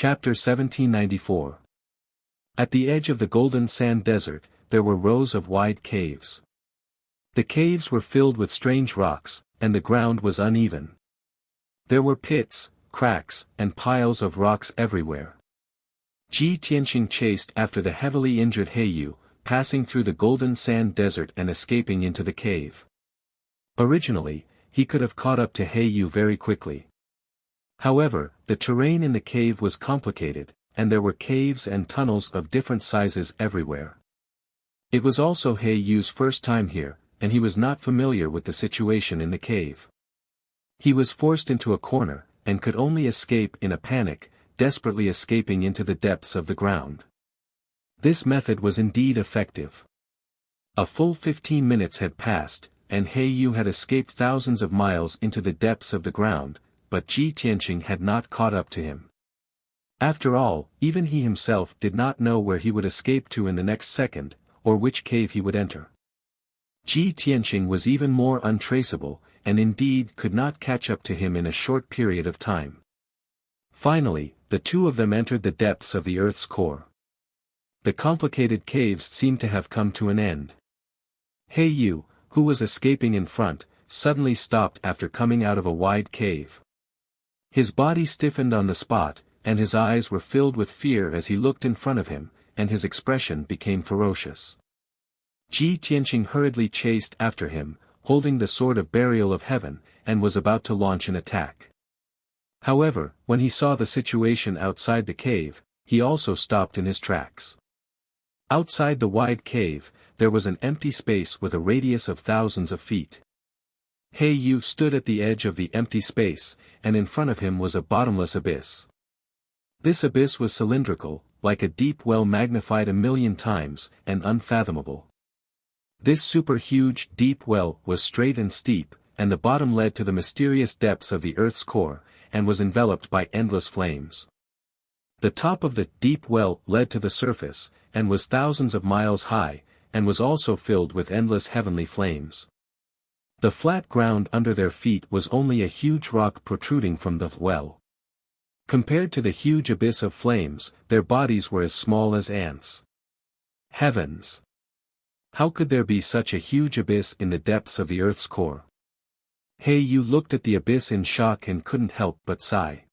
Chapter 1794. At the edge of the golden sand desert, there were rows of wide caves. The caves were filled with strange rocks, and the ground was uneven. There were pits, cracks, and piles of rocks everywhere. Ji Tianqing chased after the heavily injured Heiyu, passing through the golden sand desert and escaping into the cave. Originally, he could have caught up to Heiyu very quickly. However, the terrain in the cave was complicated, and there were caves and tunnels of different sizes everywhere. It was also Heiyu's first time here, and he was not familiar with the situation in the cave. He was forced into a corner, and could only escape in a panic, desperately escaping into the depths of the ground. This method was indeed effective. A full 15 minutes had passed, and Heiyu had escaped thousands of miles into the depths of the ground, but Ji Tianqing had not caught up to him. After all, even he himself did not know where he would escape to in the next second, or which cave he would enter. Ji Tianqing was even more untraceable, and indeed could not catch up to him in a short period of time. Finally, the two of them entered the depths of the earth's core. The complicated caves seemed to have come to an end. Heiyu, who was escaping in front, suddenly stopped after coming out of a wide cave. His body stiffened on the spot, and his eyes were filled with fear as he looked in front of him, and his expression became ferocious. Ji Tianqing hurriedly chased after him, holding the sword of burial of heaven, and was about to launch an attack. However, when he saw the situation outside the cave, he also stopped in his tracks. Outside the wide cave, there was an empty space with a radius of thousands of feet. Heiyu stood at the edge of the empty space, and in front of him was a bottomless abyss. This abyss was cylindrical, like a deep well magnified 1,000,000 times, and unfathomable. This super-huge, deep well was straight and steep, and the bottom led to the mysterious depths of the earth's core, and was enveloped by endless flames. The top of the deep well led to the surface, and was thousands of miles high, and was also filled with endless heavenly flames. The flat ground under their feet was only a huge rock protruding from the well. Compared to the huge abyss of flames, their bodies were as small as ants. Heavens! How could there be such a huge abyss in the depths of the earth's core? Heiyu looked at the abyss in shock and couldn't help but sigh.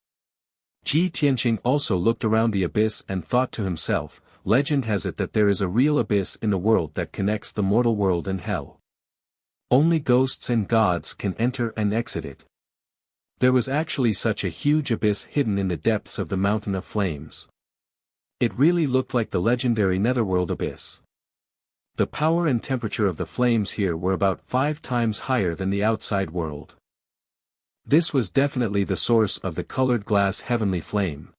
Ji Tianqing also looked around the abyss and thought to himself, legend has it that there is a real abyss in the world that connects the mortal world and hell. Only ghosts and gods can enter and exit it. There was actually such a huge abyss hidden in the depths of the mountain of flames. It really looked like the legendary netherworld abyss. The power and temperature of the flames here were about 5 times higher than the outside world. This was definitely the source of the colored glass heavenly flame.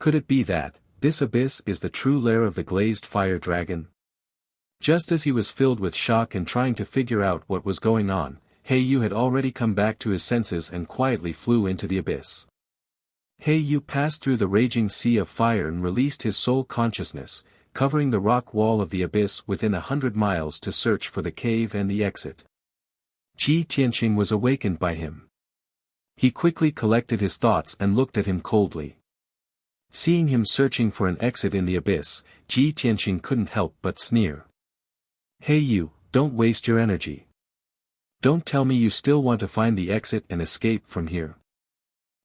Could it be that this abyss is the true lair of the glazed fire dragon? Just as he was filled with shock and trying to figure out what was going on, Heiyu had already come back to his senses and quietly flew into the abyss. Heiyu passed through the raging sea of fire and released his soul consciousness, covering the rock wall of the abyss within 100 miles to search for the cave and the exit. Ji Tianqing was awakened by him. He quickly collected his thoughts and looked at him coldly. Seeing him searching for an exit in the abyss, Ji Tianqing couldn't help but sneer. Heiyu, don't waste your energy. Don't tell me you still want to find the exit and escape from here.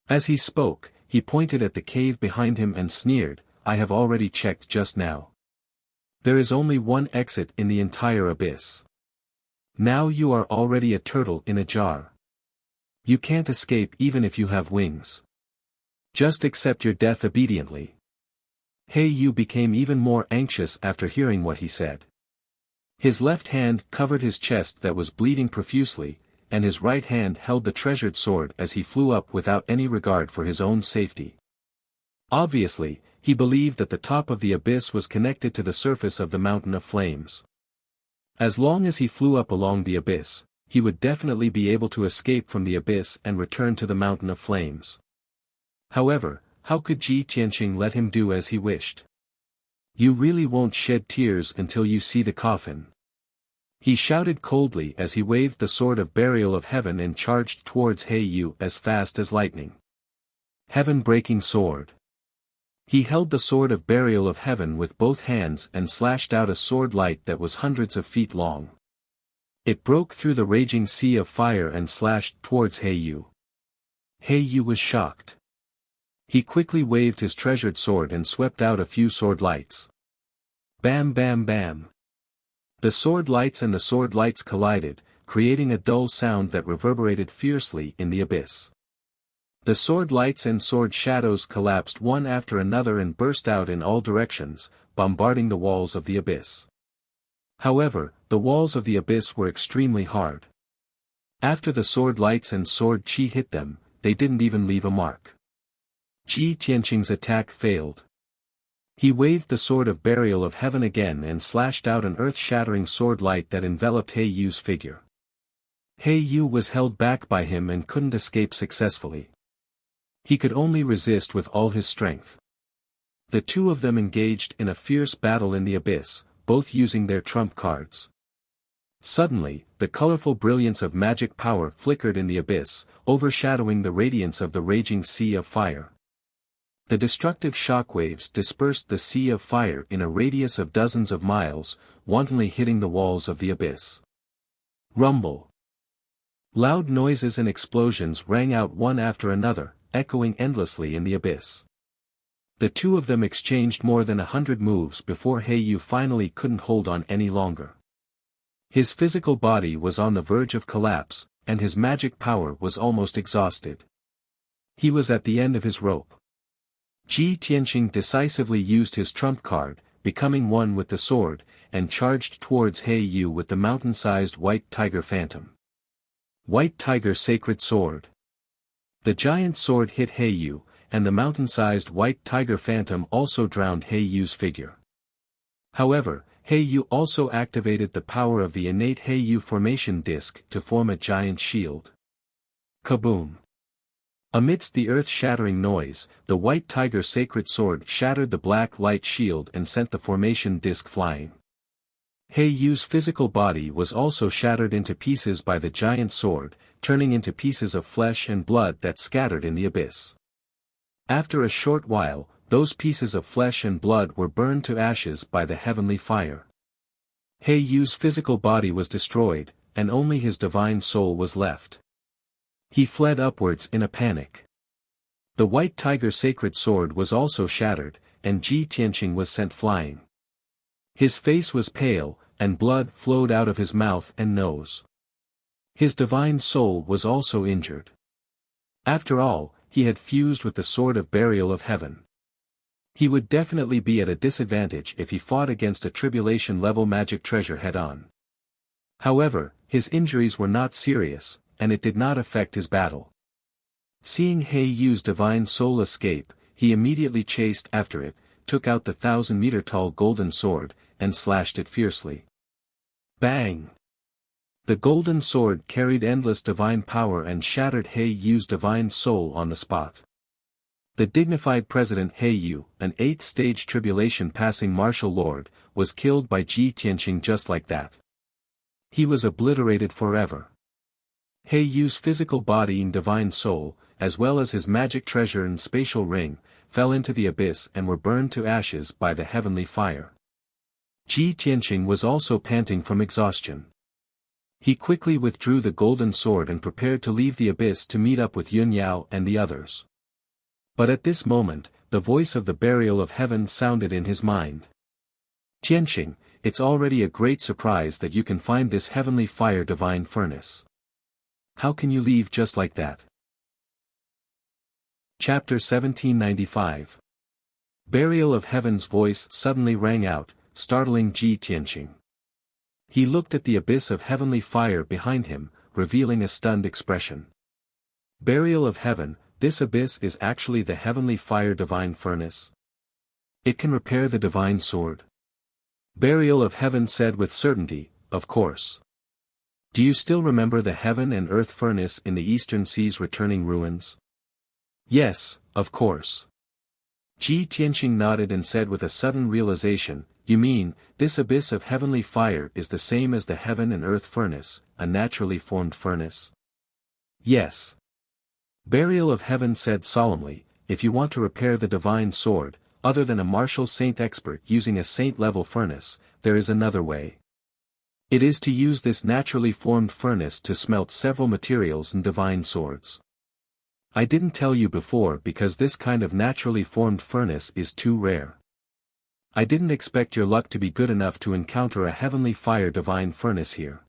As he spoke, he pointed at the cave behind him and sneered, I have already checked just now. There is only one exit in the entire abyss. Now you are already a turtle in a jar. You can't escape even if you have wings. Just accept your death obediently. Heiyu became even more anxious after hearing what he said. His left hand covered his chest that was bleeding profusely, and his right hand held the treasured sword as he flew up without any regard for his own safety. Obviously, he believed that the top of the abyss was connected to the surface of the mountain of flames. As long as he flew up along the abyss, he would definitely be able to escape from the abyss and return to the mountain of flames. However, how could Ji Tianqing let him do as he wished? You really won't shed tears until you see the coffin. He shouted coldly as he waved the sword of burial of heaven and charged towards Heiyu as fast as lightning. Heaven-breaking sword. He held the sword of burial of heaven with both hands and slashed out a sword light that was hundreds of feet long. It broke through the raging sea of fire and slashed towards Heiyu. Heiyu was shocked. He quickly waved his treasured sword and swept out a few sword lights. Bam bam bam. The sword lights and the sword lights collided, creating a dull sound that reverberated fiercely in the abyss. The sword lights and sword shadows collapsed one after another and burst out in all directions, bombarding the walls of the abyss. However, the walls of the abyss were extremely hard. After the sword lights and sword chi hit them, they didn't even leave a mark. Ji Tianqing's attack failed. He waved the sword of burial of heaven again and slashed out an earth-shattering sword light that enveloped Heiyu's figure. Heiyu was held back by him and couldn't escape successfully. He could only resist with all his strength. The two of them engaged in a fierce battle in the abyss, both using their trump cards. Suddenly, the colorful brilliance of magic power flickered in the abyss, overshadowing the radiance of the raging sea of fire. The destructive shockwaves dispersed the sea of fire in a radius of dozens of miles, wantonly hitting the walls of the abyss. Rumble. Loud noises and explosions rang out one after another, echoing endlessly in the abyss. The two of them exchanged more than 100 moves before Heiyu finally couldn't hold on any longer. His physical body was on the verge of collapse, and his magic power was almost exhausted. He was at the end of his rope. Ji Tianqing decisively used his trump card, becoming one with the sword, and charged towards Heiyu with the mountain-sized White Tiger Phantom. White Tiger Sacred Sword. The giant sword hit Heiyu, and the mountain-sized White Tiger Phantom also drowned Heiyu's figure. However, Heiyu also activated the power of the innate Heiyu formation disc to form a giant shield. Kaboom! Amidst the earth-shattering noise, the White Tiger Sacred Sword shattered the black light shield and sent the formation disc flying. Heiyu's physical body was also shattered into pieces by the giant sword, turning into pieces of flesh and blood that scattered in the abyss. After a short while, those pieces of flesh and blood were burned to ashes by the heavenly fire. Heiyu's physical body was destroyed, and only his divine soul was left. He fled upwards in a panic. The White Tiger Sacred Sword was also shattered, and Ji Tianqing was sent flying. His face was pale, and blood flowed out of his mouth and nose. His divine soul was also injured. After all, he had fused with the sword of burial of heaven. He would definitely be at a disadvantage if he fought against a tribulation-level magic treasure head-on. However, his injuries were not serious, and it did not affect his battle. Seeing Heiyu's divine soul escape, he immediately chased after it, took out the 1,000-meter-tall golden sword, and slashed it fiercely. Bang! The golden sword carried endless divine power and shattered Heiyu's divine soul on the spot. The dignified President Heiyu, an 8th-stage tribulation-passing martial lord, was killed by Ji Tianqing just like that. He was obliterated forever. Heiyu's physical body and divine soul, as well as his magic treasure and spatial ring, fell into the abyss and were burned to ashes by the heavenly fire. Ji Tianqing was also panting from exhaustion. He quickly withdrew the golden sword and prepared to leave the abyss to meet up with Yun Yao and the others. But at this moment, the voice of the burial of heaven sounded in his mind. Tianqing, it's already a great surprise that you can find this heavenly fire divine furnace. How can you leave just like that? Chapter 1795. Burial of Heaven's voice suddenly rang out, startling Ji Tianqing. He looked at the abyss of heavenly fire behind him, revealing a stunned expression. Burial of Heaven, this abyss is actually the heavenly fire divine furnace. It can repair the divine sword. Burial of Heaven said with certainty, of course. Do you still remember the heaven and earth furnace in the eastern sea's returning ruins? Yes, of course. Ji Tianqing nodded and said with a sudden realization, you mean, this abyss of heavenly fire is the same as the heaven and earth furnace, a naturally formed furnace? Yes. Burial of Heaven said solemnly, if you want to repair the divine sword, other than a martial saint expert using a saint-level furnace, there is another way. It is to use this naturally formed furnace to smelt several materials and divine swords. I didn't tell you before because this kind of naturally formed furnace is too rare. I didn't expect your luck to be good enough to encounter a heavenly fire divine furnace here.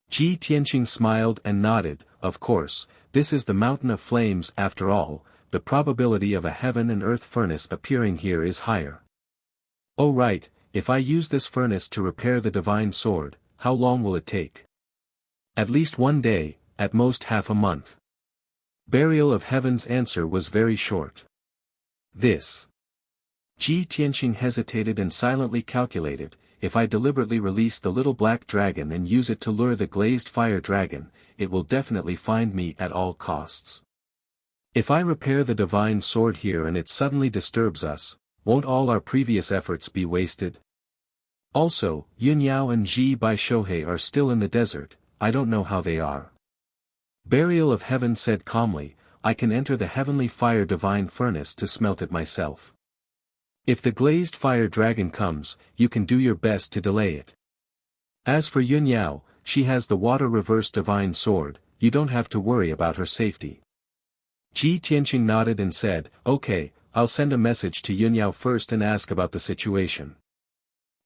Ji Tianqing smiled and nodded. Of course, this is the mountain of flames after all, the probability of a heaven and earth furnace appearing here is higher. Oh right, if I use this furnace to repair the divine sword, how long will it take? At least 1 day, at most half a month. Burial of Heaven's answer was very short. This. Ji Tianqing hesitated and silently calculated, if I deliberately release the little black dragon and use it to lure the glazed fire dragon, it will definitely find me at all costs. If I repair the divine sword here and it suddenly disturbs us, won't all our previous efforts be wasted? Also, Yunyao and Ji Bai Shohei are still in the desert, I don't know how they are. Burial of Heaven said calmly, I can enter the heavenly fire divine furnace to smelt it myself. If the glazed fire dragon comes, you can do your best to delay it. As for Yunyao, she has the water reverse divine sword, you don't have to worry about her safety. Ji Tianqing nodded and said, okay, I'll send a message to Yunyao first and ask about the situation.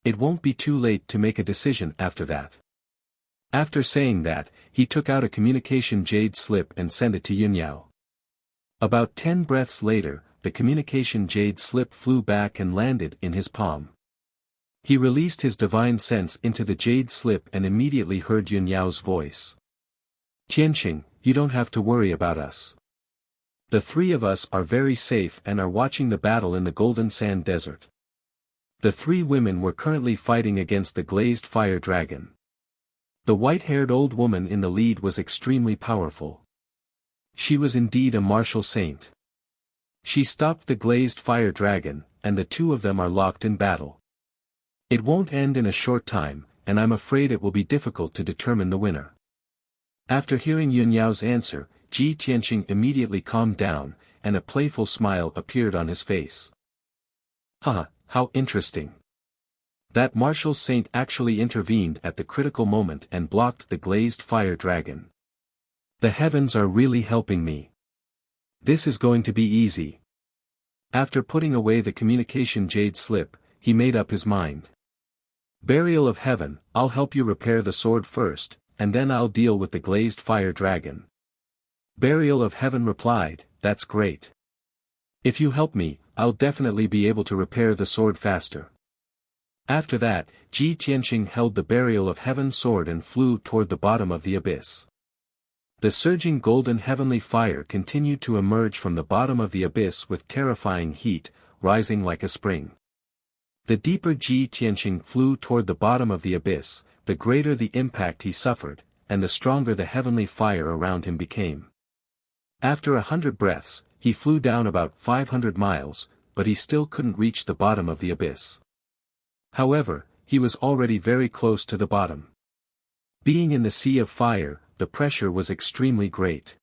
It won't be too late to make a decision after that. After saying that, he took out a communication jade slip and sent it to Yunyao. About 10 breaths later, the communication jade slip flew back and landed in his palm. He released his divine sense into the jade slip and immediately heard Yunyao's voice. Tianqing, you don't have to worry about us. The 3 of us are very safe and are watching the battle in the Golden Sand Desert. The 3 women were currently fighting against the glazed fire dragon. The white-haired old woman in the lead was extremely powerful. She was indeed a martial saint. She stopped the glazed fire dragon, and the 2 of them are locked in battle. It won't end in a short time, and I'm afraid it will be difficult to determine the winner. After hearing Yunyao's answer, Ji Tianqing immediately calmed down, and a playful smile appeared on his face. Haha, how interesting. That martial saint actually intervened at the critical moment and blocked the glazed fire dragon. The heavens are really helping me. This is going to be easy. After putting away the communication jade slip, he made up his mind. Burial of Heaven, I'll help you repair the sword first, and then I'll deal with the glazed fire dragon. Burial of Heaven replied, that's great. If you help me, I'll definitely be able to repair the sword faster. After that, Ji Tianqing held the Burial of Heaven sword and flew toward the bottom of the abyss. The surging golden heavenly fire continued to emerge from the bottom of the abyss with terrifying heat, rising like a spring. The deeper Ji Tianqing flew toward the bottom of the abyss, the greater the impact he suffered, and the stronger the heavenly fire around him became. After 100 breaths, he flew down about 500 miles, but he still couldn't reach the bottom of the abyss. However, he was already very close to the bottom. Being in the sea of fire, the pressure was extremely great.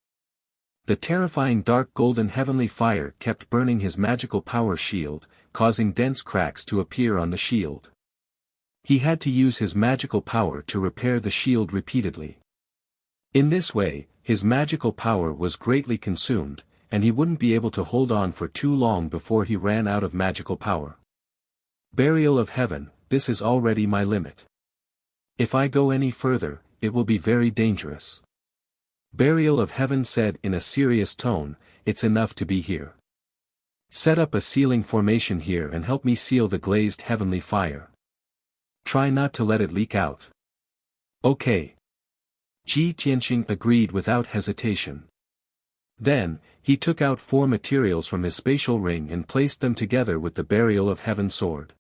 The terrifying dark golden heavenly fire kept burning his magical power shield, causing dense cracks to appear on the shield. He had to use his magical power to repair the shield repeatedly. In this way, his magical power was greatly consumed, and he wouldn't be able to hold on for too long before he ran out of magical power. Burial of Heaven, this is already my limit. If I go any further, it will be very dangerous. Burial of Heaven said in a serious tone, it's enough to be here. Set up a sealing formation here and help me seal the glazed heavenly fire. Try not to let it leak out. Okay. Ji Tianqing agreed without hesitation. Then, he took out 4 materials from his spatial ring and placed them together with the Burial of Heaven sword.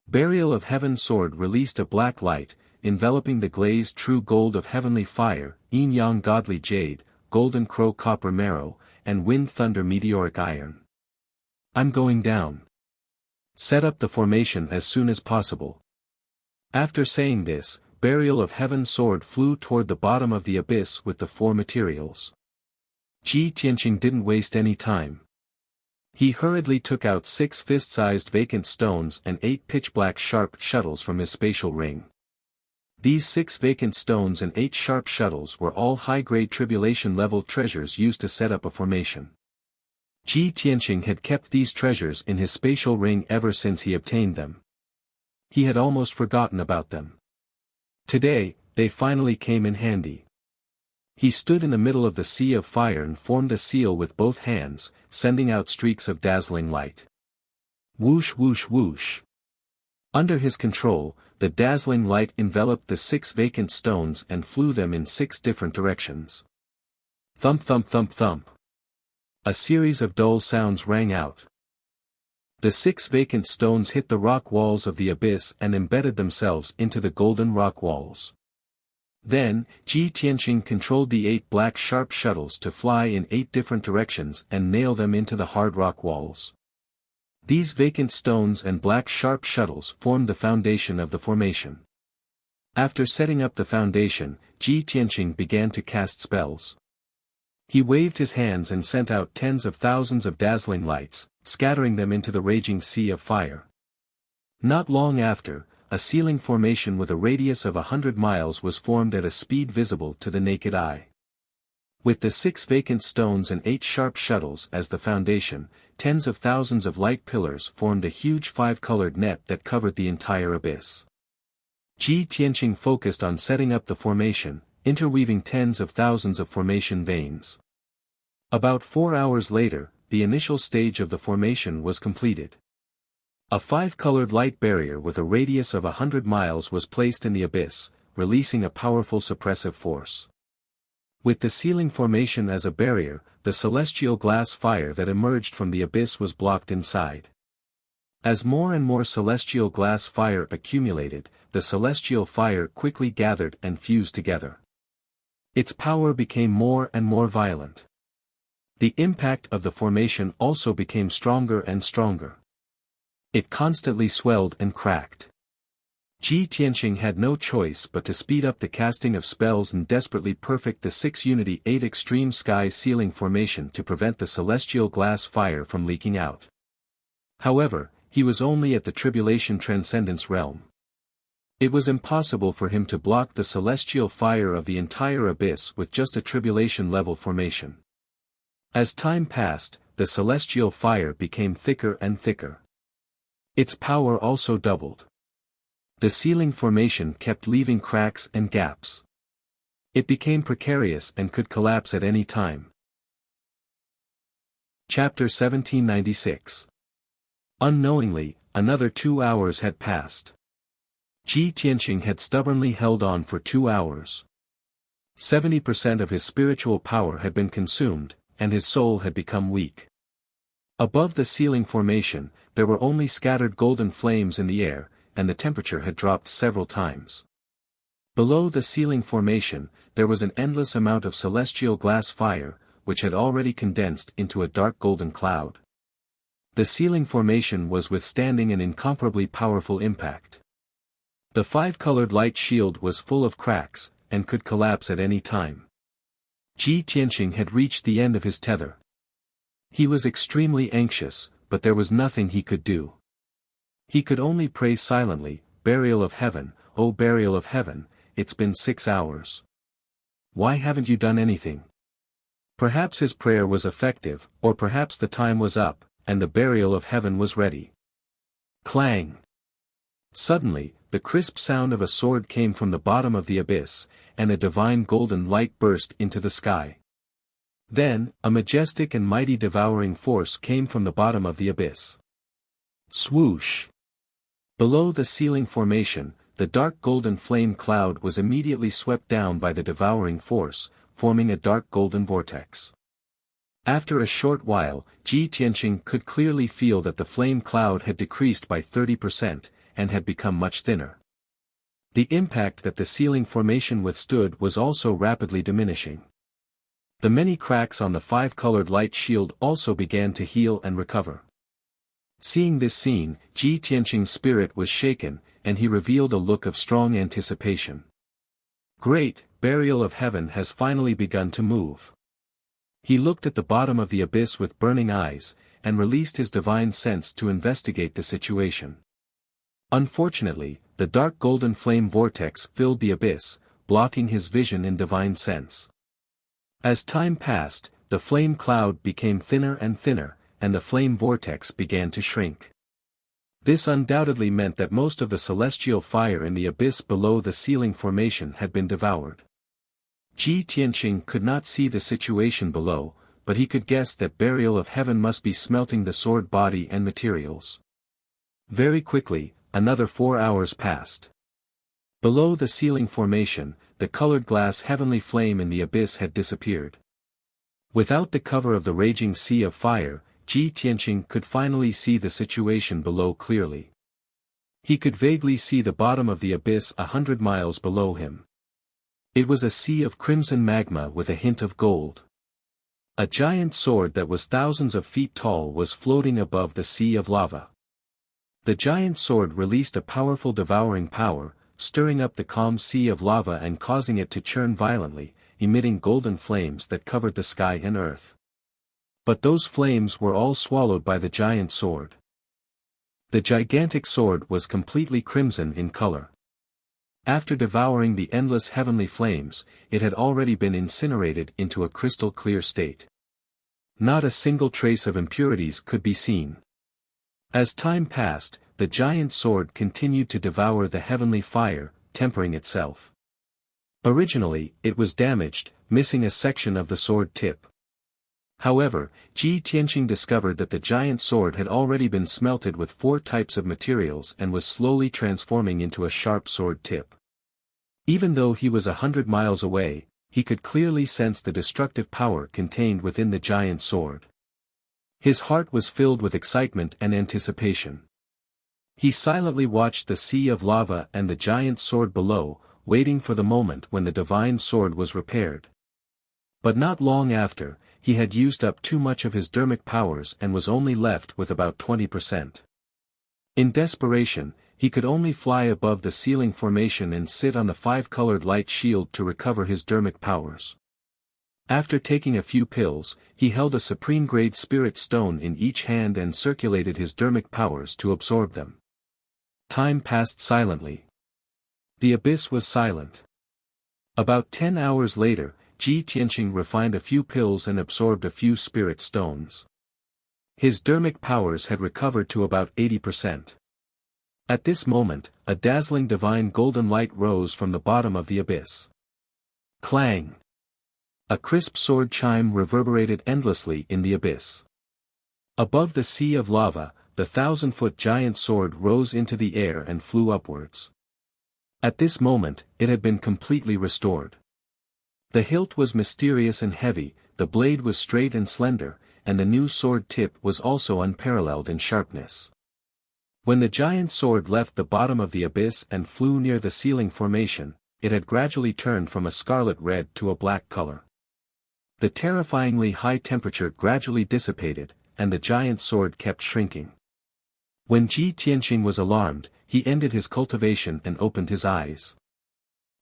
Burial of Heaven sword released a black light, enveloping the glazed true gold of heavenly fire, yin-yang godly jade, golden crow copper marrow, and wind thunder meteoric iron. I'm going down. Set up the formation as soon as possible. After saying this, Burial of Heaven sword flew toward the bottom of the abyss with the 4 materials. Ji Tianqing didn't waste any time. He hurriedly took out 6 fist-sized vacant stones and 8 pitch-black sharp shuttles from his spatial ring. These 6 vacant stones and 8 sharp shuttles were all high-grade tribulation-level treasures used to set up a formation. Ji Tianqing had kept these treasures in his spatial ring ever since he obtained them. He had almost forgotten about them. Today, they finally came in handy. He stood in the middle of the sea of fire and formed a seal with both hands, sending out streaks of dazzling light. Whoosh whoosh whoosh. Under his control, the dazzling light enveloped the 6 vacant stones and flew them in 6 different directions. Thump thump thump thump. A series of dull sounds rang out. The 6 vacant stones hit the rock walls of the abyss and embedded themselves into the golden rock walls. Then, Ji Tianqing controlled the 8 black sharp shuttles to fly in 8 different directions and nail them into the hard rock walls. These vacant stones and black sharp shuttles formed the foundation of the formation. After setting up the foundation, Ji Tianqing began to cast spells. He waved his hands and sent out tens of thousands of dazzling lights, scattering them into the raging sea of fire. Not long after, a ceiling formation with a radius of 100 miles was formed at a speed visible to the naked eye. With the 6 vacant stones and 8 sharp shuttles as the foundation, tens of thousands of light pillars formed a huge 5-colored net that covered the entire abyss. Ji Tianqing focused on setting up the formation, interweaving tens of thousands of formation veins. About 4 hours later, the initial stage of the formation was completed. A 5-colored light barrier with a radius of 100 miles was placed in the abyss, releasing a powerful suppressive force. With the ceiling formation as a barrier, the celestial glass fire that emerged from the abyss was blocked inside. As more and more celestial glass fire accumulated, the celestial fire quickly gathered and fused together. Its power became more and more violent. The impact of the formation also became stronger and stronger. It constantly swelled and cracked. Ji Tianqing had no choice but to speed up the casting of spells and desperately perfect the 6 Unity 8 Extreme Sky Ceiling formation to prevent the celestial glass fire from leaking out. However, he was only at the Tribulation Transcendence realm. It was impossible for him to block the celestial fire of the entire abyss with just a tribulation-level formation. As time passed, the celestial fire became thicker and thicker. Its power also doubled. The ceiling formation kept leaving cracks and gaps. It became precarious and could collapse at any time. Chapter 1796. Unknowingly, another 2 hours had passed. Ji Tianqing had stubbornly held on for 2 hours. 70% of his spiritual power had been consumed, and his soul had become weak. Above the ceiling formation, there were only scattered golden flames in the air, and the temperature had dropped several times. Below the ceiling formation, there was an endless amount of celestial glass fire, which had already condensed into a dark golden cloud. The ceiling formation was withstanding an incomparably powerful impact. The 5-colored light shield was full of cracks, and could collapse at any time. Ji Tianqing had reached the end of his tether. He was extremely anxious, but there was nothing he could do. He could only pray silently, "Burial of heaven, O burial of heaven, it's been 6 hours. Why haven't you done anything?" Perhaps his prayer was effective, or perhaps the time was up, and the burial of heaven was ready. Clang! Suddenly, the crisp sound of a sword came from the bottom of the abyss, and a divine golden light burst into the sky. Then, a majestic and mighty devouring force came from the bottom of the abyss. Swoosh! Below the ceiling formation, the dark golden flame cloud was immediately swept down by the devouring force, forming a dark golden vortex. After a short while, Ji Tianqing could clearly feel that the flame cloud had decreased by 30%, and had become much thinner. The impact that the ceiling formation withstood was also rapidly diminishing. The many cracks on the 5-colored light shield also began to heal and recover. Seeing this scene, Ji Tianqing's spirit was shaken, and he revealed a look of strong anticipation. Great, burial of heaven has finally begun to move. He looked at the bottom of the abyss with burning eyes, and released his divine sense to investigate the situation. Unfortunately, the dark golden flame vortex filled the abyss, blocking his vision in divine sense. As time passed, the flame cloud became thinner and thinner, and the flame vortex began to shrink. This undoubtedly meant that most of the celestial fire in the abyss below the ceiling formation had been devoured. Ji Tianqing could not see the situation below, but he could guess that burial of heaven must be smelting the sword body and materials. Very quickly, another 4 hours passed. Below the ceiling formation, the colored glass heavenly flame in the abyss had disappeared. Without the cover of the raging sea of fire, Ji Tianqing could finally see the situation below clearly. He could vaguely see the bottom of the abyss 100 miles below him. It was a sea of crimson magma with a hint of gold. A giant sword that was thousands of feet tall was floating above the sea of lava. The giant sword released a powerful devouring power, stirring up the calm sea of lava and causing it to churn violently, emitting golden flames that covered the sky and earth. But those flames were all swallowed by the giant sword. The gigantic sword was completely crimson in color. After devouring the endless heavenly flames, it had already been incinerated into a crystal clear state. Not a single trace of impurities could be seen. As time passed, the giant sword continued to devour the heavenly fire, tempering itself. Originally, it was damaged, missing a section of the sword tip. However, Ji Tianqing discovered that the giant sword had already been smelted with 4 types of materials and was slowly transforming into a sharp sword tip. Even though he was 100 miles away, he could clearly sense the destructive power contained within the giant sword. His heart was filled with excitement and anticipation. He silently watched the sea of lava and the giant sword below, waiting for the moment when the divine sword was repaired. But not long after, he had used up too much of his dermic powers and was only left with about 20%. In desperation, he could only fly above the ceiling formation and sit on the 5-colored light shield to recover his dermic powers. After taking a few pills, he held a supreme-grade spirit stone in each hand and circulated his dermic powers to absorb them. Time passed silently. The abyss was silent. About 10 hours later, Ji Tianqing refined a few pills and absorbed a few spirit stones. His dermic powers had recovered to about 80%. At this moment, a dazzling divine golden light rose from the bottom of the abyss. Clang! A crisp sword chime reverberated endlessly in the abyss. Above the sea of lava, the 1,000-foot giant sword rose into the air and flew upwards. At this moment, it had been completely restored. The hilt was mysterious and heavy, the blade was straight and slender, and the new sword tip was also unparalleled in sharpness. When the giant sword left the bottom of the abyss and flew near the ceiling formation, it had gradually turned from a scarlet red to a black color. The terrifyingly high temperature gradually dissipated, and the giant sword kept shrinking. When Ji Tianqing was alarmed, he ended his cultivation and opened his eyes.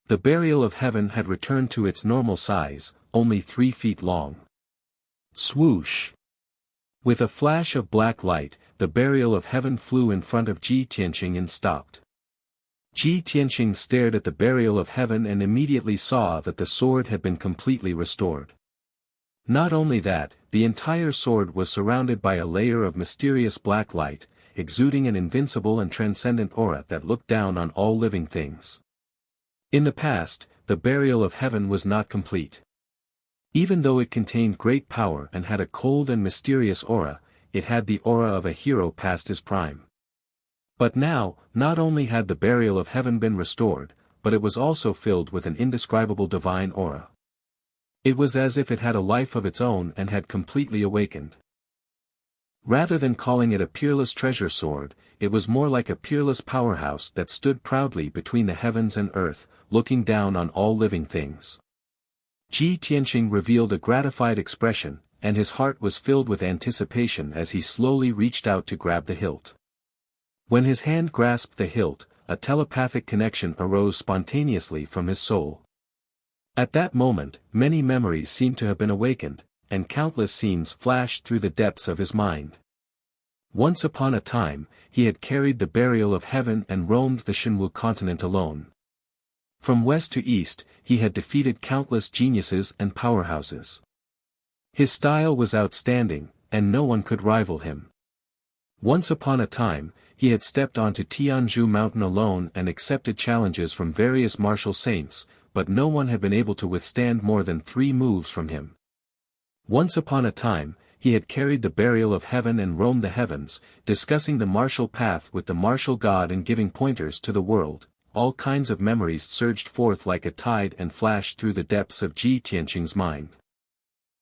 The burial of heaven had returned to its normal size, only 3 feet long. Swoosh! With a flash of black light, the burial of heaven flew in front of Ji Tianqing and stopped. Ji Tianqing stared at the burial of heaven and immediately saw that the sword had been completely restored. Not only that, the entire sword was surrounded by a layer of mysterious black light, exuding an invincible and transcendent aura that looked down on all living things. In the past, the burial of heaven was not complete. Even though it contained great power and had a cold and mysterious aura, it had the aura of a hero past his prime. But now, not only had the burial of heaven been restored, but it was also filled with an indescribable divine aura. It was as if it had a life of its own and had completely awakened. Rather than calling it a peerless treasure sword, it was more like a peerless powerhouse that stood proudly between the heavens and earth, looking down on all living things. Ji Tianqing revealed a gratified expression, and his heart was filled with anticipation as he slowly reached out to grab the hilt. When his hand grasped the hilt, a telepathic connection arose spontaneously from his soul. At that moment, many memories seemed to have been awakened, and countless scenes flashed through the depths of his mind. Once upon a time, he had carried the burial of heaven and roamed the Shenwu continent alone. From west to east, he had defeated countless geniuses and powerhouses. His style was outstanding, and no one could rival him. Once upon a time, he had stepped onto Tianzhu Mountain alone and accepted challenges from various martial saints, but no one had been able to withstand more than 3 moves from him. Once upon a time, he had carried the burial of heaven and roamed the heavens, discussing the martial path with the martial god and giving pointers to the world. All kinds of memories surged forth like a tide and flashed through the depths of Ji Tianqing's mind.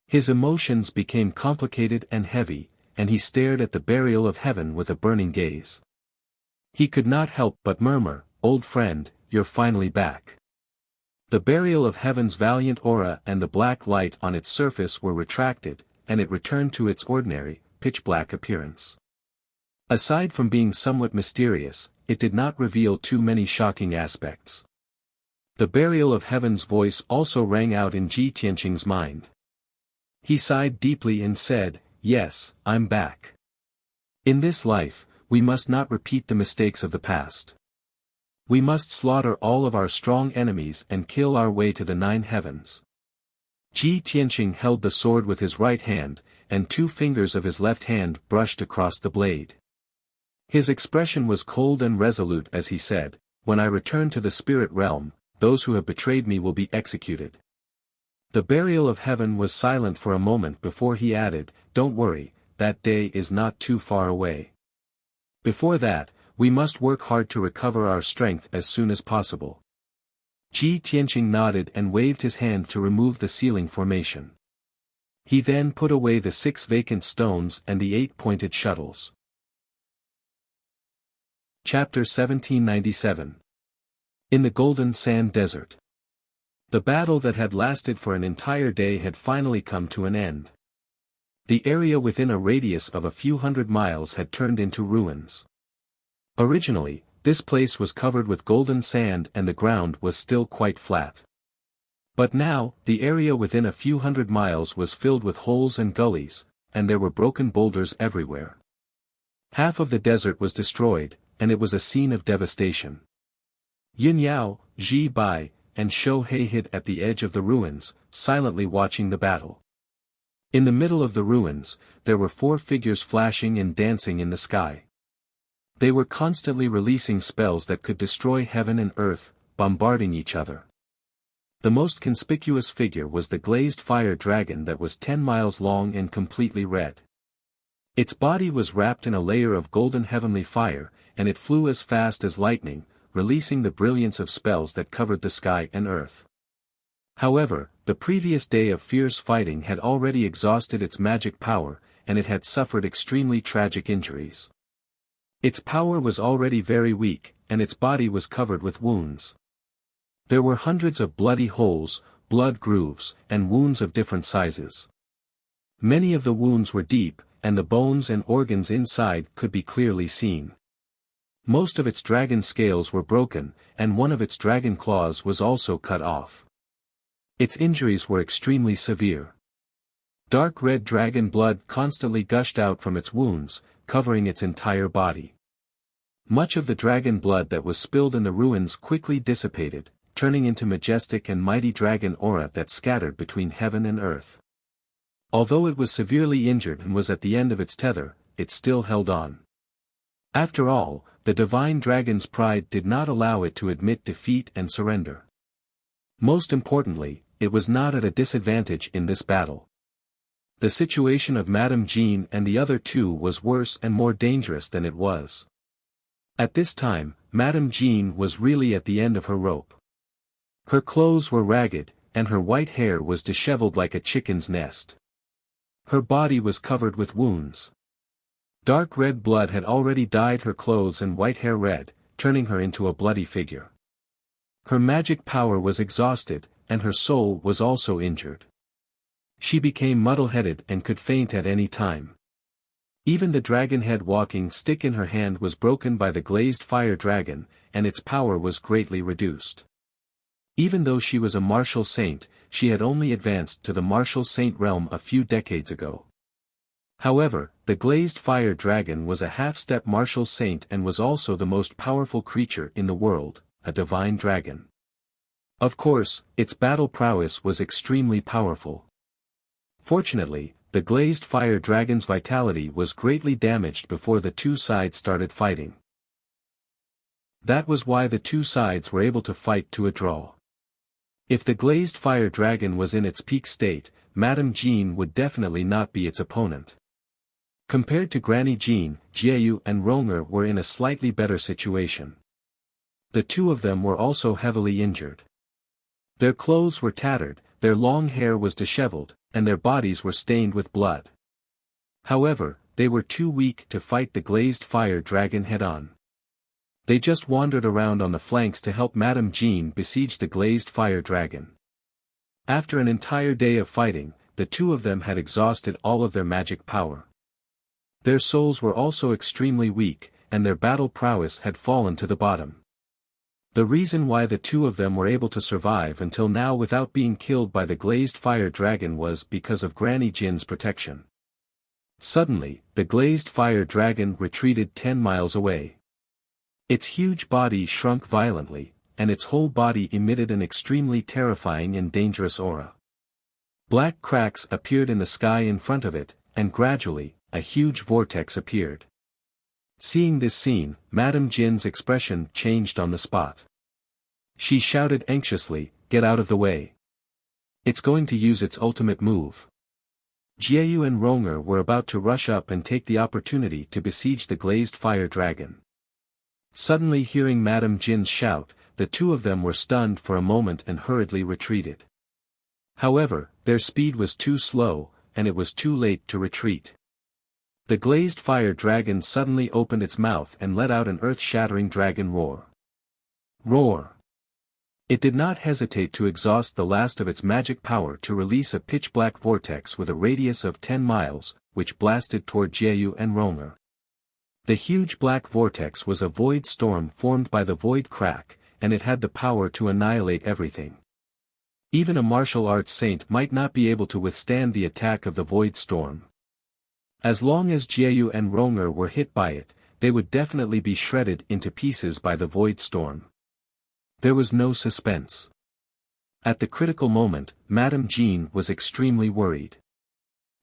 His emotions became complicated and heavy, and he stared at the burial of heaven with a burning gaze. He could not help but murmur, "Old friend, you're finally back." The burial of heaven's valiant aura and the black light on its surface were retracted, and it returned to its ordinary, pitch-black appearance. Aside from being somewhat mysterious, it did not reveal too many shocking aspects. The burial of heaven's voice also rang out in Ji Tianqing's mind. He sighed deeply and said, "Yes, I'm back. In this life, we must not repeat the mistakes of the past. We must slaughter all of our strong enemies and kill our way to the 9 heavens." Ji Tianqing held the sword with his right hand, and 2 fingers of his left hand brushed across the blade. His expression was cold and resolute as he said, "When I return to the spirit realm, those who have betrayed me will be executed." The burial of heaven was silent for a moment before he added, "Don't worry, that day is not too far away. Before that, we must work hard to recover our strength as soon as possible." Ji Tianqing nodded and waved his hand to remove the ceiling formation. He then put away the 6 vacant stones and the 8 pointed shuttles. Chapter 1797. In the Golden Sand Desert. The battle that had lasted for an entire day had finally come to an end. The area within a radius of a few hundred miles had turned into ruins. Originally, this place was covered with golden sand and the ground was still quite flat. But now, the area within a few hundred miles was filled with holes and gullies, and there were broken boulders everywhere. Half of the desert was destroyed, and it was a scene of devastation. Yin Yao, Ji Bai, and Shou He hid at the edge of the ruins, silently watching the battle. In the middle of the ruins, there were 4 figures flashing and dancing in the sky. They were constantly releasing spells that could destroy heaven and earth, bombarding each other. The most conspicuous figure was the glazed fire dragon that was 10 miles long and completely red. Its body was wrapped in a layer of golden heavenly fire, and it flew as fast as lightning, releasing the brilliance of spells that covered the sky and earth. However, the previous day of fierce fighting had already exhausted its magic power, and it had suffered extremely tragic injuries. Its power was already very weak, and its body was covered with wounds. There were hundreds of bloody holes, blood grooves, and wounds of different sizes. Many of the wounds were deep, and the bones and organs inside could be clearly seen. Most of its dragon scales were broken, and one of its dragon claws was also cut off. Its injuries were extremely severe. Dark red dragon blood constantly gushed out from its wounds, covering its entire body. Much of the dragon blood that was spilled in the ruins quickly dissipated, turning into majestic and mighty dragon aura that scattered between heaven and earth. Although it was severely injured and was at the end of its tether, it still held on. After all, the divine dragon's pride did not allow it to admit defeat and surrender. Most importantly, it was not at a disadvantage in this battle. The situation of Madame Jean and the other 2 was worse and more dangerous than it was. At this time, Madame Jean was really at the end of her rope. Her clothes were ragged, and her white hair was disheveled like a chicken's nest. Her body was covered with wounds. Dark red blood had already dyed her clothes and white hair red, turning her into a bloody figure. Her magic power was exhausted, and her soul was also injured. She became muddle-headed and could faint at any time. Even the dragon-head walking stick in her hand was broken by the glazed fire dragon, and its power was greatly reduced. Even though she was a martial saint, she had only advanced to the martial saint realm a few decades ago. However, the glazed fire dragon was a half-step martial saint and was also the most powerful creature in the world, a divine dragon. Of course, its battle prowess was extremely powerful. Fortunately, the glazed fire dragon's vitality was greatly damaged before the two sides started fighting. That was why the two sides were able to fight to a draw. If the glazed fire dragon was in its peak state, Madame Jean would definitely not be its opponent. Compared to Granny Jean, Jiayu and Ronger were in a slightly better situation. The two of them were also heavily injured. Their clothes were tattered, their long hair was disheveled, and their bodies were stained with blood. However, they were too weak to fight the glazed fire dragon head-on. They just wandered around on the flanks to help Madame Jean besiege the glazed fire dragon. After an entire day of fighting, the two of them had exhausted all of their magic power. Their souls were also extremely weak, and their battle prowess had fallen to the bottom. The reason why the two of them were able to survive until now without being killed by the glazed fire dragon was because of Granny Jin's protection. Suddenly, the glazed fire dragon retreated 10 miles away. Its huge body shrunk violently, and its whole body emitted an extremely terrifying and dangerous aura. Black cracks appeared in the sky in front of it, and gradually, a huge vortex appeared. Seeing this scene, Madame Jin's expression changed on the spot. She shouted anxiously, "Get out of the way. It's going to use its ultimate move." Jiayu and Ronger were about to rush up and take the opportunity to besiege the glazed fire dragon. Suddenly hearing Madame Jin's shout, the two of them were stunned for a moment and hurriedly retreated. However, their speed was too slow, and it was too late to retreat. The glazed fire dragon suddenly opened its mouth and let out an earth-shattering dragon roar. Roar! It did not hesitate to exhaust the last of its magic power to release a pitch-black vortex with a radius of 10 miles, which blasted toward Jiayu and Ronger. The huge black vortex was a void storm formed by the void crack, and it had the power to annihilate everything. Even a martial arts saint might not be able to withstand the attack of the void storm. As long as Jiayu and Ronger were hit by it, they would definitely be shredded into pieces by the void storm. There was no suspense. At the critical moment, Madame Jean was extremely worried.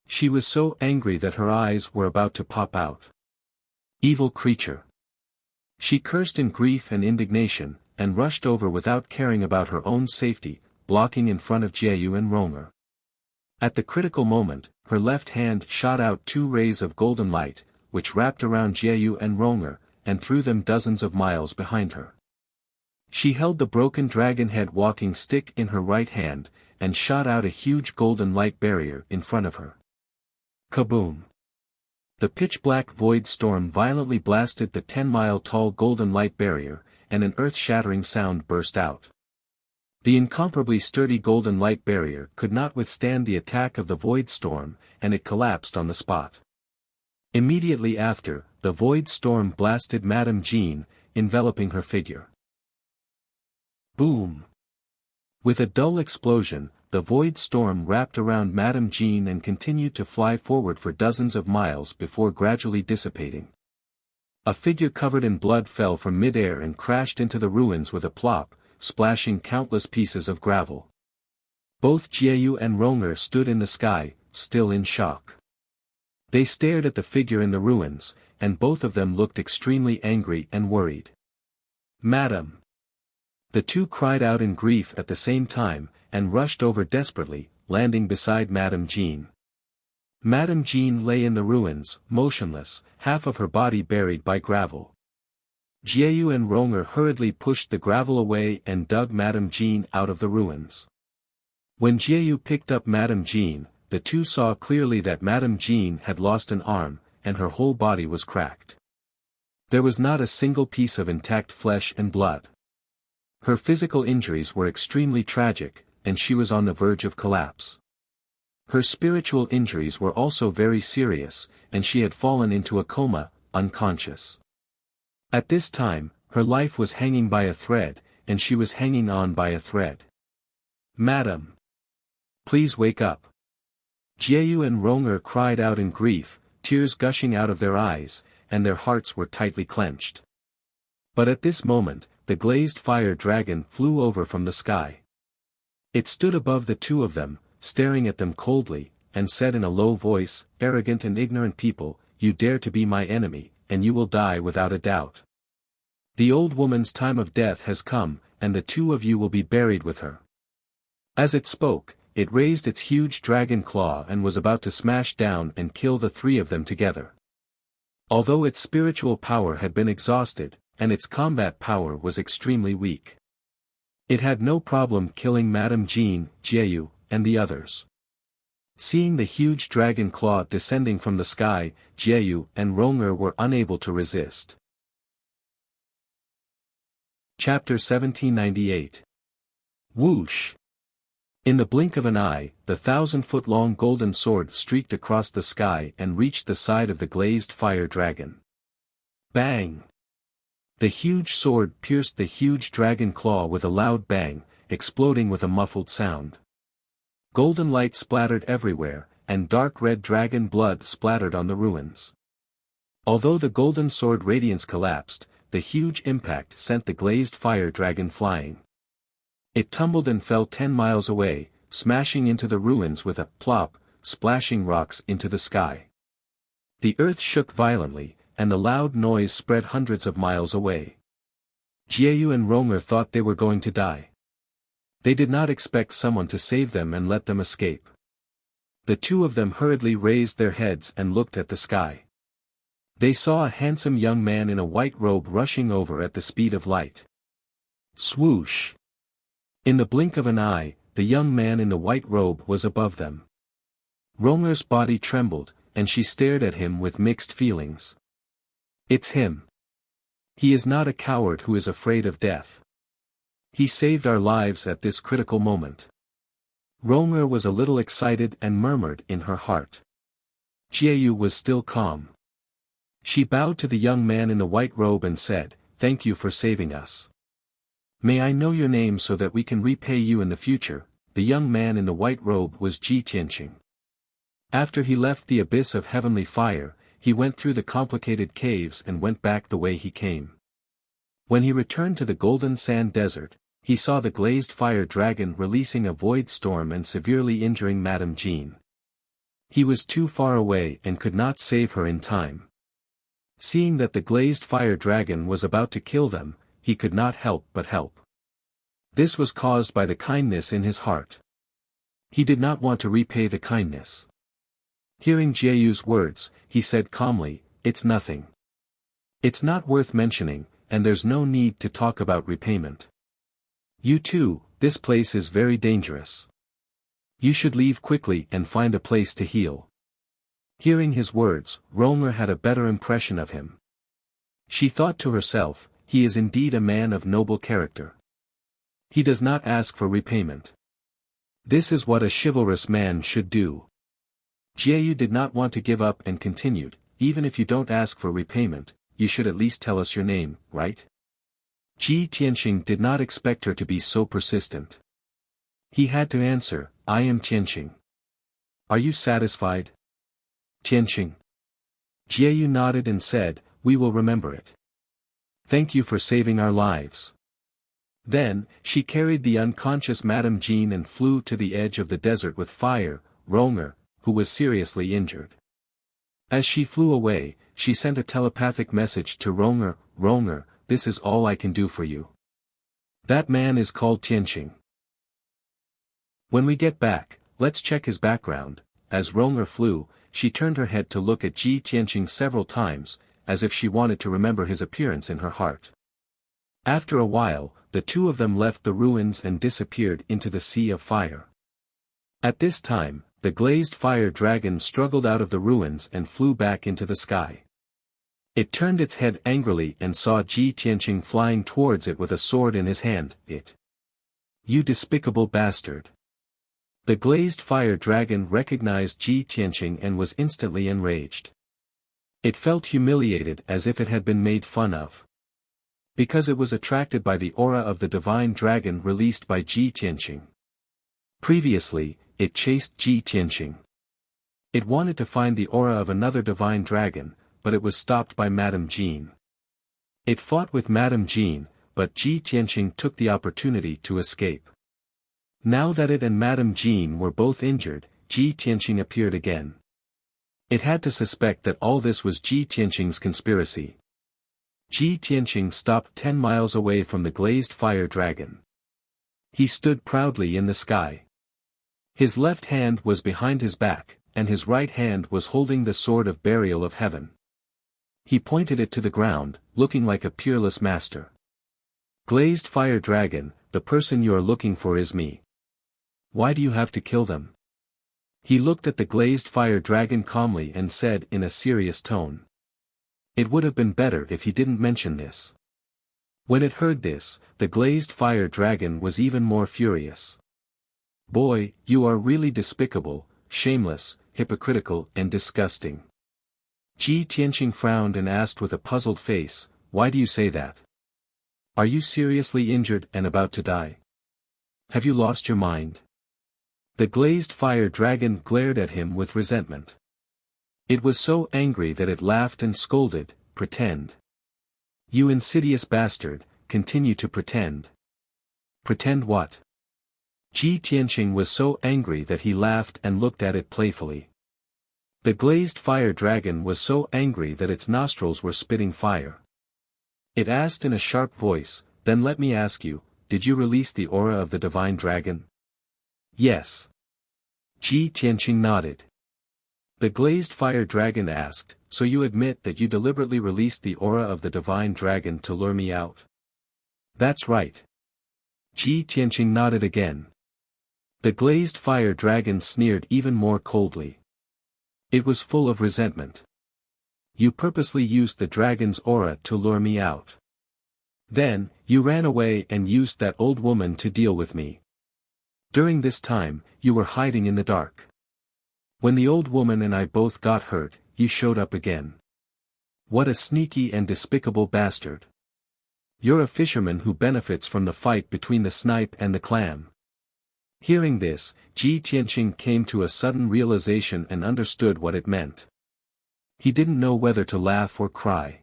She was so angry that her eyes were about to pop out. Evil creature! She cursed in grief and indignation, and rushed over without caring about her own safety, blocking in front of Jiayu and Ronger. At the critical moment, her left hand shot out 2 rays of golden light, which wrapped around Jiayu and Ronger, and threw them dozens of miles behind her. She held the broken dragon head walking stick in her right hand, and shot out a huge golden light barrier in front of her. Kaboom! The pitch-black void storm violently blasted the 10-mile-tall golden light barrier, and an earth-shattering sound burst out. The incomparably sturdy golden light barrier could not withstand the attack of the void storm, and it collapsed on the spot. Immediately after, the void storm blasted Madame Jean, enveloping her figure. Boom! With a dull explosion, the void storm wrapped around Madame Jean and continued to fly forward for dozens of miles before gradually dissipating. A figure covered in blood fell from mid-air and crashed into the ruins with a plop, splashing countless pieces of gravel. Both Jiayu and Ronger stood in the sky, still in shock. They stared at the figure in the ruins, and both of them looked extremely angry and worried. "Madam!" The two cried out in grief at the same time, and rushed over desperately, landing beside Madame Jean. Madame Jean lay in the ruins, motionless, half of her body buried by gravel. Jiayu and Ronger hurriedly pushed the gravel away and dug Madame Jean out of the ruins. When Jiayu picked up Madame Jean, the two saw clearly that Madame Jean had lost an arm, and her whole body was cracked. There was not a single piece of intact flesh and blood. Her physical injuries were extremely tragic, and she was on the verge of collapse. Her spiritual injuries were also very serious, and she had fallen into a coma, unconscious. At this time, her life was hanging by a thread, and she was hanging on by a thread. "Madam! Please wake up!" Jiayu and Ronger cried out in grief, tears gushing out of their eyes, and their hearts were tightly clenched. But at this moment, the glazed fire dragon flew over from the sky. It stood above the two of them, staring at them coldly, and said in a low voice, "Arrogant and ignorant people, you dare to be my enemy, and you will die without a doubt. The old woman's time of death has come, and the two of you will be buried with her." As it spoke, it raised its huge dragon claw and was about to smash down and kill the three of them together. Although its spiritual power had been exhausted, and its combat power was extremely weak, it had no problem killing Madame Jean, Jieyu, and the others. Seeing the huge dragon claw descending from the sky, Jieyu and Ronger were unable to resist. Chapter 1798. Whoosh! In the blink of an eye, the 1,000-foot-long golden sword streaked across the sky and reached the side of the glazed fire dragon. Bang! The huge sword pierced the huge dragon claw with a loud bang, exploding with a muffled sound. Golden light splattered everywhere, and dark red dragon blood splattered on the ruins. Although the golden sword radiance collapsed, the huge impact sent the glazed fire dragon flying. It tumbled and fell 10 miles away, smashing into the ruins with a plop, splashing rocks into the sky. The earth shook violently, and the loud noise spread hundreds of miles away. Jieyu and Ronger thought they were going to die. They did not expect someone to save them and let them escape. The two of them hurriedly raised their heads and looked at the sky. They saw a handsome young man in a white robe rushing over at the speed of light. Swoosh! In the blink of an eye, the young man in the white robe was above them. Ronger's body trembled, and she stared at him with mixed feelings. It's him. He is not a coward who is afraid of death. He saved our lives at this critical moment. Ronger was a little excited and murmured in her heart. Jieyu was still calm. She bowed to the young man in the white robe and said, "Thank you for saving us. May I know your name so that we can repay you in the future?" The young man in the white robe was Ji Tianqing. After he left the abyss of heavenly fire, he went through the complicated caves and went back the way he came. When he returned to the golden sand desert, he saw the glazed fire dragon releasing a void storm and severely injuring Madame Jean. He was too far away and could not save her in time. Seeing that the glazed fire dragon was about to kill them, he could not help but help. This was caused by the kindness in his heart. He did not want to repay the kindness. Hearing Jieyu's words, he said calmly, "It's nothing. It's not worth mentioning, and there's no need to talk about repayment. You too, this place is very dangerous. You should leave quickly and find a place to heal." Hearing his words, Ronger had a better impression of him. She thought to herself, he is indeed a man of noble character. He does not ask for repayment. This is what a chivalrous man should do. Jieyu did not want to give up and continued, "Even if you don't ask for repayment, you should at least tell us your name, right?" Ji Tianqing did not expect her to be so persistent. He had to answer, "I am Tianqing. Are you satisfied?" "Tianqing." Jieyu nodded and said, "We will remember it. Thank you for saving our lives." Then, she carried the unconscious Madame Jean and flew to the edge of the desert with Fire, Ronger, who was seriously injured. As she flew away, she sent a telepathic message to Ronger, "Ronger, this is all I can do for you. That man is called Tianqing. When we get back, let's check his background." As Ronger flew, she turned her head to look at Ji Tianqing several times, as if she wanted to remember his appearance in her heart. After a while, the two of them left the ruins and disappeared into the sea of fire. At this time, the glazed fire dragon struggled out of the ruins and flew back into the sky. It turned its head angrily and saw Ji Tianqing flying towards it with a sword in his hand. "You despicable bastard." The glazed fire dragon recognized Ji Tianqing and was instantly enraged. It felt humiliated as if it had been made fun of. Because it was attracted by the aura of the divine dragon released by Ji Tianqing. Previously, it chased Ji Tianqing. It wanted to find the aura of another divine dragon, but it was stopped by Madame Jean. It fought with Madame Jean, but Ji Tianqing took the opportunity to escape. Now that it and Madame Jean were both injured, Ji Tianqing appeared again. It had to suspect that all this was Ji Tianqing's conspiracy. Ji Tianqing stopped 10 miles away from the glazed fire dragon. He stood proudly in the sky. His left hand was behind his back, and his right hand was holding the sword of burial of heaven. He pointed it to the ground, looking like a peerless master. Glazed fire dragon, the person you are looking for is me. Why do you have to kill them? He looked at the glazed fire dragon calmly and said in a serious tone. It would have been better if he didn't mention this. When it heard this, the glazed fire dragon was even more furious. Boy, you are really despicable, shameless, hypocritical and disgusting. Ji Tianqing frowned and asked with a puzzled face, why do you say that? Are you seriously injured and about to die? Have you lost your mind? The glazed fire dragon glared at him with resentment. It was so angry that it laughed and scolded, pretend. You insidious bastard, continue to pretend. Pretend what? Ji Tianqing was so angry that he laughed and looked at it playfully. The glazed fire dragon was so angry that its nostrils were spitting fire. It asked in a sharp voice, then let me ask you, did you release the aura of the divine dragon? Yes. Ji Tianqing nodded. The glazed fire dragon asked, so you admit that you deliberately released the aura of the divine dragon to lure me out? That's right. Ji Tianqing nodded again. The glazed fire dragon sneered even more coldly. It was full of resentment. You purposely used the dragon's aura to lure me out. Then, you ran away and used that old woman to deal with me. During this time, you were hiding in the dark. When the old woman and I both got hurt, you showed up again. What a sneaky and despicable bastard. You're a fisherman who benefits from the fight between the snipe and the clam. Hearing this, Ji Tianqing came to a sudden realization and understood what it meant. He didn't know whether to laugh or cry.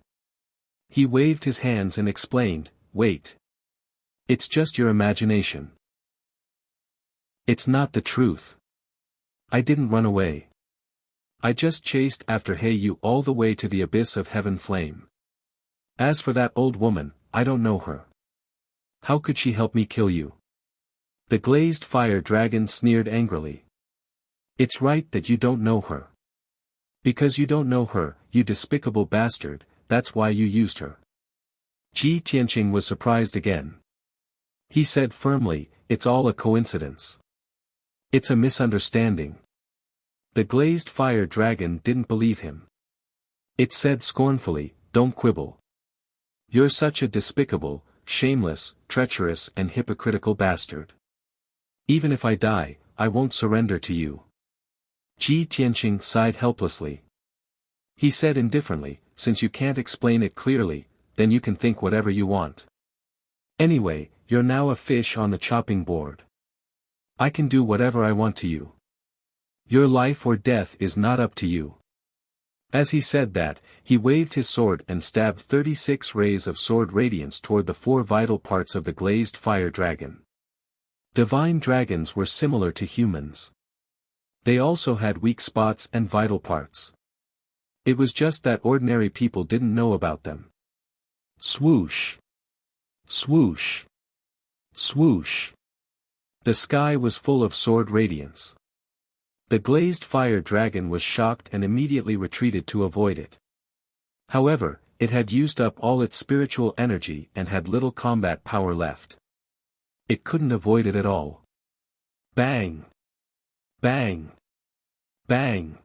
He waved his hands and explained, wait. It's just your imagination. It's not the truth. I didn't run away. I just chased after you all the way to the abyss of heaven flame. As for that old woman, I don't know her. How could she help me kill you? The glazed fire dragon sneered angrily. It's right that you don't know her. Because you don't know her, you despicable bastard, that's why you used her. Ji Tianqing was surprised again. He said firmly, it's all a coincidence. It's a misunderstanding. The glazed fire dragon didn't believe him. It said scornfully, don't quibble. You're such a despicable, shameless, treacherous and hypocritical bastard. Even if I die, I won't surrender to you. Ji Tianqing sighed helplessly. He said indifferently, since you can't explain it clearly, then you can think whatever you want. Anyway, you're now a fish on the chopping board. I can do whatever I want to you. Your life or death is not up to you. As he said that, he waved his sword and stabbed 36 rays of sword radiance toward the 4 vital parts of the glazed fire dragon. Divine dragons were similar to humans. They also had weak spots and vital parts. It was just that ordinary people didn't know about them. Swoosh! Swoosh! Swoosh! The sky was full of sword radiance. The glazed fire dragon was shocked and immediately retreated to avoid it. However, it had used up all its spiritual energy and had little combat power left. It couldn't avoid it at all. Bang! Bang! Bang!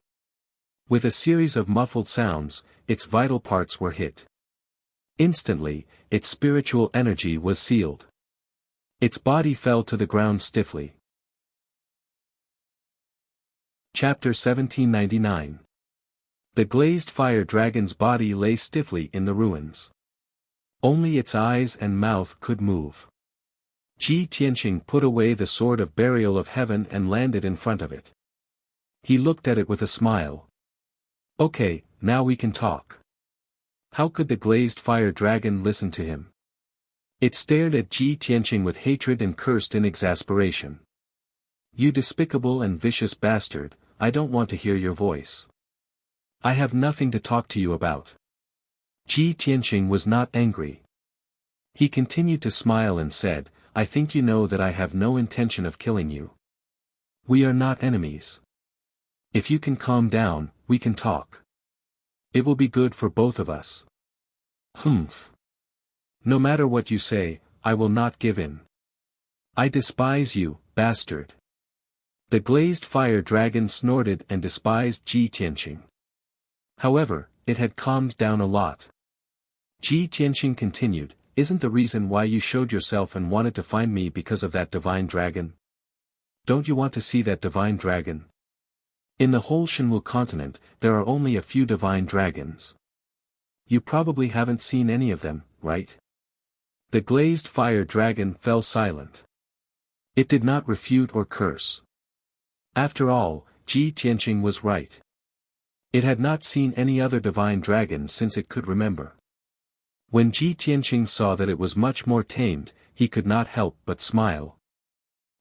With a series of muffled sounds, its vital parts were hit. Instantly, its spiritual energy was sealed. Its body fell to the ground stiffly. Chapter 1799. The glazed fire dragon's body lay stiffly in the ruins. Only its eyes and mouth could move. Ji Tianqing put away the sword of burial of heaven and landed in front of it. He looked at it with a smile. Okay, now we can talk. How could the glazed fire dragon listen to him? It stared at Ji Tianqing with hatred and cursed in exasperation. You despicable and vicious bastard, I don't want to hear your voice. I have nothing to talk to you about. Ji Tianqing was not angry. He continued to smile and said, I think you know that I have no intention of killing you. We are not enemies. If you can calm down, we can talk. It will be good for both of us. Humph. No matter what you say, I will not give in. I despise you, bastard. The glazed fire dragon snorted and despised Ji Tianqing. However, it had calmed down a lot. Ji Tianqing continued, Isn't the reason why you showed yourself and wanted to find me because of that divine dragon? Don't you want to see that divine dragon? In the whole Shenwu continent, there are only a few divine dragons. You probably haven't seen any of them, right? The glazed fire dragon fell silent. It did not refute or curse. After all, Ji Tianqing was right. It had not seen any other divine dragon since it could remember. When Ji Tianqing saw that it was much more tamed, he could not help but smile.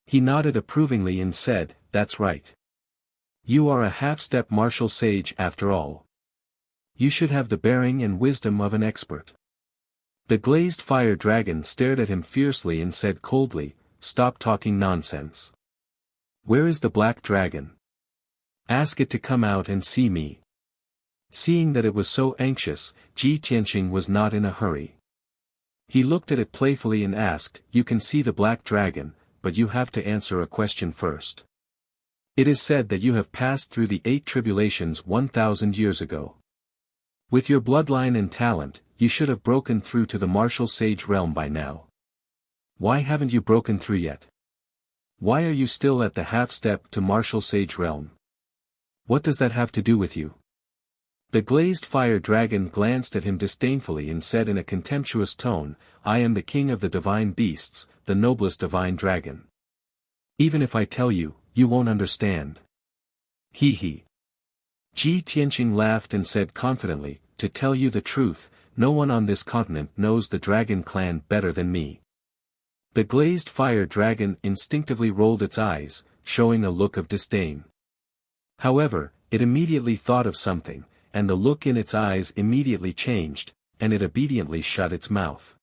He nodded approvingly and said, That's right. You are a half-step martial sage after all. You should have the bearing and wisdom of an expert. The glazed fire dragon stared at him fiercely and said coldly, Stop talking nonsense. Where is the black dragon? Ask it to come out and see me. Seeing that it was so anxious, Ji Tianqing was not in a hurry. He looked at it playfully and asked, You can see the black dragon, but you have to answer a question first. It is said that you have passed through the 8 tribulations 1,000 years ago. With your bloodline and talent, you should have broken through to the martial sage realm by now. Why haven't you broken through yet? Why are you still at the half-step to martial sage realm? What does that have to do with you? The glazed fire dragon glanced at him disdainfully and said in a contemptuous tone, I am the king of the divine beasts, the noblest divine dragon. Even if I tell you, you won't understand. Hee hee. Ji Tianqing laughed and said confidently, To tell you the truth, no one on this continent knows the dragon clan better than me. The glazed fire dragon instinctively rolled its eyes, showing a look of disdain. However, it immediately thought of something, and the look in its eyes immediately changed, and it obediently shut its mouth.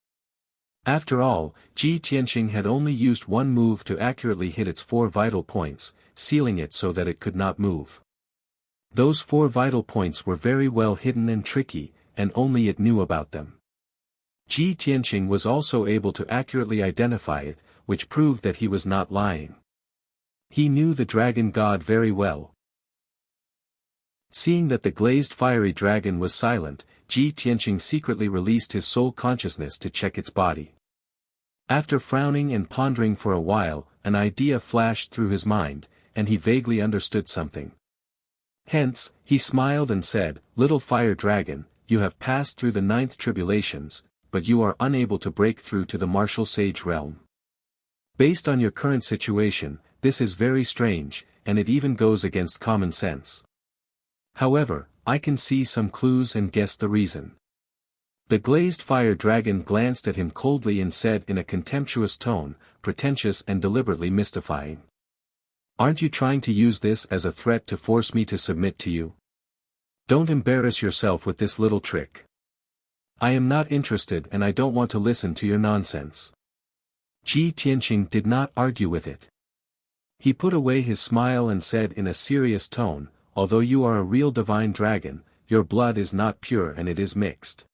After all, Ji Tianqing had only used one move to accurately hit its 4 vital points, sealing it so that it could not move. Those 4 vital points were very well hidden and tricky, and only it knew about them. Ji Tianqing was also able to accurately identify it, which proved that he was not lying. He knew the dragon god very well. Seeing that the glazed fiery dragon was silent, Ji Tianqing secretly released his soul consciousness to check its body. After frowning and pondering for a while, an idea flashed through his mind, and he vaguely understood something. Hence, he smiled and said, Little fire dragon, you have passed through the 9th tribulations, but you are unable to break through to the martial sage realm. Based on your current situation, this is very strange, and it even goes against common sense. However, I can see some clues and guess the reason. The glazed fire dragon glanced at him coldly and said in a contemptuous tone, pretentious and deliberately mystifying. Aren't you trying to use this as a threat to force me to submit to you? Don't embarrass yourself with this little trick. I am not interested and I don't want to listen to your nonsense. Ji Tianqing did not argue with it. He put away his smile and said in a serious tone, Although you are a real divine dragon, your blood is not pure and it is mixed.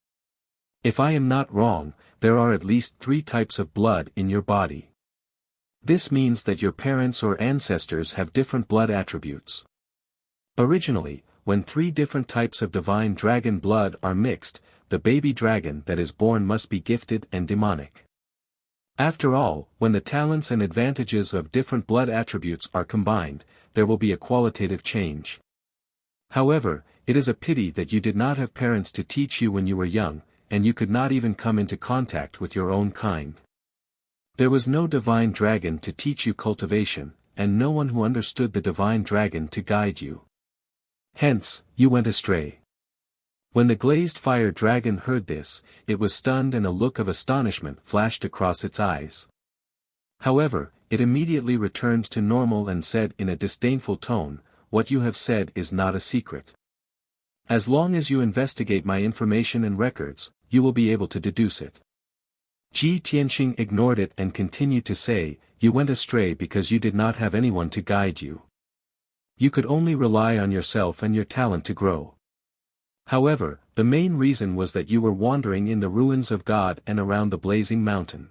If I am not wrong, there are at least 3 types of blood in your body. This means that your parents or ancestors have different blood attributes. Originally, when 3 different types of divine dragon blood are mixed, the baby dragon that is born must be gifted and demonic. After all, when the talents and advantages of different blood attributes are combined, there will be a qualitative change. However, it is a pity that you did not have parents to teach you when you were young, and you could not even come into contact with your own kind. There was no divine dragon to teach you cultivation, and no one who understood the divine dragon to guide you. Hence, you went astray. When the glazed fire dragon heard this, it was stunned and a look of astonishment flashed across its eyes. However, it immediately returned to normal and said in a disdainful tone, "What you have said is not a secret. As long as you investigate my information and records, you will be able to deduce it." Ji Tianqing ignored it and continued to say, "You went astray because you did not have anyone to guide you. You could only rely on yourself and your talent to grow. However, the main reason was that you were wandering in the ruins of God and around the blazing mountain.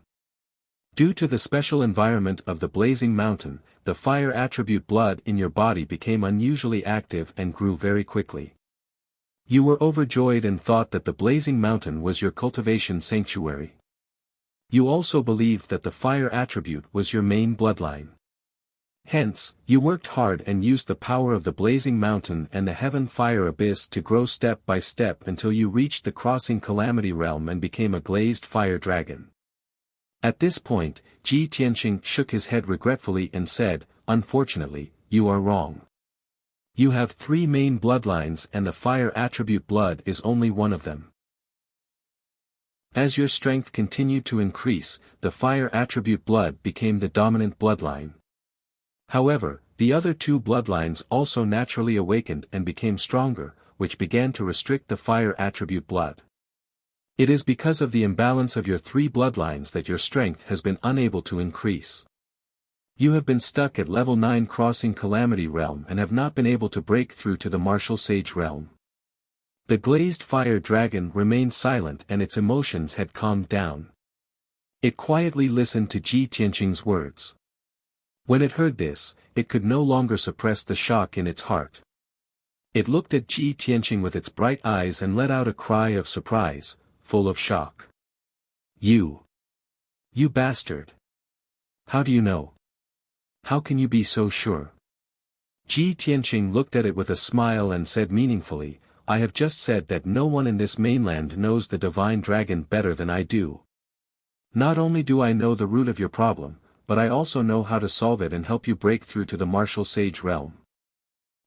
Due to the special environment of the blazing mountain, the fire attribute blood in your body became unusually active and grew very quickly. You were overjoyed and thought that the blazing mountain was your cultivation sanctuary. You also believed that the fire attribute was your main bloodline. Hence, you worked hard and used the power of the blazing mountain and the heaven fire abyss to grow step by step until you reached the crossing calamity realm and became a glazed fire dragon." At this point, Ji Tianqing shook his head regretfully and said, "Unfortunately, you are wrong. You have 3 main bloodlines and the fire attribute blood is only one of them. As your strength continued to increase, the fire attribute blood became the dominant bloodline. However, the other 2 bloodlines also naturally awakened and became stronger, which began to restrict the fire attribute blood. It is because of the imbalance of your 3 bloodlines that your strength has been unable to increase. You have been stuck at level 9 crossing calamity realm and have not been able to break through to the martial sage realm." The glazed fire dragon remained silent and its emotions had calmed down. It quietly listened to Ji Tianqing's words. When it heard this, it could no longer suppress the shock in its heart. It looked at Ji Tianqing with its bright eyes and let out a cry of surprise, full of shock. You bastard! How do you know? How can you be so sure?" Ji Tianqing looked at it with a smile and said meaningfully, "I have just said that no one in this mainland knows the divine dragon better than I do. Not only do I know the root of your problem, but I also know how to solve it and help you break through to the martial sage realm."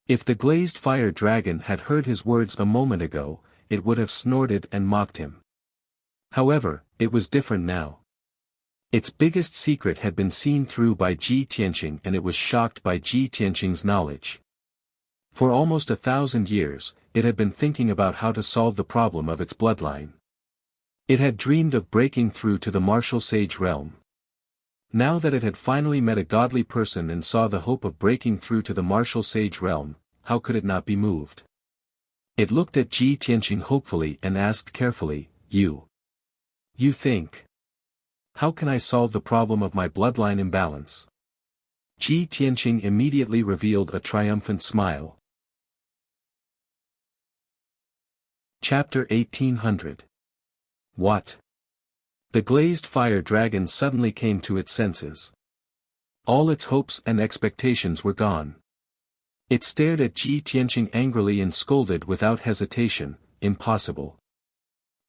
If the glazed fire dragon had heard his words a moment ago, it would have snorted and mocked him. However, it was different now. Its biggest secret had been seen through by Ji Tianqing and it was shocked by Ji Tianqing's knowledge. For almost 1,000 years, it had been thinking about how to solve the problem of its bloodline. It had dreamed of breaking through to the martial sage realm. Now that it had finally met a godly person and saw the hope of breaking through to the martial sage realm, how could it not be moved? It looked at Ji Tianqing hopefully and asked carefully, You think? How can I solve the problem of my bloodline imbalance?" Ji Tianqing immediately revealed a triumphant smile. Chapter 1800. What? The glazed fire dragon suddenly came to its senses. All its hopes and expectations were gone. It stared at Ji Tianqing angrily and scolded without hesitation, "Impossible.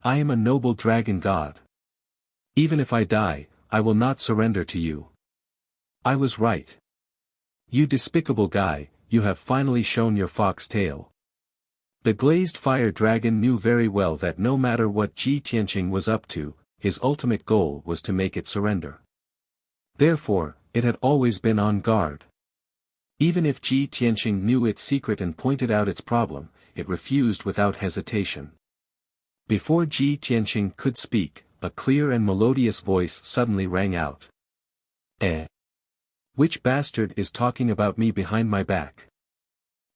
I am a noble dragon god. Even if I die, I will not surrender to you. I was right. You despicable guy, you have finally shown your fox tail." The glazed fire dragon knew very well that no matter what Ji Tianqing was up to, his ultimate goal was to make it surrender. Therefore, it had always been on guard. Even if Ji Tianqing knew its secret and pointed out its problem, it refused without hesitation. Before Ji Tianqing could speak, a clear and melodious voice suddenly rang out. Which bastard is talking about me behind my back?"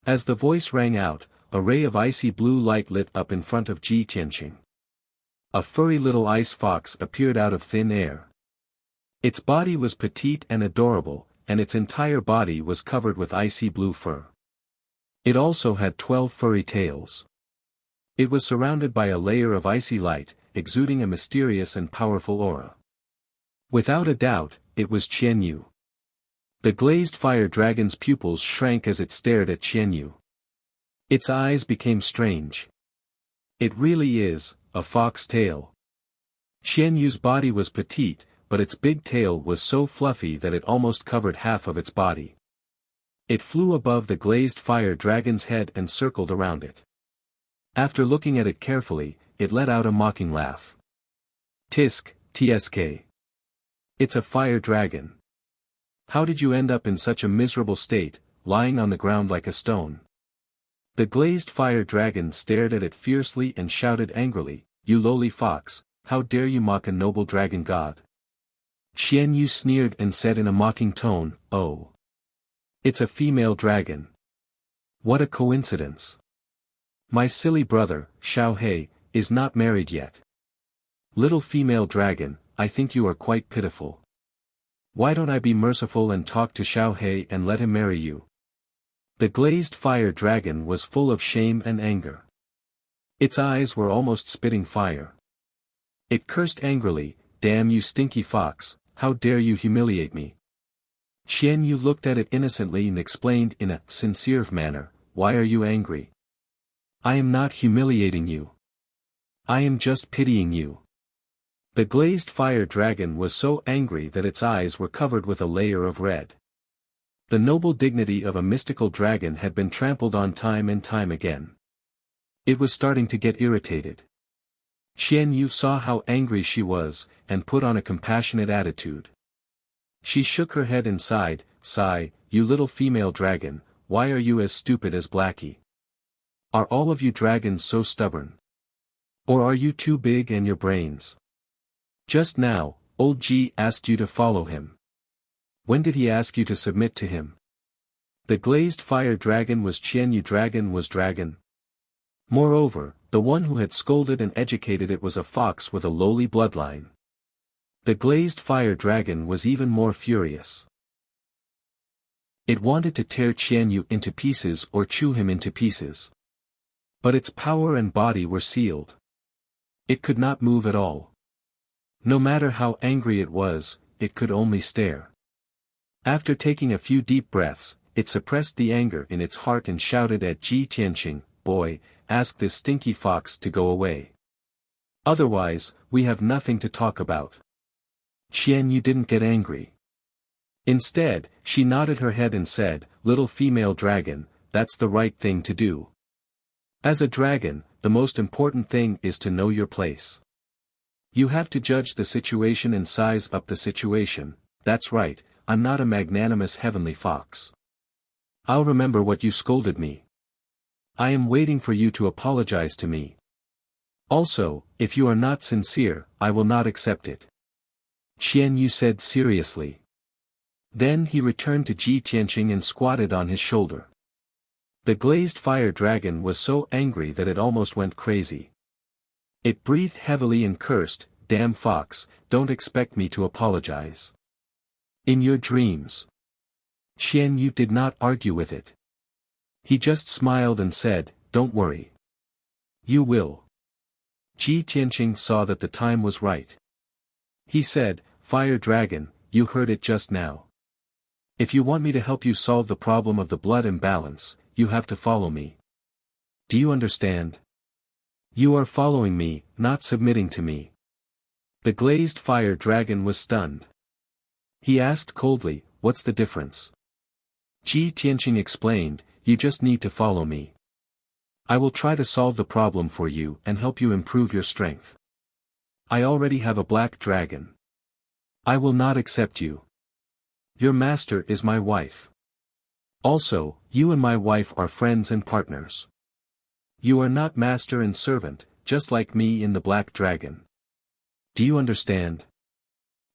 As the voice rang out, a ray of icy blue light lit up in front of Ji Tianqing. A furry little ice fox appeared out of thin air. Its body was petite and adorable, and its entire body was covered with icy blue fur. It also had 12 furry tails. It was surrounded by a layer of icy light, exuding a mysterious and powerful aura. Without a doubt, it was Qian Yu. The glazed fire dragon's pupils shrank as it stared at Qian Yu. Its eyes became strange. It really is a fox tail. Qian Yu's body was petite, but its big tail was so fluffy that it almost covered half of its body. It flew above the glazed fire dragon's head and circled around it. After looking at it carefully, it let out a mocking laugh. Tisk, tsk. It's a fire dragon. How did you end up in such a miserable state, lying on the ground like a stone? The glazed fire dragon stared at it fiercely and shouted angrily, "You lowly fox, how dare you mock a noble dragon god?" Qian Yu sneered and said in a mocking tone, "Oh. It's a female dragon. What a coincidence. My silly brother, Xiao He, is not married yet. Little female dragon, I think you are quite pitiful. Why don't I be merciful and talk to Xiao He and let him marry you?" The glazed fire dragon was full of shame and anger. Its eyes were almost spitting fire. It cursed angrily, "Damn you stinky fox, how dare you humiliate me?" Qian Yu looked at it innocently and explained in a sincere manner, "Why are you angry? I am not humiliating you. I am just pitying you." The glazed fire dragon was so angry that its eyes were covered with a layer of red. The noble dignity of a mystical dragon had been trampled on time and time again. It was starting to get irritated. Qian Yu saw how angry she was, and put on a compassionate attitude. She shook her head and sighed, "Sigh, you little female dragon, why are you as stupid as Blackie? Are all of you dragons so stubborn? Or are you too big and your brains? Just now, old G asked you to follow him. When did he ask you to submit to him?" The glazed fire dragon was Qian Yu dragon was dragon. Moreover, the one who had scolded and educated it was a fox with a lowly bloodline. The glazed fire dragon was even more furious. It wanted to tear Qian Yu into pieces or chew him into pieces. But its power and body were sealed. It could not move at all. No matter how angry it was, it could only stare. After taking a few deep breaths, it suppressed the anger in its heart and shouted at Ji Tianqing, "Boy, ask this stinky fox to go away. Otherwise, we have nothing to talk about." Qian Yu didn't get angry. Instead, she nodded her head and said, "Little female dragon, that's the right thing to do. As a dragon, the most important thing is to know your place. You have to judge the situation and size up the situation. That's right, I'm not a magnanimous heavenly fox. I'll remember what you scolded me. I am waiting for you to apologize to me. Also, if you are not sincere, I will not accept it." Qian Yu said seriously. Then he returned to Ji Tianqing and squatted on his shoulder. The glazed fire dragon was so angry that it almost went crazy. It breathed heavily and cursed, "Damn fox, don't expect me to apologize. In your dreams." Qian Yu did not argue with it. He just smiled and said, "Don't worry. You will." Ji Tianqing saw that the time was right. He said, "Fire dragon, you heard it just now. If you want me to help you solve the problem of the blood imbalance, you have to follow me. Do you understand? You are following me, not submitting to me." The glazed fire dragon was stunned. He asked coldly, "What's the difference?" Ji Tianqing explained, "You just need to follow me. I will try to solve the problem for you and help you improve your strength. I already have a black dragon. I will not accept you. Your master is my wife. Also, you and my wife are friends and partners. You are not master and servant, just like me in the black dragon. Do you understand?"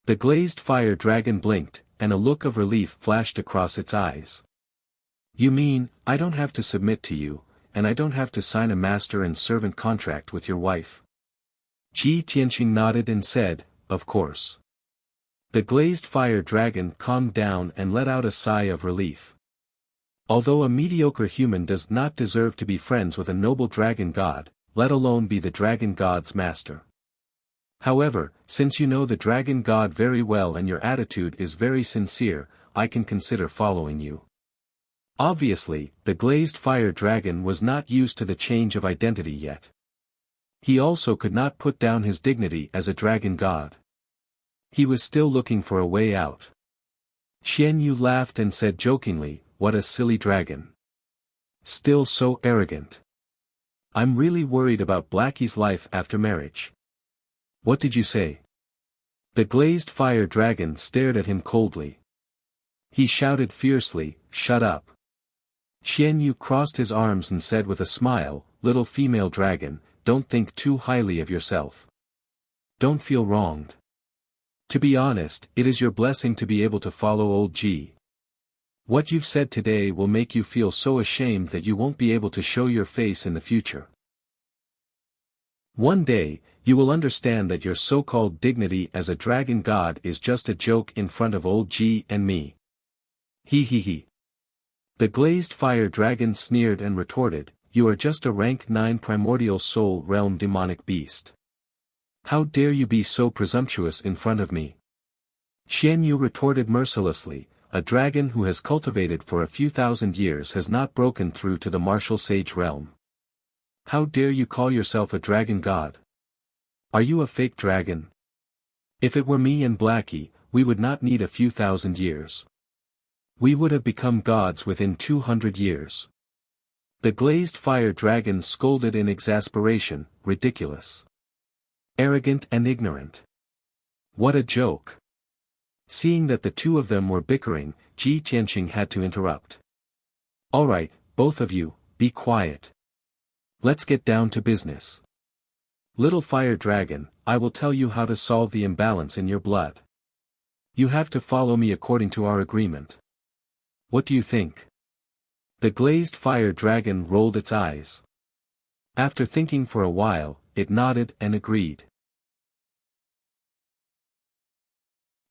The glazed fire dragon blinked, and a look of relief flashed across its eyes. "You mean, I don't have to submit to you, and I don't have to sign a master and servant contract with your wife?" Ji Tianqing nodded and said, "Of course." The glazed fire dragon calmed down and let out a sigh of relief. Although a mediocre human does not deserve to be friends with a noble dragon god, let alone be the dragon god's master. However, since you know the dragon god very well and your attitude is very sincere, I can consider following you. Obviously, the glazed fire dragon was not used to the change of identity yet. He also could not put down his dignity as a dragon god. He was still looking for a way out. Qian Yu laughed and said jokingly, what a silly dragon. Still so arrogant. I'm really worried about Blackie's life after marriage. What did you say? The glazed fire dragon stared at him coldly. He shouted fiercely, "Shut up." Xian Yu crossed his arms and said with a smile, "Little female dragon, don't think too highly of yourself. Don't feel wronged. To be honest, it is your blessing to be able to follow old G. What you've said today will make you feel so ashamed that you won't be able to show your face in the future. One day, you will understand that your so-called dignity as a dragon god is just a joke in front of old G and me. He he he. The glazed fire dragon sneered and retorted, "You are just a rank 9 primordial soul realm demonic beast. How dare you be so presumptuous in front of me?" Xian Yu retorted mercilessly, "A dragon who has cultivated for a few thousand years has not broken through to the martial sage realm. How dare you call yourself a dragon god? Are you a fake dragon? If it were me and Blackie, we would not need a few thousand years. We would have become gods within 200 years. The glazed fire dragon scolded in exasperation, "Ridiculous. Arrogant and ignorant. What a joke." Seeing that the two of them were bickering, Ji Tianqing had to interrupt. "Alright, both of you, be quiet. Let's get down to business. Little fire dragon, I will tell you how to solve the imbalance in your blood. You have to follow me according to our agreement. What do you think?" The glazed fire dragon rolled its eyes. After thinking for a while, it nodded and agreed.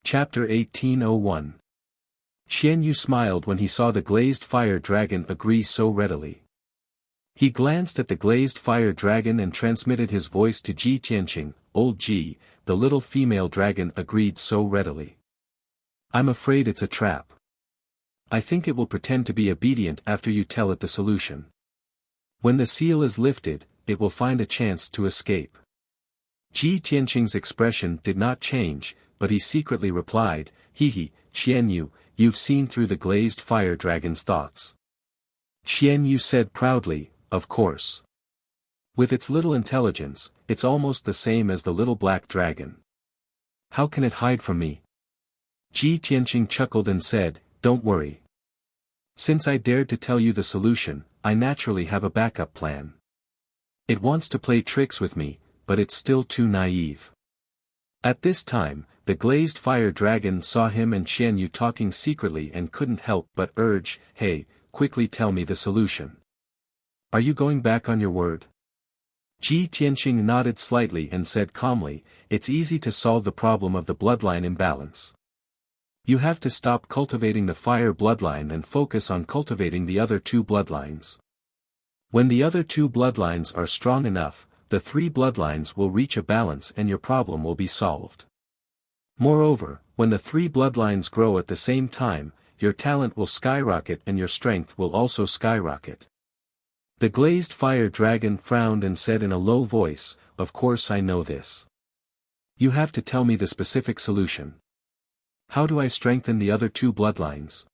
Chapter 1801. Xian Yu smiled when he saw the glazed fire dragon agree so readily. He glanced at the glazed fire dragon and transmitted his voice to Ji Tianqing, "Old Ji, the little female dragon agreed so readily. I'm afraid it's a trap. I think it will pretend to be obedient after you tell it the solution. When the seal is lifted, it will find a chance to escape." Ji Tianqing's expression did not change, but he secretly replied, "Hee hee, Xian Yu, you've seen through the glazed fire dragon's thoughts." Xian Yu said proudly, "Of course. With its little intelligence, it's almost the same as the little black dragon. How can it hide from me?" Ji Tianqing chuckled and said, "Don't worry. Since I dared to tell you the solution, I naturally have a backup plan. It wants to play tricks with me, but it's still too naive." At this time, the glazed fire dragon saw him and Xian Yu talking secretly and couldn't help but urge, "Hey, quickly tell me the solution. Are you going back on your word?" Ji Tianqing nodded slightly and said calmly, "It's easy to solve the problem of the bloodline imbalance. You have to stop cultivating the fire bloodline and focus on cultivating the other two bloodlines. When the other two bloodlines are strong enough, the three bloodlines will reach a balance and your problem will be solved. Moreover, when the three bloodlines grow at the same time, your talent will skyrocket and your strength will also skyrocket." The glazed fire dragon frowned and said in a low voice, "Of course I know this. You have to tell me the specific solution. How do I strengthen the other two bloodlines?"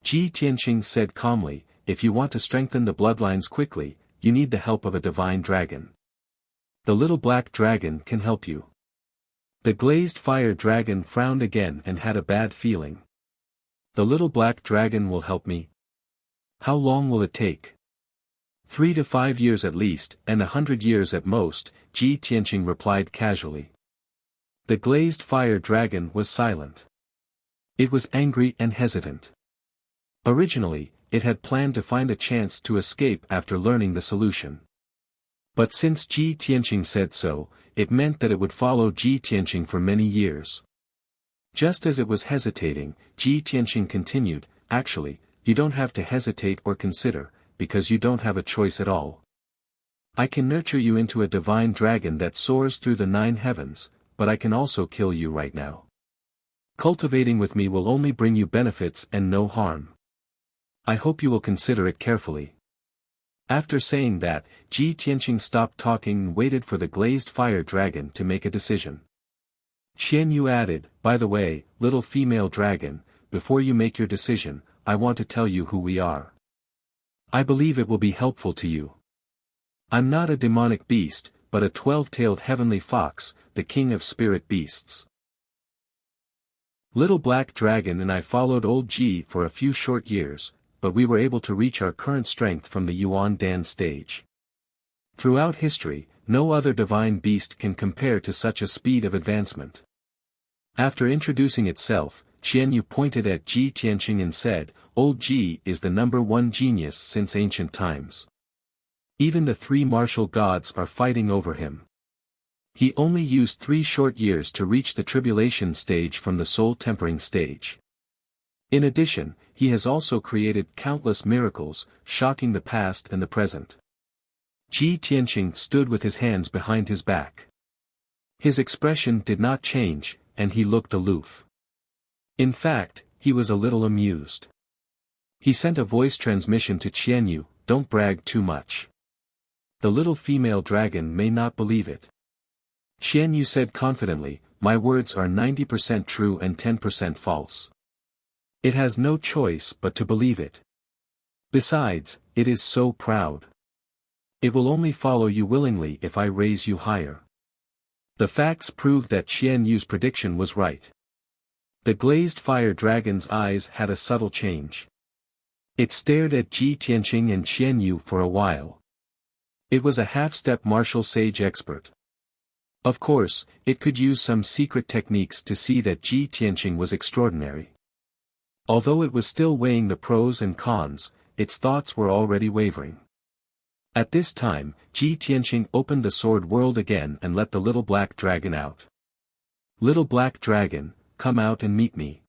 Ji Tianqing said calmly, "If you want to strengthen the bloodlines quickly, you need the help of a divine dragon. The little black dragon can help you." The glazed fire dragon frowned again and had a bad feeling. "The little black dragon will help me? How long will it take?" 3 to 5 years at least, and 100 years at most, Ji Tianqing replied casually. The glazed fire dragon was silent. It was angry and hesitant. Originally, it had planned to find a chance to escape after learning the solution. But since Ji Tianqing said so, it meant that it would follow Ji Tianqing for many years. Just as it was hesitating, Ji Tianqing continued, "Actually, you don't have to hesitate or consider, because you don't have a choice at all. I can nurture you into a divine dragon that soars through the 9 heavens, but I can also kill you right now. Cultivating with me will only bring you benefits and no harm. I hope you will consider it carefully." After saying that, Ji Tianqing stopped talking and waited for the glazed fire dragon to make a decision. Xian Yu added, "By the way, little female dragon, before you make your decision, I want to tell you who we are. I believe it will be helpful to you. I'm not a demonic beast, but a 12-tailed heavenly fox, the king of spirit beasts. Little Black Dragon and I followed Old G for a few short years, but we were able to reach our current strength from the Yuan Dan stage. Throughout history, no other divine beast can compare to such a speed of advancement. After introducing itself, Qianyu pointed at Ji Tianqing and said, Old Ji is the #1 genius since ancient times. Even the 3 martial gods are fighting over him. He only used 3 short years to reach the tribulation stage from the soul-tempering stage. In addition, he has also created countless miracles, shocking the past and the present. Ji Tianqing stood with his hands behind his back. His expression did not change, and he looked aloof. In fact, he was a little amused. He sent a voice transmission to Qianyu, "Don't brag too much. The little female dragon may not believe it." Qianyu said confidently, "My words are 90% true and 10% false. It has no choice but to believe it. Besides, it is so proud. It will only follow you willingly if I raise you higher." The facts proved that Qianyu's prediction was right. The glazed fire dragon's eyes had a subtle change. It stared at Ji Tianqing and Qianyu for a while. It was a half-step martial sage expert. Of course, it could use some secret techniques to see that Ji Tianqing was extraordinary. Although it was still weighing the pros and cons, its thoughts were already wavering. At this time, Ji Tianqing opened the sword world again and let the little black dragon out. "Little black dragon, come out and meet me."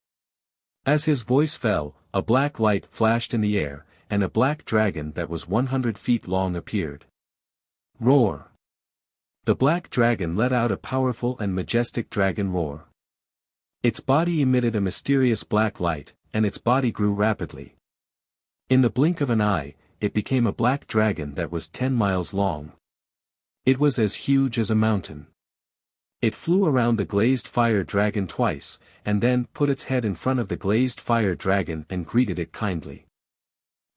As his voice fell, a black light flashed in the air, and a black dragon that was 100 feet long appeared. Roar! The black dragon let out a powerful and majestic dragon roar. Its body emitted a mysterious black light, and its body grew rapidly. In the blink of an eye, it became a black dragon that was 10 miles long. It was as huge as a mountain. It flew around the glazed fire dragon twice, and then put its head in front of the glazed fire dragon and greeted it kindly.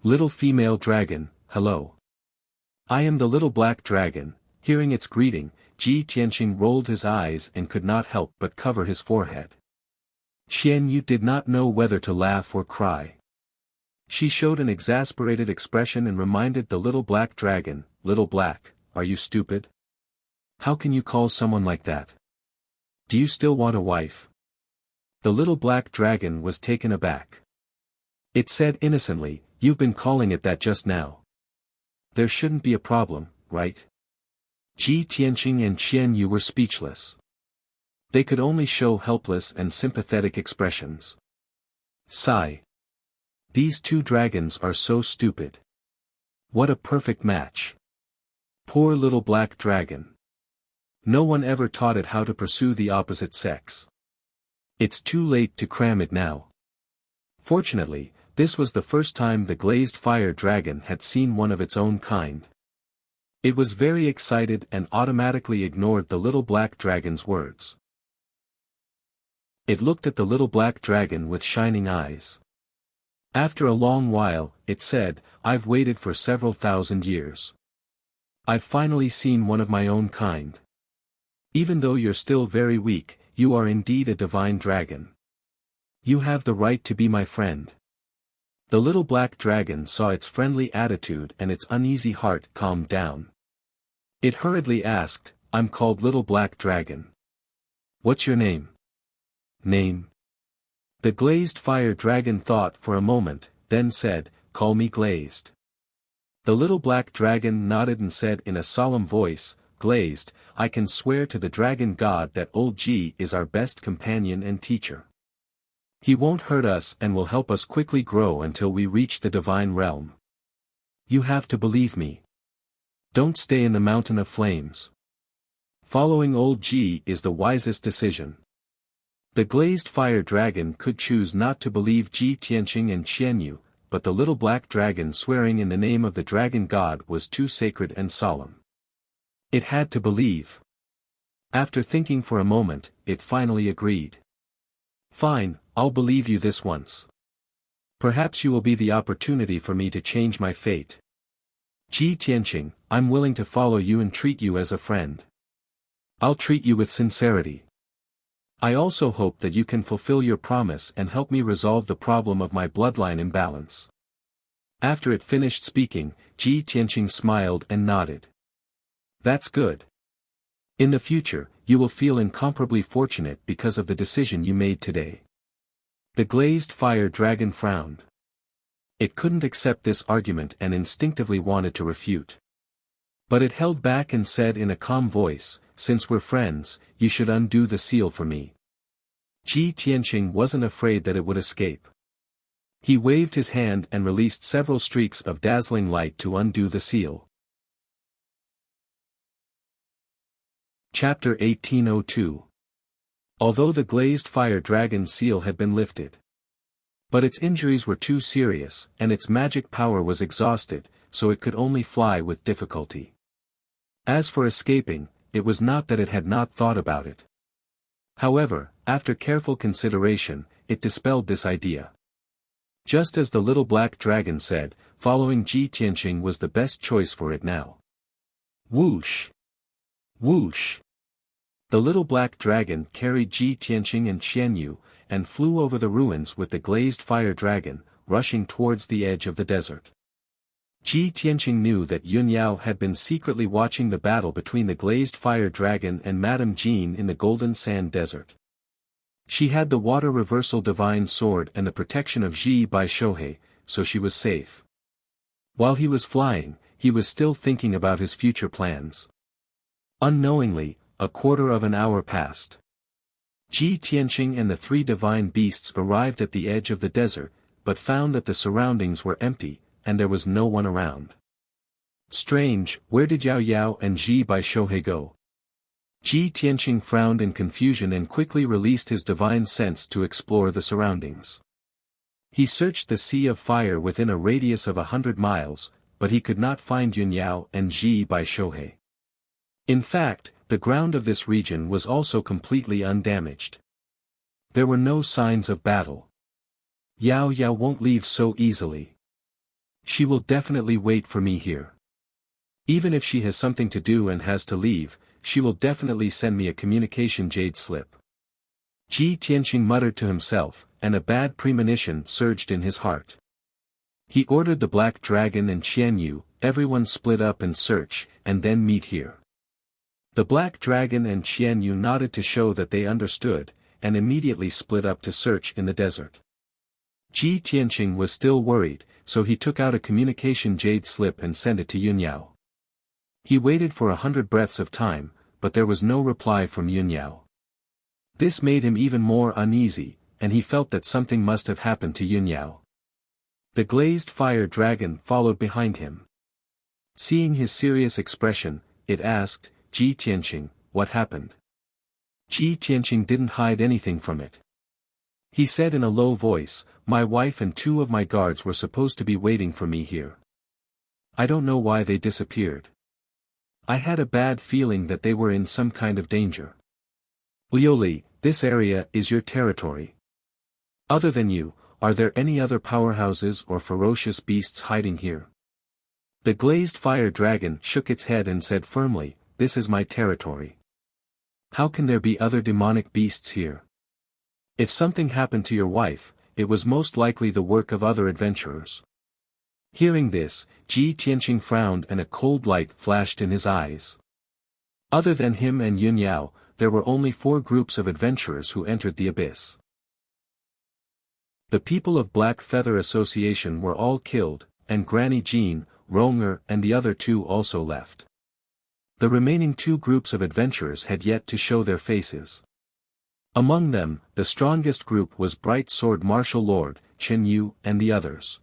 "Little female dragon, hello. I am the little black dragon." Hearing its greeting, Ji Tianqing rolled his eyes and could not help but cover his forehead. Qianyu did not know whether to laugh or cry. She showed an exasperated expression and reminded the little black dragon, "Little black, are you stupid? How can you call someone like that? Do you still want a wife?" The little black dragon was taken aback. It said innocently, "You've been calling it that just now. There shouldn't be a problem, right?" Ji Tianqing and Qianyu were speechless. They could only show helpless and sympathetic expressions. Sigh. These 2 dragons are so stupid. What a perfect match. Poor little black dragon. No one ever taught it how to pursue the opposite sex. It's too late to cram it now. Fortunately, this was the first time the glazed fire dragon had seen one of its own kind. It was very excited and automatically ignored the little black dragon's words. It looked at the little black dragon with shining eyes. After a long while, it said, "I've waited for several thousand years. I've finally seen one of my own kind. Even though you're still very weak, you are indeed a divine dragon. You have the right to be my friend." The little black dragon saw its friendly attitude and its uneasy heart calmed down. It hurriedly asked, "I'm called Little Black Dragon. What's your name?" "Name?" The glazed fire dragon thought for a moment, then said, "Call me Glazed." The little black dragon nodded and said in a solemn voice, "Glazed, I can swear to the dragon god that Old G is our best companion and teacher. He won't hurt us and will help us quickly grow until we reach the divine realm. You have to believe me. Don't stay in the mountain of flames. Following Old G is the wisest decision." The glazed fire dragon could choose not to believe Ji Tianqing and Qianyu, but the little black dragon swearing in the name of the dragon god was too sacred and solemn. It had to believe. After thinking for a moment, it finally agreed. "Fine, I'll believe you this once. Perhaps you will be the opportunity for me to change my fate. Ji Tianqing, I'm willing to follow you and treat you as a friend. I'll treat you with sincerity. I also hope that you can fulfill your promise and help me resolve the problem of my bloodline imbalance. After it finished speaking, Ji Tianqing smiled and nodded. That's good. In the future, you will feel incomparably fortunate because of the decision you made today. The glazed fire dragon frowned. It couldn't accept this argument and instinctively wanted to refute. But it held back and said in a calm voice, since we're friends, you should undo the seal for me. Ji Tianqing wasn't afraid that it would escape. He waved his hand and released several streaks of dazzling light to undo the seal. Chapter 1802. Although the glazed fire dragon's seal had been lifted. But its injuries were too serious, and its magic power was exhausted, so it could only fly with difficulty. As for escaping, it was not that it had not thought about it. However, after careful consideration, it dispelled this idea. Just as the little black dragon said, following Ji Tianqing was the best choice for it now. Whoosh! Whoosh! The little black dragon carried Ji Tianqing and Qianyu, and flew over the ruins with the glazed fire dragon, rushing towards the edge of the desert. Ji Tianqing knew that Yun Yao had been secretly watching the battle between the glazed fire dragon and Madame Jean in the Golden Sand Desert. She had the water reversal divine sword and the protection of Ji Bai Shohei, so she was safe. While he was flying, he was still thinking about his future plans. Unknowingly, a quarter of an hour passed. Ji Tianqing and the three divine beasts arrived at the edge of the desert, but found that the surroundings were empty, and there was no one around. Strange, where did Yao Yao and Ji Bai Shohei go? Ji Tianqing frowned in confusion and quickly released his divine sense to explore the surroundings. He searched the sea of fire within a radius of 100 miles, but he could not find Yun Yao and Ji Bai Shohei. In fact, the ground of this region was also completely undamaged. There were no signs of battle. Yao Yao won't leave so easily. She will definitely wait for me here. Even if she has something to do and has to leave, she will definitely send me a communication jade slip. Ji Tianqing muttered to himself, and a bad premonition surged in his heart. He ordered the black dragon and Qianyu, everyone split up and search, and then meet here. The black dragon and Qianyu nodded to show that they understood, and immediately split up to search in the desert. Ji Tianqing was still worried, so he took out a communication jade slip and sent it to Yun Yao. He waited for 100 breaths of time, but there was no reply from Yun Yao. This made him even more uneasy, and he felt that something must have happened to Yun Yao. The glazed fire dragon followed behind him. Seeing his serious expression, it asked, Ji Tianqing, what happened? Ji Tianqing didn't hide anything from it. He said in a low voice, my wife and 2 of my guards were supposed to be waiting for me here. I don't know why they disappeared. I had a bad feeling that they were in some kind of danger. Liuli, this area is your territory. Other than you, are there any other powerhouses or ferocious beasts hiding here? The glazed fire dragon shook its head and said firmly, this is my territory. How can there be other demonic beasts here? If something happened to your wife, it was most likely the work of other adventurers. Hearing this, Ji Tianqing frowned and a cold light flashed in his eyes. Other than him and Yun Yao, there were only 4 groups of adventurers who entered the abyss. The people of Black Feather Association were all killed, and Granny Jean, Ronger and the other 2 also left. The remaining 2 groups of adventurers had yet to show their faces. Among them, the strongest group was Bright Sword Martial Lord, Chen Yu and the others.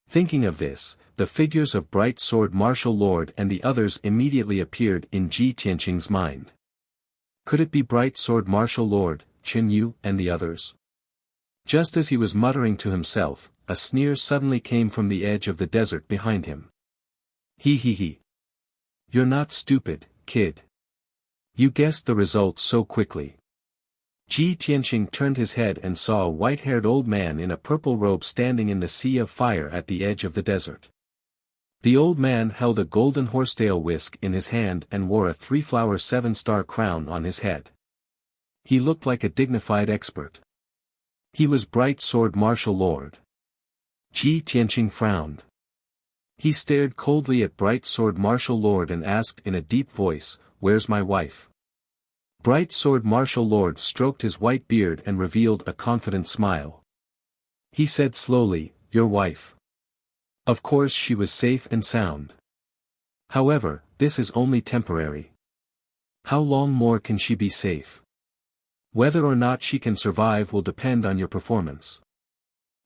Thinking of this, the figures of Bright Sword Martial Lord and the others immediately appeared in Ji Tianqing's mind. Could it be Bright Sword Martial Lord, Chen Yu and the others? Just as he was muttering to himself, a sneer suddenly came from the edge of the desert behind him. He. You're not stupid, kid. You guessed the results so quickly. Ji Tianqing turned his head and saw a white-haired old man in a purple robe standing in the sea of fire at the edge of the desert. The old man held a golden horsetail whisk in his hand and wore a three-flower seven-star crown on his head. He looked like a dignified expert. He was Bright Sword Martial Lord. Ji Tianqing frowned. He stared coldly at Bright Sword Martial Lord and asked in a deep voice, "Where's my wife?" Bright Sword Martial Lord stroked his white beard and revealed a confident smile. He said slowly, "Your wife. Of course she was safe and sound. However, this is only temporary. How long more can she be safe? Whether or not she can survive will depend on your performance."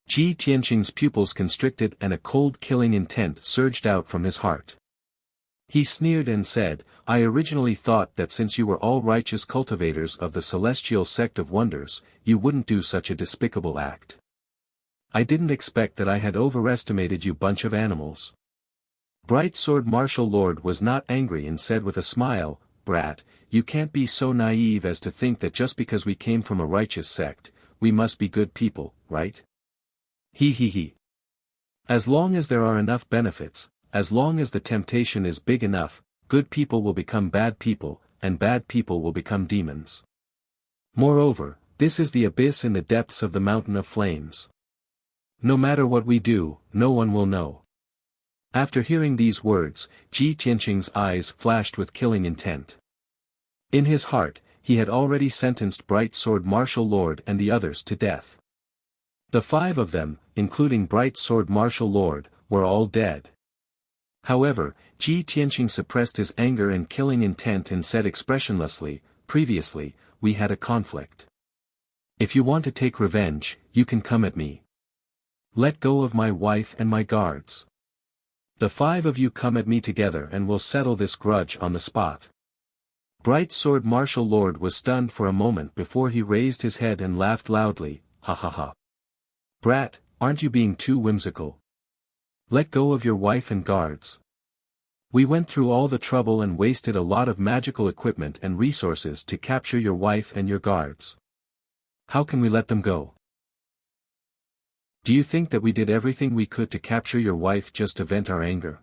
Ji Tianqing's pupils constricted and a cold killing intent surged out from his heart. He sneered and said, "I originally thought that since you were all righteous cultivators of the celestial sect of wonders, you wouldn't do such a despicable act. I didn't expect that I had overestimated you bunch of animals." Bright Sword Martial Lord was not angry and said with a smile, "Brat, you can't be so naive as to think that just because we came from a righteous sect, we must be good people, right? He. As long as there are enough benefits, as long as the temptation is big enough, good people will become bad people, and bad people will become demons. Moreover, this is the abyss in the depths of the mountain of flames. No matter what we do, no one will know." After hearing these words, Ji Tianqing's eyes flashed with killing intent. In his heart, he had already sentenced Bright Sword Martial Lord and the others to death. The 5 of them, including Bright Sword Martial Lord, were all dead. However, Ji Tianqing suppressed his anger and killing intent and said expressionlessly, "Previously, we had a conflict. If you want to take revenge, you can come at me. Let go of my wife and my guards. The 5 of you come at me together and we'll settle this grudge on the spot." Bright Sword Martial Lord was stunned for a moment before he raised his head and laughed loudly, "Ha ha ha. Brat, aren't you being too whimsical? Let go of your wife and guards. We went through all the trouble and wasted a lot of magical equipment and resources to capture your wife and your guards. How can we let them go? Do you think that we did everything we could to capture your wife just to vent our anger?"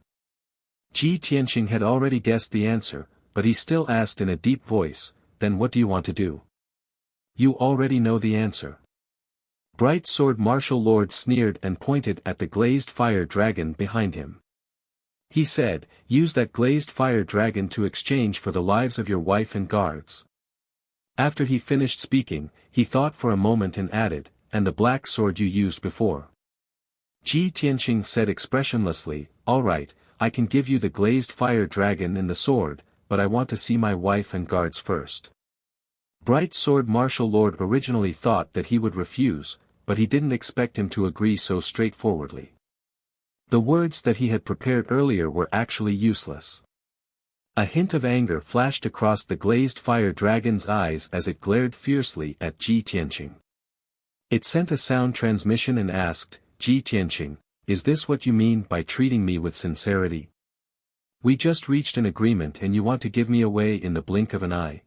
Ji Tianqing had already guessed the answer, but he still asked in a deep voice, "Then what do you want to do?" "You already know the answer." Bright Sword Martial Lord sneered and pointed at the glazed fire dragon behind him. He said, "Use that glazed fire dragon to exchange for the lives of your wife and guards." After he finished speaking, he thought for a moment and added, "And the black sword you used before." Ji Tianqing said expressionlessly, "All right, I can give you the glazed fire dragon and the sword, but I want to see my wife and guards first." Bright Sword Martial Lord originally thought that he would refuse, but he didn't expect him to agree so straightforwardly. The words that he had prepared earlier were actually useless. A hint of anger flashed across the glazed fire dragon's eyes as it glared fiercely at Ji Tianqing. It sent a sound transmission and asked, "Ji Tianqing, is this what you mean by treating me with sincerity? We just reached an agreement and you want to give me away in the blink of an eye.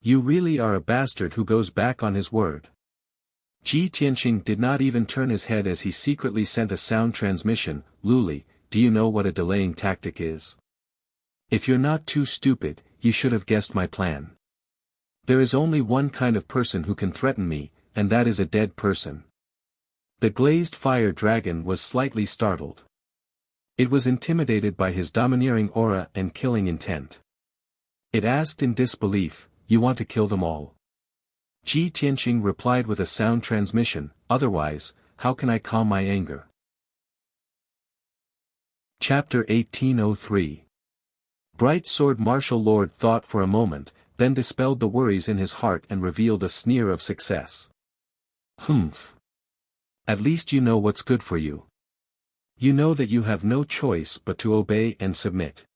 You really are a bastard who goes back on his word." Ji Tianqing did not even turn his head as he secretly sent a sound transmission, "Luli, do you know what a delaying tactic is? If you're not too stupid, you should have guessed my plan. There is only one kind of person who can threaten me, and that is a dead person." The glazed fire dragon was slightly startled. It was intimidated by his domineering aura and killing intent. It asked in disbelief, "You want to kill them all?" Ji Tianqing replied with a sound transmission, "Otherwise, how can I calm my anger?" Chapter 1803. Bright Sword Martial Lord thought for a moment, then dispelled the worries in his heart and revealed a sneer of success. "Humph. At least you know what's good for you. You know that you have no choice but to obey and submit.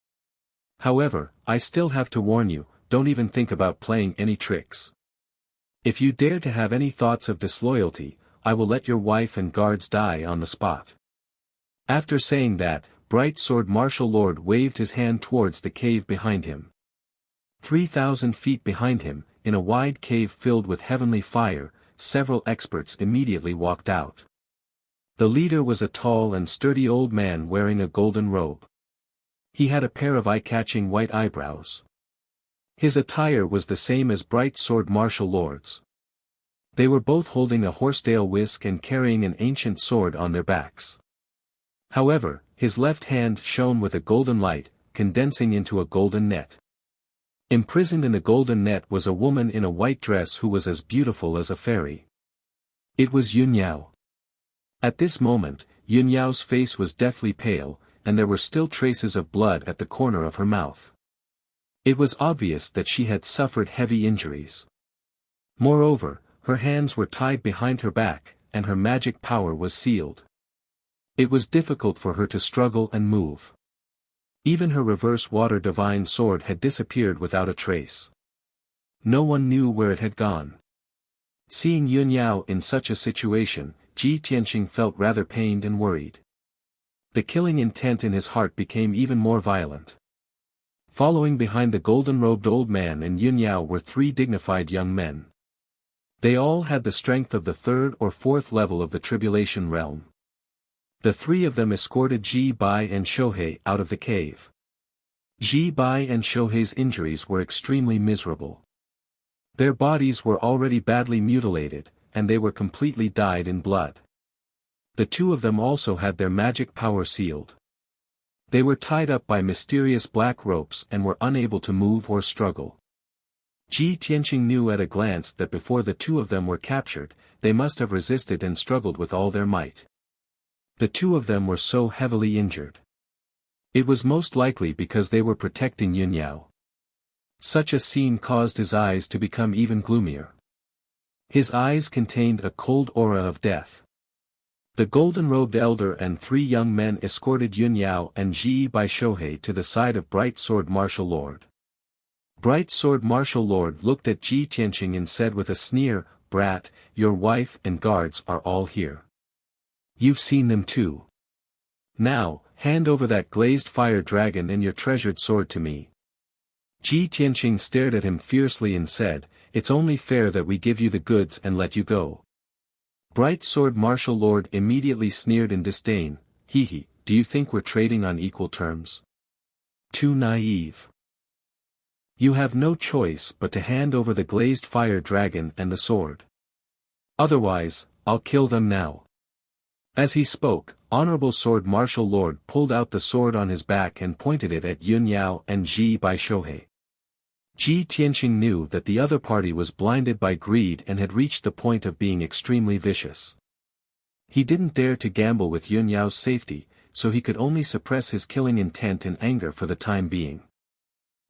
However, I still have to warn you, don't even think about playing any tricks. If you dare to have any thoughts of disloyalty, I will let your wife and guards die on the spot." After saying that, Bright Sword Martial Lord waved his hand towards the cave behind him. 3,000 feet behind him, in a wide cave filled with heavenly fire, several experts immediately walked out. The leader was a tall and sturdy old man wearing a golden robe. He had a pair of eye-catching white eyebrows. His attire was the same as bright sword martial lords. They were both holding a horsetail whisk and carrying an ancient sword on their backs. However, his left hand shone with a golden light, condensing into a golden net. Imprisoned in the golden net was a woman in a white dress who was as beautiful as a fairy. It was Yun Yao. At this moment, Yun Yao's face was deathly pale, and there were still traces of blood at the corner of her mouth. It was obvious that she had suffered heavy injuries. Moreover, her hands were tied behind her back, and her magic power was sealed. It was difficult for her to struggle and move. Even her reverse water divine sword had disappeared without a trace. No one knew where it had gone. Seeing Yun Yao in such a situation, Ji Tianqing felt rather pained and worried. The killing intent in his heart became even more violent. Following behind the golden-robed old man and Yun Yao were three dignified young men. They all had the strength of the third or fourth level of the Tribulation realm. The three of them escorted Ji Bai and Shohei out of the cave. Ji Bai and Shohei's injuries were extremely miserable. Their bodies were already badly mutilated, and they were completely dyed in blood. The two of them also had their magic power sealed. They were tied up by mysterious black ropes and were unable to move or struggle. Ji Tianqing knew at a glance that before the two of them were captured, they must have resisted and struggled with all their might. The two of them were so heavily injured. It was most likely because they were protecting Yun Yao. Such a scene caused his eyes to become even gloomier. His eyes contained a cold aura of death. The golden-robed elder and three young men escorted Yun Yao and Ji Bai Shohei to the side of Bright Sword Martial Lord. Bright Sword Martial Lord looked at Ji Tianqing and said with a sneer, "Brat, your wife and guards are all here. You've seen them too. Now, hand over that glazed fire dragon and your treasured sword to me." Ji Tianqing stared at him fiercely and said, "It's only fair that we give you the goods and let you go." Bright Sword Martial Lord immediately sneered in disdain, "Hee, do you think we're trading on equal terms? Too naive. You have no choice but to hand over the glazed fire dragon and the sword. Otherwise, I'll kill them now." As he spoke, Honorable Sword Martial Lord pulled out the sword on his back and pointed it at Yun Yao and Ji Bai Shohei. Ji Tianqing knew that the other party was blinded by greed and had reached the point of being extremely vicious. He didn't dare to gamble with Yun Yao's safety, so he could only suppress his killing intent and anger for the time being.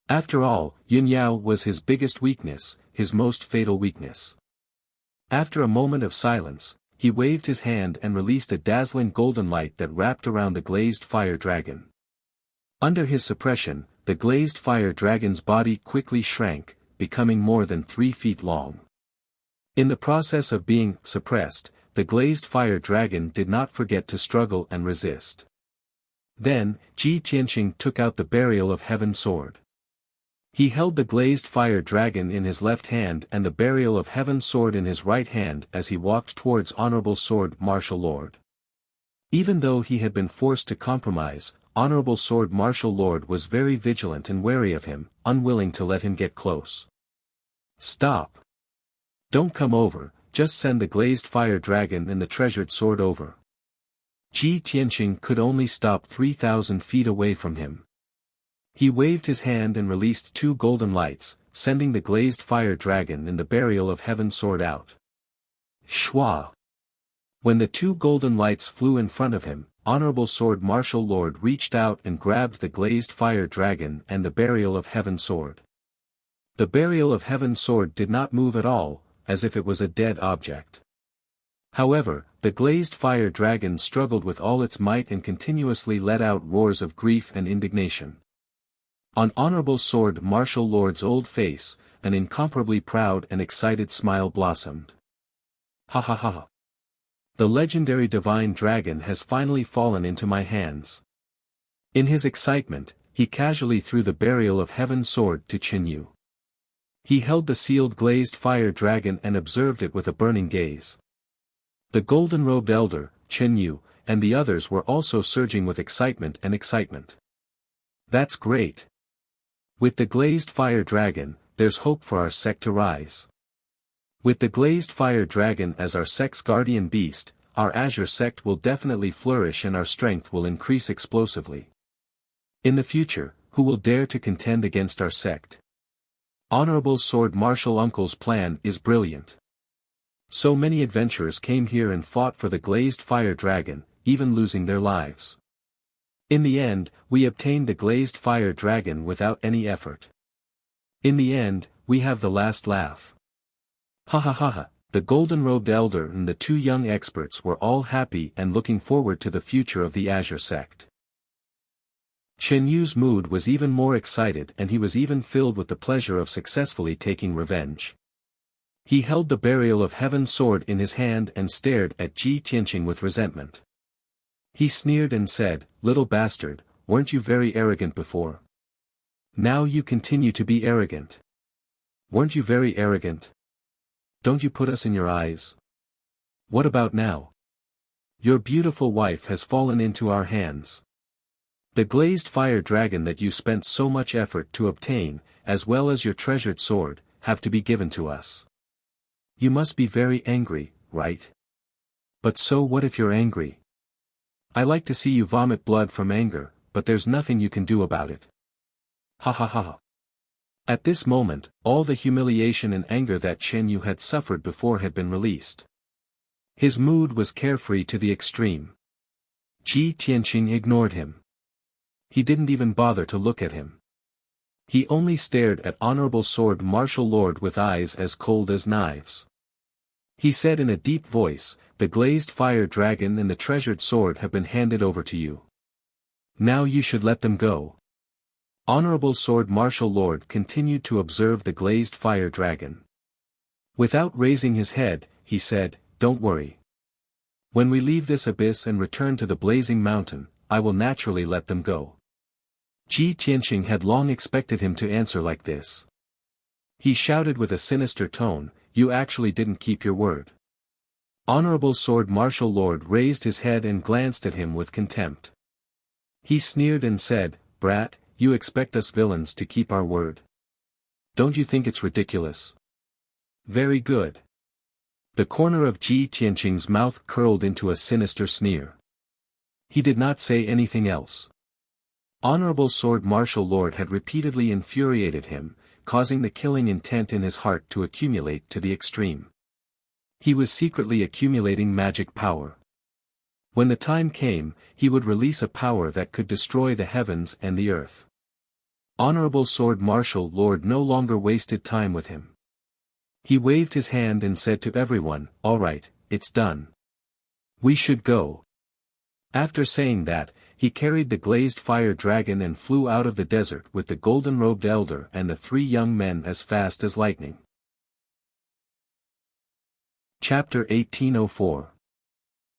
After all, Yun Yao was his biggest weakness, his most fatal weakness. After a moment of silence, he waved his hand and released a dazzling golden light that wrapped around the glazed fire dragon. Under his suppression, the glazed fire dragon's body quickly shrank, becoming more than 3 feet long. In the process of being suppressed, the glazed fire dragon did not forget to struggle and resist. Then, Ji Tianqing took out the Burial of Heaven sword. He held the glazed fire dragon in his left hand and the Burial of Heaven sword in his right hand as he walked towards Honorable Sword Martial Lord. Even though he had been forced to compromise, Honorable Sword Martial Lord was very vigilant and wary of him, unwilling to let him get close. "Stop! Don't come over, just send the glazed fire dragon and the treasured sword over." Ji Tianqing could only stop 3,000 feet away from him. He waved his hand and released 2 golden lights, sending the glazed fire dragon and the Burial of Heaven sword out. Shwa! When the 2 golden lights flew in front of him, Honorable Sword Martial Lord reached out and grabbed the glazed fire dragon and the Burial of Heaven sword. The Burial of Heaven sword did not move at all, as if it was a dead object. However, the glazed fire dragon struggled with all its might and continuously let out roars of grief and indignation. On Honorable Sword Martial Lord's old face, an incomparably proud and excited smile blossomed. "Ha ha ha! The legendary divine dragon has finally fallen into my hands." In his excitement, he casually threw the Burial of Heaven sword to Qin Yu. He held the sealed glazed fire dragon and observed it with a burning gaze. The golden-robed elder, Chen Yu, and the others were also surging with excitement. That's great. With the glazed fire dragon, there's hope for our sect to rise. With the glazed fire dragon as our sect's guardian beast, our Azure sect will definitely flourish and our strength will increase explosively. In the future, who will dare to contend against our sect? Honorable Sword Marshal Uncle's plan is brilliant. So many adventurers came here and fought for the glazed fire dragon, even losing their lives. In the end, we obtained the glazed fire dragon without any effort. In the end, we have the last laugh. Ha ha ha ha, the golden-robed elder and the two young experts were all happy and looking forward to the future of the Azure sect. Chen Yu's mood was even more excited and he was even filled with the pleasure of successfully taking revenge. He held the Burial of Heaven sword in his hand and stared at Ji Tianqing with resentment. He sneered and said, "Little bastard, weren't you very arrogant before? Now you continue to be arrogant. Weren't you very arrogant? Don't you put us in your eyes? What about now? Your beautiful wife has fallen into our hands. The glazed fire dragon that you spent so much effort to obtain, as well as your treasured sword, have to be given to us. You must be very angry, right? But so what if you're angry? I like to see you vomit blood from anger, but there's nothing you can do about it. Ha ha ha. At this moment, all the humiliation and anger that Chen Yu had suffered before had been released. His mood was carefree to the extreme. Ji Tianqing ignored him. He didn't even bother to look at him. He only stared at Honorable Sword Martial Lord with eyes as cold as knives. He said in a deep voice, "The glazed fire dragon and the treasured sword have been handed over to you. Now you should let them go." Honorable Sword Martial Lord continued to observe the glazed fire dragon. Without raising his head, he said, "Don't worry. When we leave this abyss and return to the blazing mountain, I will naturally let them go." Ji Tianqing had long expected him to answer like this. He shouted with a sinister tone, "You actually didn't keep your word." Honorable Sword Martial Lord raised his head and glanced at him with contempt. He sneered and said, "Brat, you expect us villains to keep our word? Don't you think it's ridiculous?" "Very good." The corner of Ji Tianqing's mouth curled into a sinister sneer. He did not say anything else. Honorable Sword Martial Lord had repeatedly infuriated him, causing the killing intent in his heart to accumulate to the extreme. He was secretly accumulating magic power. When the time came, he would release a power that could destroy the heavens and the earth. Honorable Sword Martial Lord no longer wasted time with him. He waved his hand and said to everyone, "All right, it's done. We should go." After saying that, he carried the glazed fire dragon and flew out of the desert with the golden-robed elder and the three young men as fast as lightning. Chapter 1804.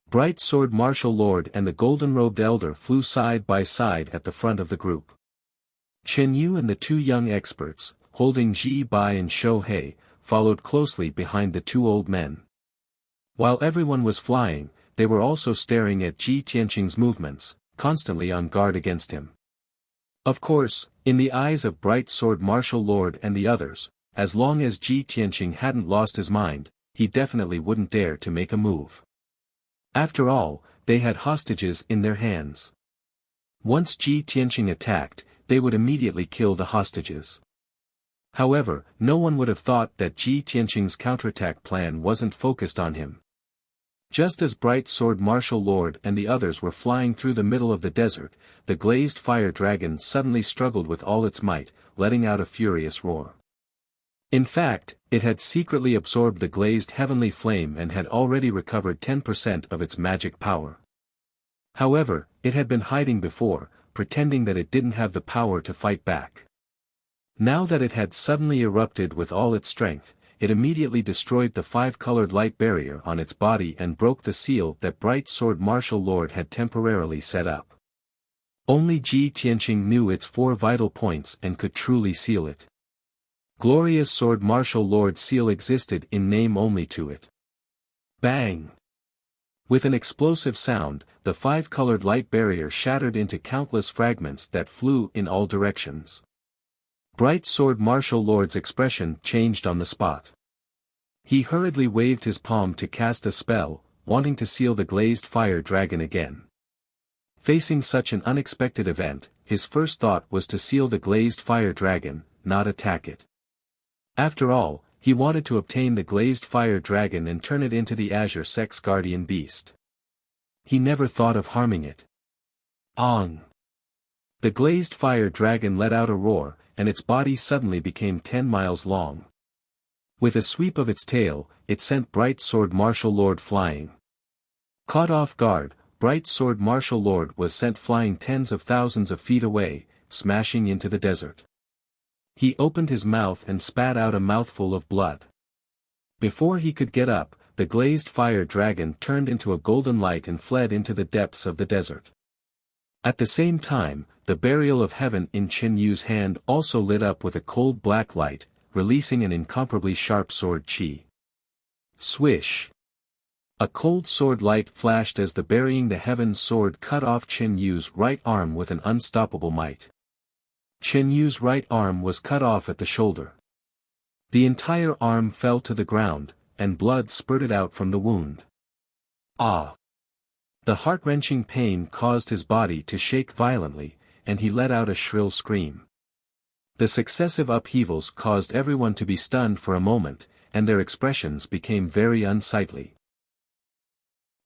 Bright Sword Martial Lord and the golden-robed elder flew side by side at the front of the group. Chen Yu and the two young experts, holding Ji Bai and Shou Hei, followed closely behind the two old men. While everyone was flying, they were also staring at Ji Tianqing's movements, constantly on guard against him. Of course, in the eyes of Bright Sword Martial Lord and the others, as long as Ji Tianqing hadn't lost his mind, he definitely wouldn't dare to make a move. After all, they had hostages in their hands. Once Ji Tianqing attacked, they would immediately kill the hostages. However, no one would have thought that Ji Tianqing's counterattack plan wasn't focused on him. Just as Bright Sword Martial Lord and the others were flying through the middle of the desert, the glazed fire dragon suddenly struggled with all its might, letting out a furious roar. In fact, it had secretly absorbed the glazed heavenly flame and had already recovered 10% of its magic power. However, it had been hiding before, pretending that it didn't have the power to fight back. Now that it had suddenly erupted with all its strength, it immediately destroyed the five-colored light barrier on its body and broke the seal that Bright Sword Martial Lord had temporarily set up. Only Ji Tianqing knew its 4 vital points and could truly seal it. Glorious sword martial lord seal existed in name only to it. Bang! With an explosive sound, the five-colored light barrier shattered into countless fragments that flew in all directions. Bright sword martial lord's expression changed on the spot. He hurriedly waved his palm to cast a spell, wanting to seal the glazed fire dragon again. Facing such an unexpected event, his first thought was to seal the glazed fire dragon, not attack it. After all, he wanted to obtain the glazed fire dragon and turn it into the Azure Sex Guardian beast. He never thought of harming it. Ong! The glazed fire dragon let out a roar, and its body suddenly became 10 miles long. With a sweep of its tail, it sent Bright Sword Martial Lord flying. Caught off guard, Bright Sword Martial Lord was sent flying tens of thousands of feet away, smashing into the desert. He opened his mouth and spat out a mouthful of blood. Before he could get up, the glazed fire dragon turned into a golden light and fled into the depths of the desert. At the same time, the burial of heaven in Chen Yu's hand also lit up with a cold black light, releasing an incomparably sharp sword chi. Swish! A cold sword light flashed as the burying the heavens sword cut off Chen Yu's right arm with an unstoppable might. Chen Yu's right arm was cut off at the shoulder. The entire arm fell to the ground, and blood spurted out from the wound. Ah! The heart-wrenching pain caused his body to shake violently, and he let out a shrill scream. The successive upheavals caused everyone to be stunned for a moment, and their expressions became very unsightly.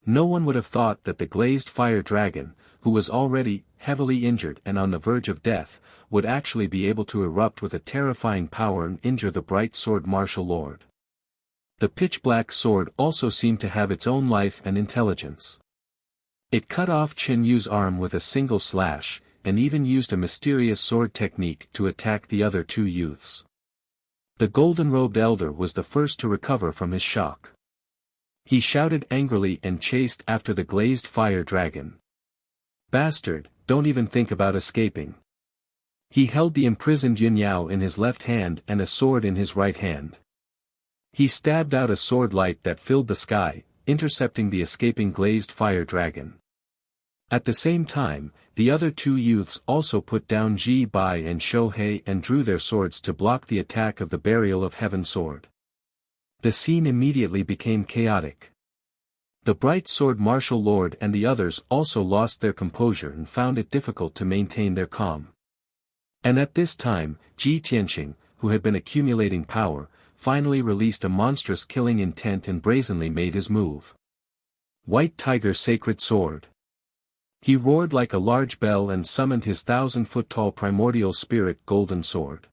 No one would have thought that the glazed fire dragon, who was already heavily injured and on the verge of death, would actually be able to erupt with a terrifying power and injure the Bright Sword Martial Lord. The pitch-black sword also seemed to have its own life and intelligence. It cut off Chen Yu's arm with a single slash, and even used a mysterious sword technique to attack the other two youths. The golden-robed elder was the first to recover from his shock. He shouted angrily and chased after the glazed fire dragon. Bastard, don't even think about escaping. He held the imprisoned Yunyao in his left hand and a sword in his right hand. He stabbed out a sword light that filled the sky, intercepting the escaping glazed fire dragon. At the same time, the other two youths also put down Ji Bai and Shohei and drew their swords to block the attack of the burial of heaven sword. The scene immediately became chaotic. The Bright Sword Martial Lord and the others also lost their composure and found it difficult to maintain their calm. And at this time, Ji Tianqing, who had been accumulating power, finally released a monstrous killing intent and brazenly made his move. White Tiger Sacred Sword. He roared like a large bell and summoned his 1,000-foot-tall primordial spirit golden sword.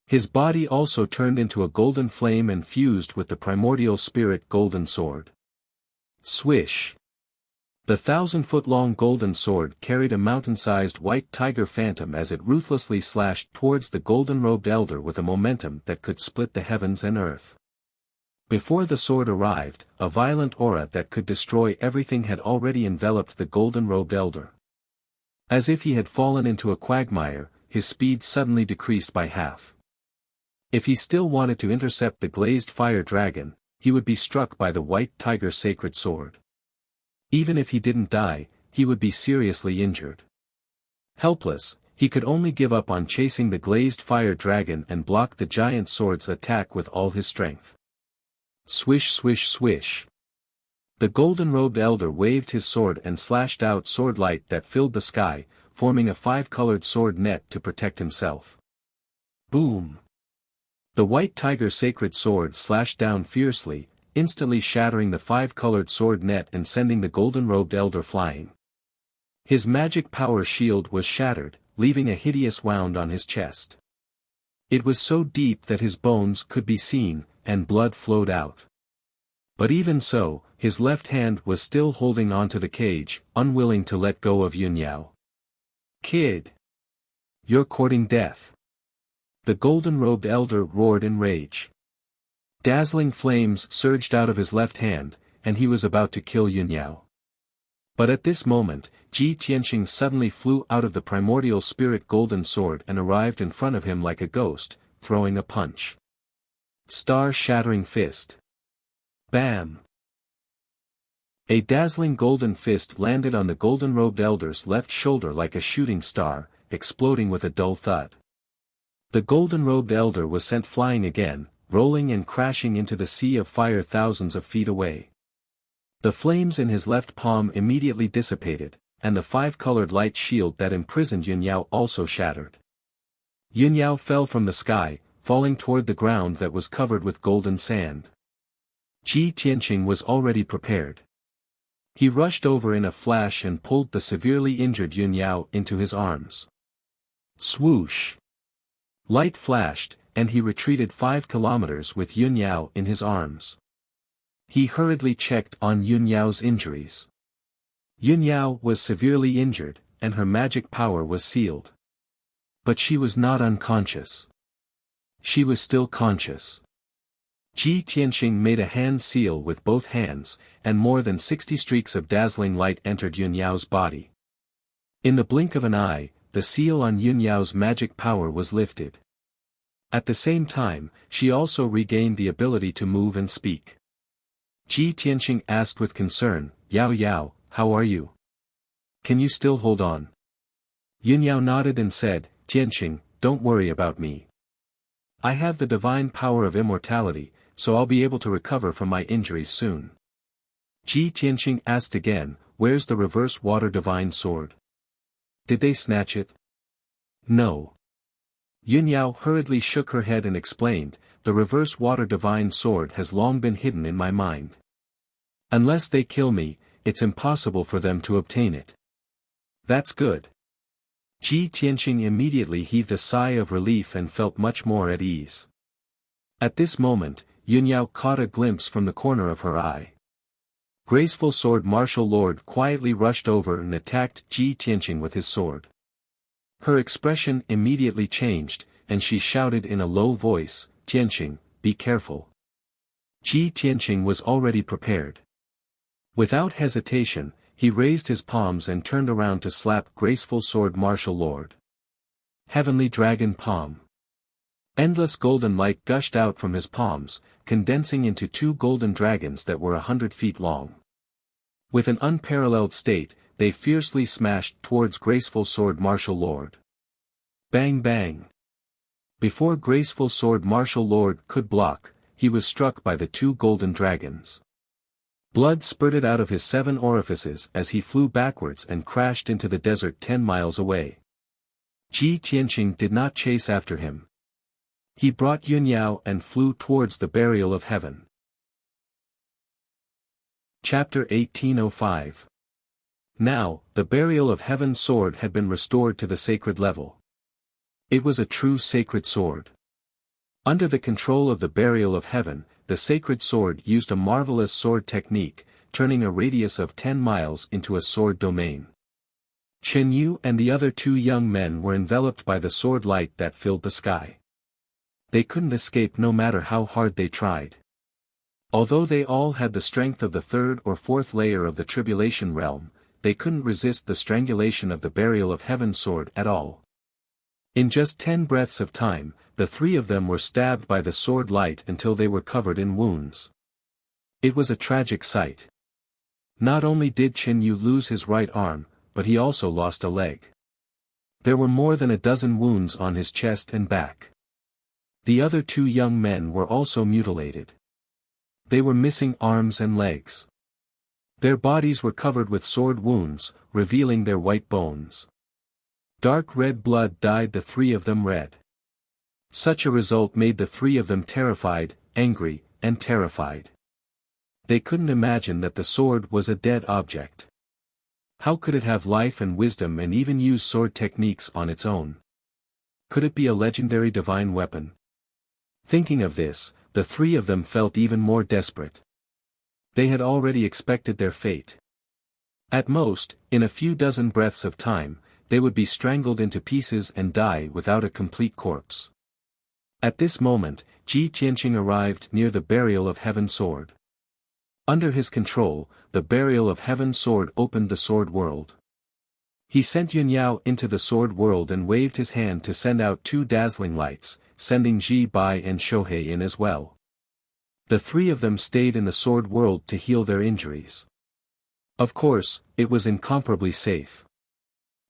His body also turned into a golden flame and fused with the primordial spirit golden sword. Swish! The 1,000-foot-long golden sword carried a mountain-sized white tiger phantom as it ruthlessly slashed towards the golden-robed elder with a momentum that could split the heavens and earth. Before the sword arrived, a violent aura that could destroy everything had already enveloped the golden-robed elder. As if he had fallen into a quagmire, his speed suddenly decreased by half. If he still wanted to intercept the glazed fire dragon, he would be struck by the white tiger sacred sword. Even if he didn't die, he would be seriously injured. Helpless, he could only give up on chasing the glazed fire dragon and block the giant sword's attack with all his strength. Swish swish swish. The golden-robed elder waved his sword and slashed out sword light that filled the sky, forming a 5-colored sword net to protect himself. Boom! The white tiger sacred sword slashed down fiercely, instantly shattering the 5-colored sword net and sending the golden-robed elder flying. His magic power shield was shattered, leaving a hideous wound on his chest. It was so deep that his bones could be seen, and blood flowed out. But even so, his left hand was still holding onto the cage, unwilling to let go of Yunyao. Kid! You're courting death. The golden-robed elder roared in rage. Dazzling flames surged out of his left hand, and he was about to kill Yunyao. But at this moment, Ji Tianqing suddenly flew out of the primordial spirit golden sword and arrived in front of him like a ghost, throwing a punch. Star-shattering fist. Bam! A dazzling golden fist landed on the golden-robed elder's left shoulder like a shooting star, exploding with a dull thud. The golden-robed elder was sent flying again, rolling and crashing into the sea of fire thousands of feet away. The flames in his left palm immediately dissipated, and the five-colored light shield that imprisoned Yun Yao also shattered. Yun Yao fell from the sky, falling toward the ground that was covered with golden sand. Ji Tianqing was already prepared. He rushed over in a flash and pulled the severely injured Yun Yao into his arms. Swoosh! Light flashed, and he retreated 5 kilometers with Yun Yao in his arms. He hurriedly checked on Yun Yao's injuries. Yun Yao was severely injured, and her magic power was sealed. But she was not unconscious. She was still conscious. Ji Tianqing made a hand seal with both hands, and more than 60 streaks of dazzling light entered Yun Yao's body. In the blink of an eye, the seal on Yun Yao's magic power was lifted. At the same time, she also regained the ability to move and speak. Ji Tianqing asked with concern, "Yao Yao, how are you? Can you still hold on?" Yun Yao nodded and said, "Tianqing, don't worry about me. I have the divine power of immortality, so I'll be able to recover from my injuries soon." Ji Tianqing asked again, "Where's the reverse water divine sword? Did they snatch it?" "No." Yun Yao hurriedly shook her head and explained, "The reverse water divine sword has long been hidden in my mind. Unless they kill me, it's impossible for them to obtain it." "That's good." Ji Tianqing immediately heaved a sigh of relief and felt much more at ease. At this moment, Yun Yao caught a glimpse from the corner of her eye. Graceful Sword Martial Lord quietly rushed over and attacked Ji Tianqing with his sword. Her expression immediately changed, and she shouted in a low voice, "Tianqing, be careful." Ji Tianqing was already prepared. Without hesitation, he raised his palms and turned around to slap Graceful Sword Martial Lord. Heavenly Dragon Palm. Endless golden light gushed out from his palms, condensing into 2 golden dragons that were 100 feet long. With an unparalleled state, they fiercely smashed towards Graceful Sword Martial Lord. Bang bang! Before Graceful Sword Martial Lord could block, he was struck by the 2 golden dragons. Blood spurted out of his 7 orifices as he flew backwards and crashed into the desert 10 miles away. Ji Tianqing did not chase after him. He brought Yun Yao and flew towards the burial of heaven. Chapter 1805. Now, the burial of heaven's sword had been restored to the sacred level. It was a true sacred sword. Under the control of the burial of heaven, the sacred sword used a marvelous sword technique, turning a radius of 10 miles into a sword domain. Chen Yu and the other 2 young men were enveloped by the sword light that filled the sky. They couldn't escape no matter how hard they tried. Although they all had the strength of the 3rd or 4th layer of the tribulation realm, they couldn't resist the strangulation of the burial of heaven's sword at all. In just 10 breaths of time, the 3 of them were stabbed by the sword light until they were covered in wounds. It was a tragic sight. Not only did Chen Yu lose his right arm, but he also lost a leg. There were more than a dozen wounds on his chest and back. The other 2 young men were also mutilated. They were missing arms and legs. Their bodies were covered with sword wounds, revealing their white bones. Dark red blood dyed the 3 of them red. Such a result made the 3 of them terrified, angry, and terrified. They couldn't imagine that the sword was a dead object. How could it have life and wisdom and even use sword techniques on its own? Could it be a legendary divine weapon? Thinking of this, the 3 of them felt even more desperate. They had already expected their fate. At most, in a few dozen breaths of time, they would be strangled into pieces and die without a complete corpse. At this moment, Ji Tianqing arrived near the burial of heaven's sword. Under his control, the burial of heaven's sword opened the sword world. He sent Yun Yao into the sword world and waved his hand to send out 2 dazzling lights, sending Ji Bai and Shohei in as well. The three of them stayed in the sword world to heal their injuries. Of course, it was incomparably safe.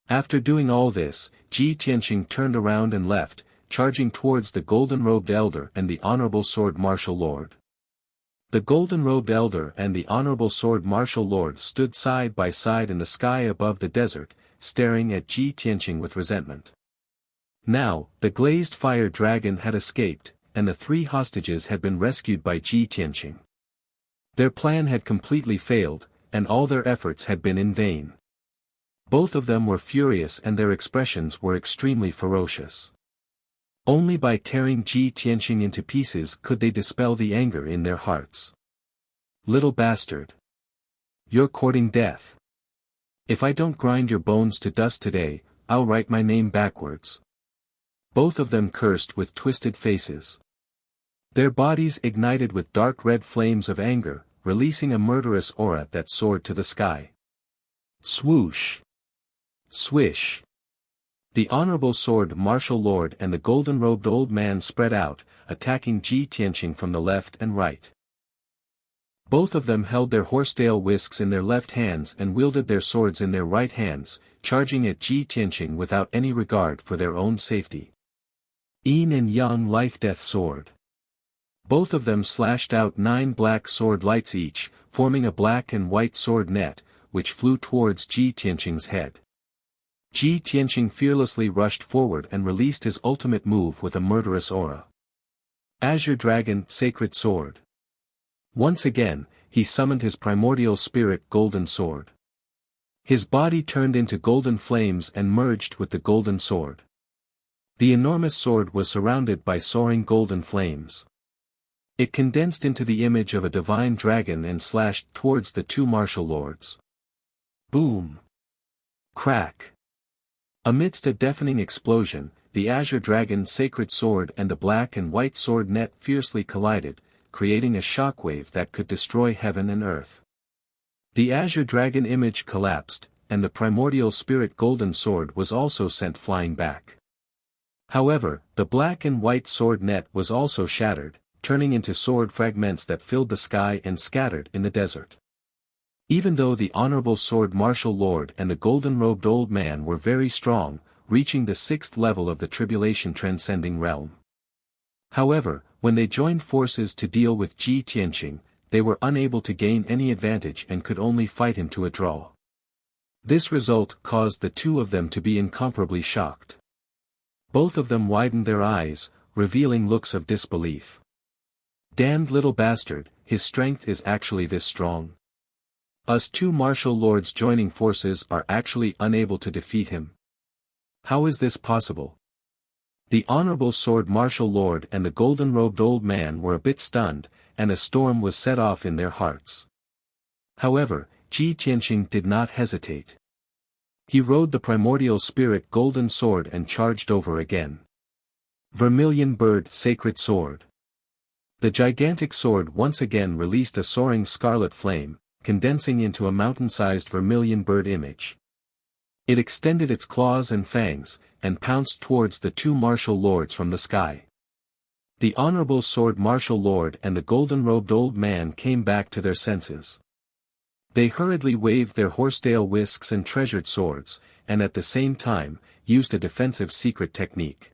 After doing all this, Ji Tianqing turned around and left, charging towards the golden-robed elder and the honorable sword martial lord. The golden-robed elder and the honorable sword martial lord stood side by side in the sky above the desert, staring at Ji Tianqing with resentment. Now, the glazed fire dragon had escaped, and the three hostages had been rescued by Ji Tianqing. Their plan had completely failed, and all their efforts had been in vain. Both of them were furious and their expressions were extremely ferocious. Only by tearing Ji Tianqing into pieces could they dispel the anger in their hearts. Little bastard! You're courting death. If I don't grind your bones to dust today, I'll write my name backwards. Both of them cursed with twisted faces. Their bodies ignited with dark red flames of anger, releasing a murderous aura that soared to the sky. Swoosh! Swish! The honorable sword martial lord and the golden-robed old man spread out, attacking Ji Tianqing from the left and right. Both of them held their horsetail whisks in their left hands and wielded their swords in their right hands, charging at Ji Tianqing without any regard for their own safety. Yin and Yang life-death sword. Both of them slashed out 9 black sword lights each, forming a black and white sword net, which flew towards Ji Tianqing's head. Ji Tianqing fearlessly rushed forward and released his ultimate move with a murderous aura. Azure Dragon Sacred Sword. Once again, he summoned his primordial spirit Golden Sword. His body turned into golden flames and merged with the golden sword. The enormous sword was surrounded by soaring golden flames. It condensed into the image of a divine dragon and slashed towards the two martial lords. Boom! Crack! Amidst a deafening explosion, the Azure Dragon Sacred Sword and the black and white sword net fiercely collided, creating a shockwave that could destroy heaven and earth. The Azure Dragon image collapsed, and the primordial spirit Golden Sword was also sent flying back. However, the black and white sword net was also shattered, turning into sword fragments that filled the sky and scattered in the desert. Even though the honorable sword martial lord and the golden-robed old man were very strong, reaching the 6th level of the tribulation transcending realm. However, when they joined forces to deal with Ji Tianqing, they were unable to gain any advantage and could only fight him to a draw. This result caused the two of them to be incomparably shocked. Both of them widened their eyes, revealing looks of disbelief. Damned little bastard, his strength is actually this strong. Us two martial lords joining forces are actually unable to defeat him. How is this possible? The honorable sword martial lord and the golden-robed old man were a bit stunned, and a storm was set off in their hearts. However, Ji Tianqing did not hesitate. He rode the primordial spirit golden sword and charged over again. Vermilion Bird Sacred Sword. The gigantic sword once again released a soaring scarlet flame, condensing into a mountain-sized vermilion bird image. It extended its claws and fangs, and pounced towards the two martial lords from the sky. The honorable sword martial lord and the golden-robed old man came back to their senses. They hurriedly waved their horsetail whisks and treasured swords, and at the same time, used a defensive secret technique.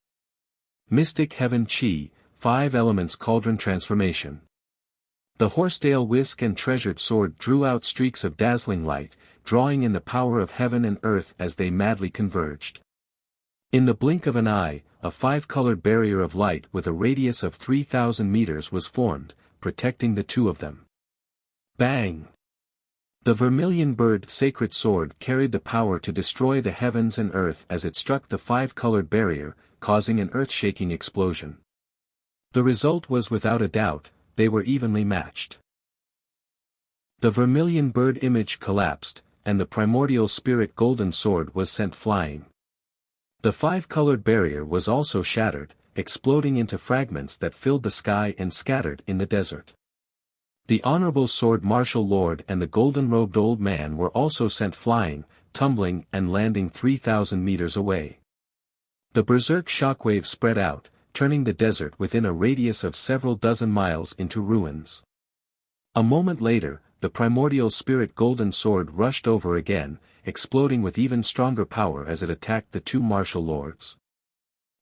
Mystic Heaven Chi, 5 Elements Cauldron Transformation. The horsetail whisk and treasured sword drew out streaks of dazzling light, drawing in the power of heaven and earth as they madly converged. In the blink of an eye, a 5-colored barrier of light with a radius of 3,000 meters was formed, protecting the two of them. Bang! The vermilion bird sacred sword carried the power to destroy the heavens and earth as it struck the 5-colored barrier, causing an earth-shaking explosion. The result was without a doubt, they were evenly matched. The vermilion bird image collapsed, and the primordial spirit golden sword was sent flying. The 5-colored barrier was also shattered, exploding into fragments that filled the sky and scattered in the desert. The honorable sword martial lord and the golden-robed old man were also sent flying, tumbling and landing 3,000 meters away. The berserk shockwave spread out, turning the desert within a radius of several dozen miles into ruins. A moment later, the primordial spirit golden sword rushed over again, exploding with even stronger power as it attacked the two martial lords.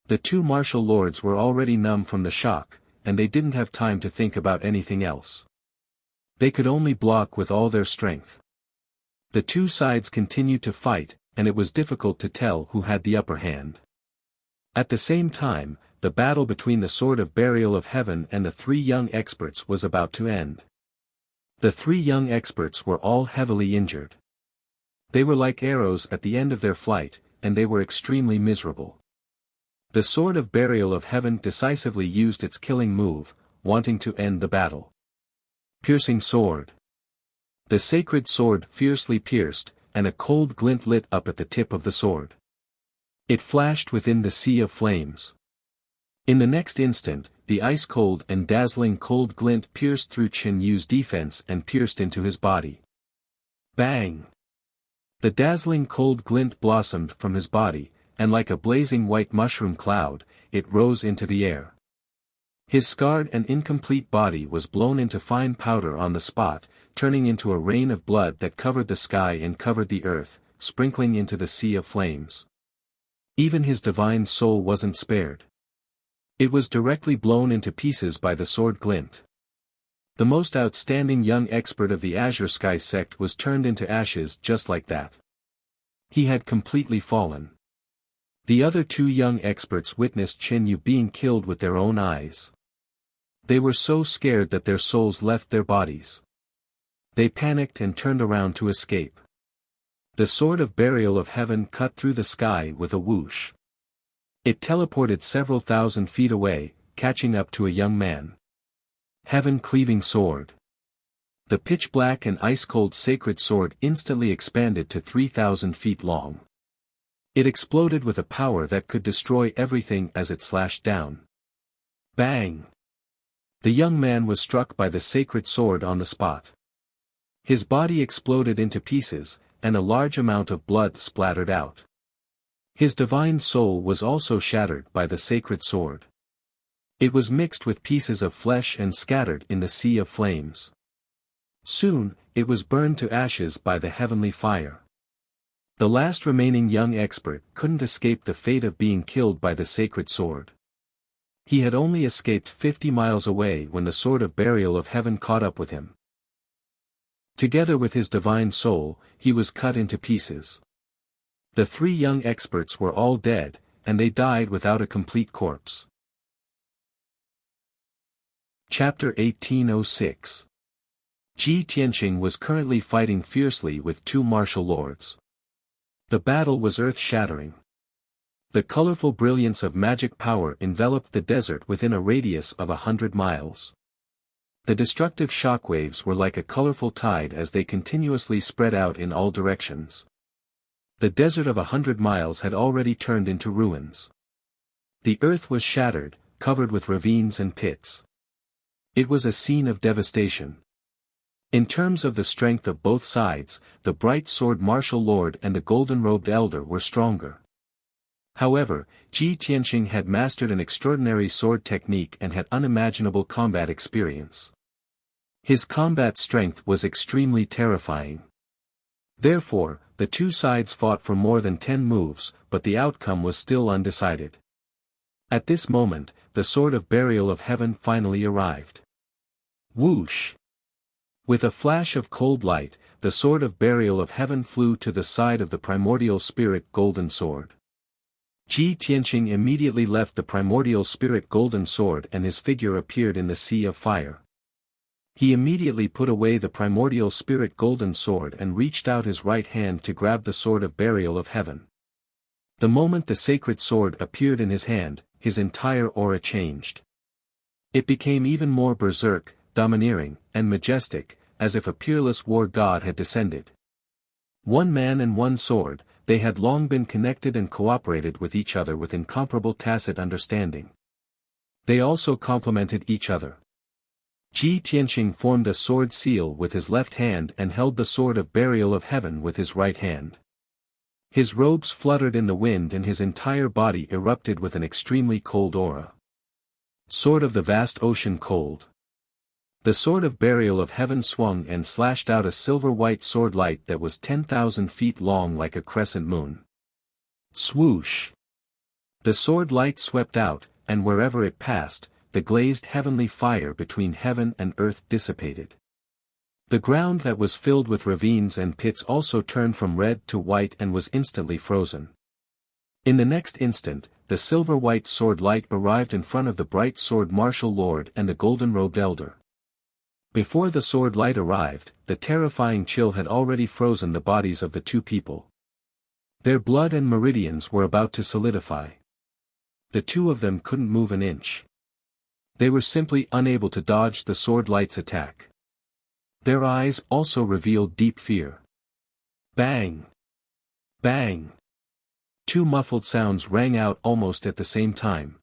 The two martial lords were already numb from the shock, and they didn't have time to think about anything else. They could only block with all their strength. The two sides continued to fight, and it was difficult to tell who had the upper hand. At the same time, the battle between the Sword of Burial of Heaven and the three young experts was about to end. The three young experts were all heavily injured. They were like arrows at the end of their flight, and they were extremely miserable. The Sword of Burial of Heaven decisively used its killing move, wanting to end the battle. Piercing sword. The sacred sword fiercely pierced, and a cold glint lit up at the tip of the sword. It flashed within the sea of flames. In the next instant, the ice-cold and dazzling cold glint pierced through Chen Yu's defense and pierced into his body. Bang! The dazzling cold glint blossomed from his body, and like a blazing white mushroom cloud, it rose into the air. His scarred and incomplete body was blown into fine powder on the spot, turning into a rain of blood that covered the sky and covered the earth, sprinkling into the sea of flames. Even his divine soul wasn't spared. It was directly blown into pieces by the sword glint. The most outstanding young expert of the Azure Sky sect was turned into ashes just like that. He had completely fallen. The other two young experts witnessed Chen Yu being killed with their own eyes. They were so scared that their souls left their bodies. They panicked and turned around to escape. The Sword of Burial of Heaven cut through the sky with a whoosh. It teleported several thousand feet away, catching up to a young man. Heaven-cleaving sword. The pitch-black and ice-cold sacred sword instantly expanded to 3,000 feet long. It exploded with a power that could destroy everything as it slashed down. Bang! The young man was struck by the sacred sword on the spot. His body exploded into pieces, and a large amount of blood splattered out. His divine soul was also shattered by the sacred sword. It was mixed with pieces of flesh and scattered in the sea of flames. Soon, it was burned to ashes by the heavenly fire. The last remaining young expert couldn't escape the fate of being killed by the sacred sword. He had only escaped 50 miles away when the Sword of Burial of Heaven caught up with him. Together with his divine soul, he was cut into pieces. The three young experts were all dead, and they died without a complete corpse. Chapter 1806. Ji Tianqing was currently fighting fiercely with two martial lords. The battle was earth-shattering. The colorful brilliance of magic power enveloped the desert within a radius of 100 miles. The destructive shockwaves were like a colorful tide as they continuously spread out in all directions. The desert of 100 miles had already turned into ruins. The earth was shattered, covered with ravines and pits. It was a scene of devastation. In terms of the strength of both sides, the bright sword martial lord and the golden-robed elder were stronger. However, Ji Tianqing had mastered an extraordinary sword technique and had unimaginable combat experience. His combat strength was extremely terrifying. Therefore, the two sides fought for more than 10 moves, but the outcome was still undecided. At this moment, the Sword of Burial of Heaven finally arrived. Whoosh! With a flash of cold light, the Sword of Burial of Heaven flew to the side of the primordial spirit golden sword. Ji Tianqing immediately left the primordial spirit golden sword and his figure appeared in the sea of fire. He immediately put away the primordial spirit golden sword and reached out his right hand to grab the Sword of Burial of Heaven. The moment the sacred sword appeared in his hand, his entire aura changed. It became even more berserk, domineering, and majestic, as if a peerless war god had descended. One man and one sword, they had long been connected and cooperated with each other with incomparable tacit understanding. They also complemented each other. Ji Tianqing formed a sword seal with his left hand and held the Sword of Burial of Heaven with his right hand. His robes fluttered in the wind and his entire body erupted with an extremely cold aura. Sword of the vast ocean cold. The sword of burial of heaven swung and slashed out a silver-white sword light that was 10,000 feet long like a crescent moon. Swoosh! The sword light swept out, and wherever it passed, the glazed heavenly fire between heaven and earth dissipated. The ground that was filled with ravines and pits also turned from red to white and was instantly frozen. In the next instant, the silver-white sword light arrived in front of the bright sword martial lord and the golden-robed elder. Before the sword light arrived, the terrifying chill had already frozen the bodies of the two people. Their blood and meridians were about to solidify. The two of them couldn't move an inch. They were simply unable to dodge the sword light's attack. Their eyes also revealed deep fear. Bang! Bang! Two muffled sounds rang out almost at the same time.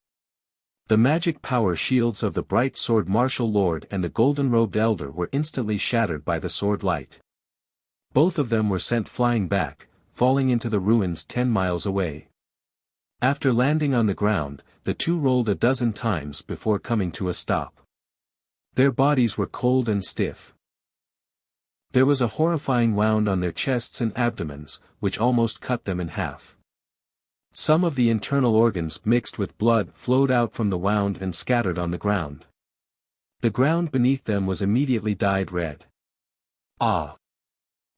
The magic power shields of the bright sword martial lord and the golden-robed elder were instantly shattered by the sword light. Both of them were sent flying back, falling into the ruins 10 miles away. After landing on the ground, the two rolled a dozen times before coming to a stop. Their bodies were cold and stiff. There was a horrifying wound on their chests and abdomens, which almost cut them in half. Some of the internal organs mixed with blood flowed out from the wound and scattered on the ground. The ground beneath them was immediately dyed red. Ah!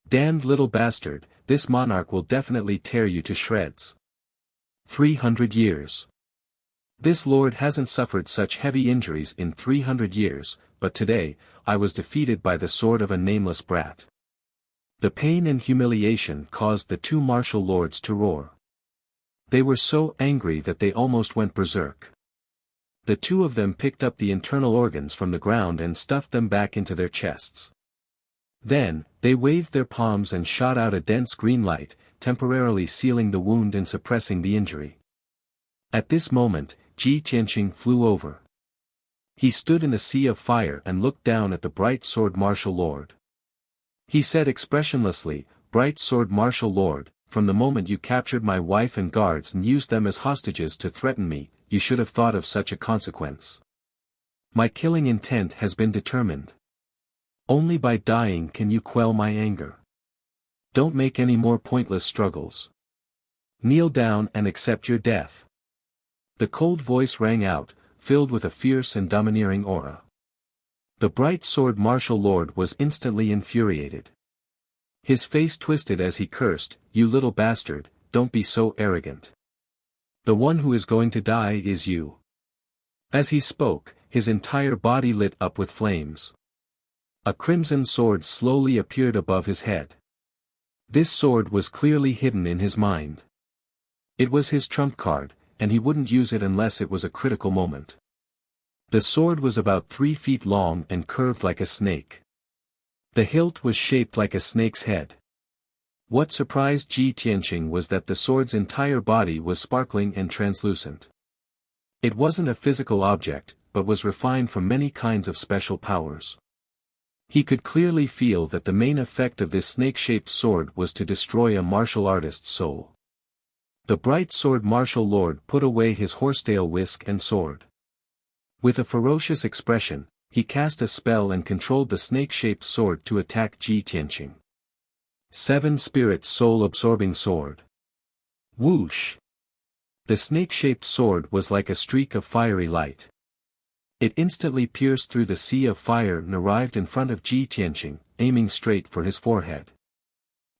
Damned little bastard, this monarch will definitely tear you to shreds. 300 years. This lord hasn't suffered such heavy injuries in 300 years, but today, I was defeated by the sword of a nameless brat. The pain and humiliation caused the two martial lords to roar. They were so angry that they almost went berserk. The two of them picked up the internal organs from the ground and stuffed them back into their chests. Then, they waved their palms and shot out a dense green light, temporarily sealing the wound and suppressing the injury. At this moment, Ji Tianqing flew over. He stood in the sea of fire and looked down at the bright sword martial lord. He said expressionlessly, "Bright sword martial lord, from the moment you captured my wife and guards and used them as hostages to threaten me, you should have thought of such a consequence. My killing intent has been determined. Only by dying can you quell my anger. Don't make any more pointless struggles. Kneel down and accept your death." The cold voice rang out, filled with a fierce and domineering aura. The bright sword martial lord was instantly infuriated. His face twisted as he cursed, "You little bastard, don't be so arrogant. The one who is going to die is you." As he spoke, his entire body lit up with flames. A crimson sword slowly appeared above his head. This sword was clearly hidden in his mind. It was his trump card, and he wouldn't use it unless it was a critical moment. The sword was about 3 feet long and curved like a snake. The hilt was shaped like a snake's head. What surprised Ji Tianqing was that the sword's entire body was sparkling and translucent. It wasn't a physical object, but was refined from many kinds of special powers. He could clearly feel that the main effect of this snake-shaped sword was to destroy a martial artist's soul. The bright sword martial lord put away his horsetail whisk and sword. With a ferocious expression, he cast a spell and controlled the snake-shaped sword to attack Ji Tianqing. 7 Spirits soul-absorbing sword. Whoosh! The snake-shaped sword was like a streak of fiery light. It instantly pierced through the sea of fire and arrived in front of Ji Tianqing, aiming straight for his forehead.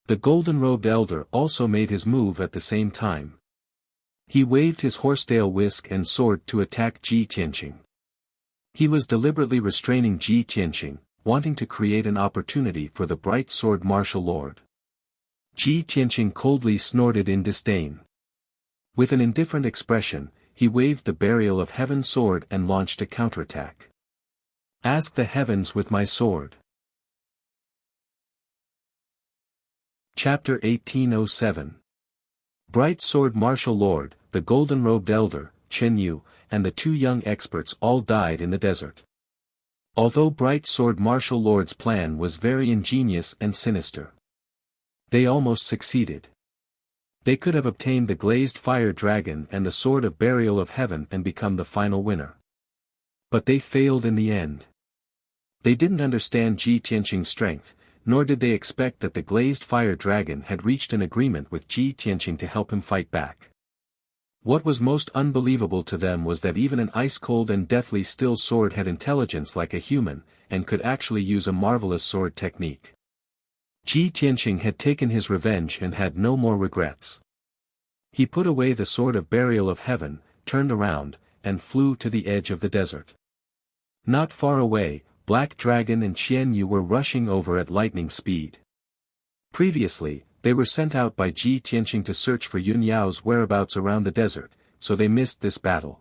The golden-robed elder also made his move at the same time. He waved his horsetail whisk and sword to attack Ji Tianqing. He was deliberately restraining Ji Tianqing, wanting to create an opportunity for the bright sword martial lord. Ji Tianqing coldly snorted in disdain. With an indifferent expression, he waved the burial of heaven sword and launched a counterattack. "Ask the heavens with my sword." Chapter 1807. Bright sword martial lord, the golden-robed elder, Chen Yu, and the 2 young experts all died in the desert. Although bright sword martial lord's plan was very ingenious and sinister, they almost succeeded. They could have obtained the glazed fire dragon and the sword of burial of heaven and become the final winner. But they failed in the end. They didn't understand Ji Tianqing's strength, nor did they expect that the glazed fire dragon had reached an agreement with Ji Tianqing to help him fight back. What was most unbelievable to them was that even an ice-cold and deathly still sword had intelligence like a human, and could actually use a marvelous sword technique. Ji Tianqing had taken his revenge and had no more regrets. He put away the sword of burial of heaven, turned around, and flew to the edge of the desert. Not far away, Black Dragon and Qian Yu were rushing over at lightning speed. Previously, they were sent out by Ji Tianqing to search for Yun Yao's whereabouts around the desert, so they missed this battle.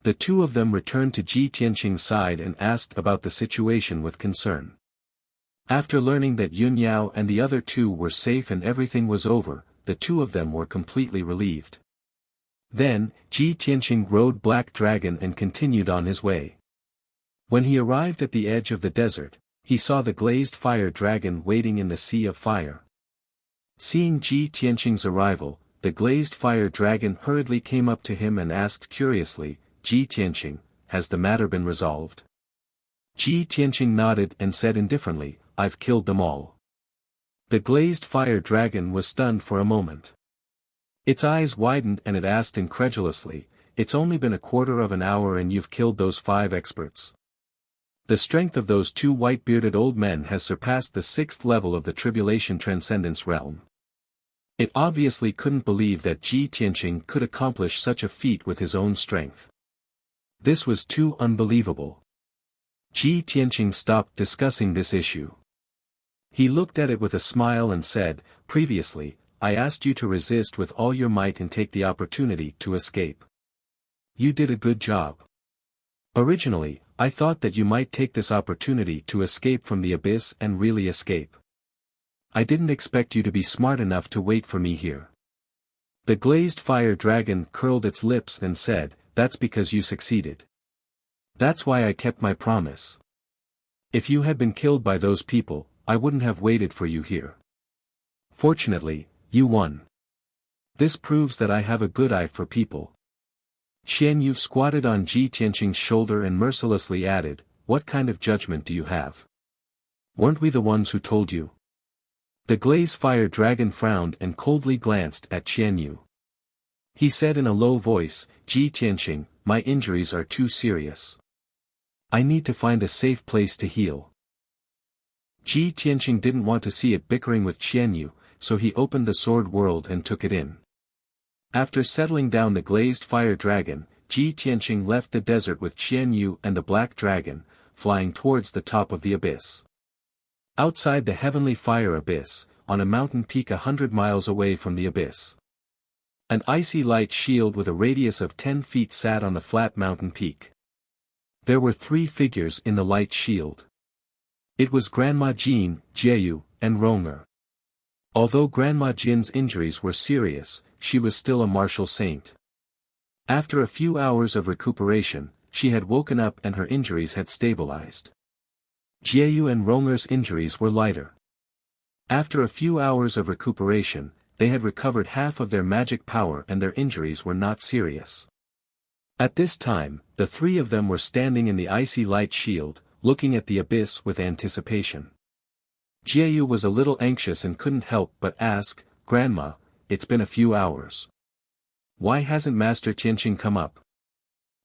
The two of them returned to Ji Tianqing's side and asked about the situation with concern. After learning that Yun Yao and the other two were safe and everything was over, the two of them were completely relieved. Then, Ji Tianqing rode Black Dragon and continued on his way. When he arrived at the edge of the desert, he saw the glazed fire dragon waiting in the sea of fire. Seeing Ji Tianqing's arrival, the glazed fire dragon hurriedly came up to him and asked curiously, "Ji Tianqing, has the matter been resolved?" Ji Tianqing nodded and said indifferently, "I've killed them all." The glazed fire dragon was stunned for a moment. Its eyes widened and it asked incredulously, "It's only been a quarter of an hour and you've killed those 5 experts. The strength of those 2 white-bearded old men has surpassed the 6th level of the Tribulation Transcendence realm." It obviously couldn't believe that Ji Tianqing could accomplish such a feat with his own strength. This was too unbelievable. Ji Tianqing stopped discussing this issue. He looked at it with a smile and said, "Previously, I asked you to resist with all your might and take the opportunity to escape. You did a good job. Originally, I thought that you might take this opportunity to escape from the abyss and really escape. I didn't expect you to be smart enough to wait for me here." The glazed fire dragon curled its lips and said, "That's because you succeeded. That's why I kept my promise. If you had been killed by those people, I wouldn't have waited for you here. Fortunately, you won. This proves that I have a good eye for people." Qian Yu squatted on Ji Tianqing's shoulder and mercilessly added, "What kind of judgment do you have? Weren't we the ones who told you?" The glazed fire dragon frowned and coldly glanced at Qian Yu. He said in a low voice, "Ji Tianqing, my injuries are too serious. I need to find a safe place to heal." Ji Tianqing didn't want to see it bickering with Qian Yu, so he opened the sword world and took it in. After settling down the glazed fire dragon, Ji Tianqing left the desert with Qian Yu and the black dragon, flying towards the top of the abyss. Outside the heavenly fire abyss, on a mountain peak 100 miles away from the abyss, an icy light shield with a radius of 10 feet sat on the flat mountain peak. There were 3 figures in the light shield. It was Grandma Jean, Jieyu, and Ronger. Although Grandma Jin's injuries were serious, she was still a martial saint. After a few hours of recuperation, she had woken up and her injuries had stabilized. Jieyu and Ronger's injuries were lighter. After a few hours of recuperation, they had recovered half of their magic power and their injuries were not serious. At this time, the 3 of them were standing in the icy light shield, looking at the abyss with anticipation. Jieyu was a little anxious and couldn't help but ask, "Grandma, it's been a few hours. Why hasn't Master Tianqing come up?"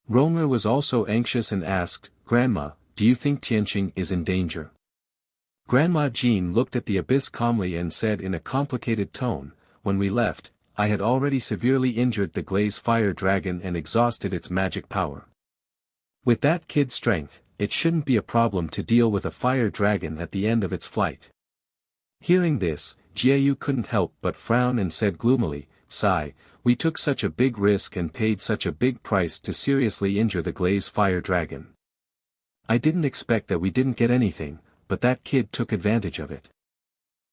Ronger was also anxious and asked, "Grandma, do you think Tianqing is in danger?" Grandma Jean looked at the abyss calmly and said in a complicated tone, "When we left, I had already severely injured the glazed fire dragon and exhausted its magic power. With that kid's strength, it shouldn't be a problem to deal with a fire dragon at the end of its flight." Hearing this, Jieyu couldn't help but frown and said gloomily, "Sigh, we took such a big risk and paid such a big price to seriously injure the glazed fire dragon. I didn't expect that we didn't get anything, but that kid took advantage of it.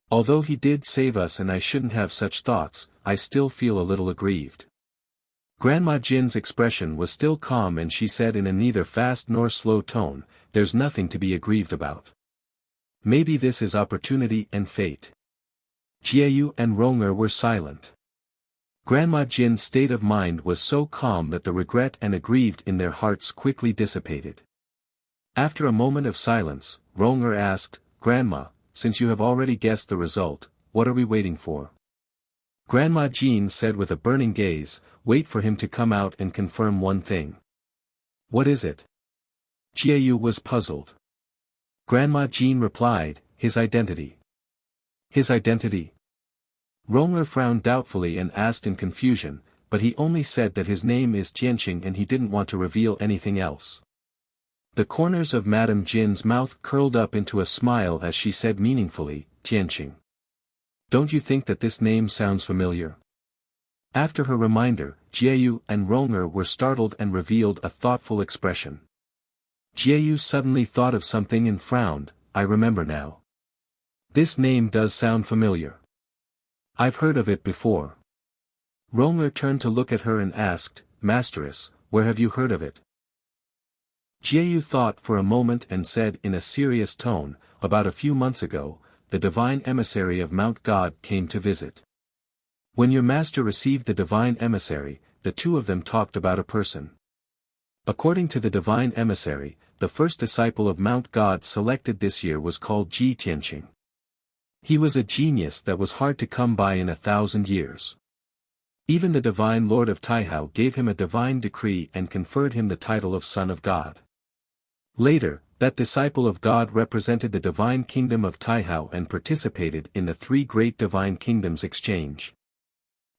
Although he did save us and I shouldn't have such thoughts, I still feel a little aggrieved." Grandma Jin's expression was still calm and she said in a neither fast nor slow tone, "There's nothing to be aggrieved about. Maybe this is opportunity and fate." Jieyu and Ronger were silent. Grandma Jin's state of mind was so calm that the regret and aggrieved in their hearts quickly dissipated. After a moment of silence, Rong'er asked, "Grandma, since you have already guessed the result, what are we waiting for?" Grandma Jin said with a burning gaze, "Wait for him to come out and confirm one thing." "What is it?" Jiayu was puzzled. Grandma Jin replied, "His identity." "His identity?" Rong'er frowned doubtfully and asked in confusion, but he only said that his name is Jianqing and he didn't want to reveal anything else. The corners of Madame Jin's mouth curled up into a smile as she said meaningfully, "Jianqing. Don't you think that this name sounds familiar?" After her reminder, Jiayu and Rong'er were startled and revealed a thoughtful expression. Jiayu suddenly thought of something and frowned, "I remember now. This name does sound familiar. I've heard of it before." Rong'er turned to look at her and asked, "Masteress, where have you heard of it?" Jiayu thought for a moment and said in a serious tone, "About a few months ago, the divine emissary of Mount God came to visit. When your master received the divine emissary, the two of them talked about a person. According to the divine emissary, the first disciple of Mount God selected this year was called Ji Tianqing. He was a genius that was hard to come by in 1,000 years. Even the divine lord of Taihao gave him a divine decree and conferred him the title of Son of God. Later, that disciple of God represented the divine kingdom of Taihao and participated in the three great divine kingdoms exchange.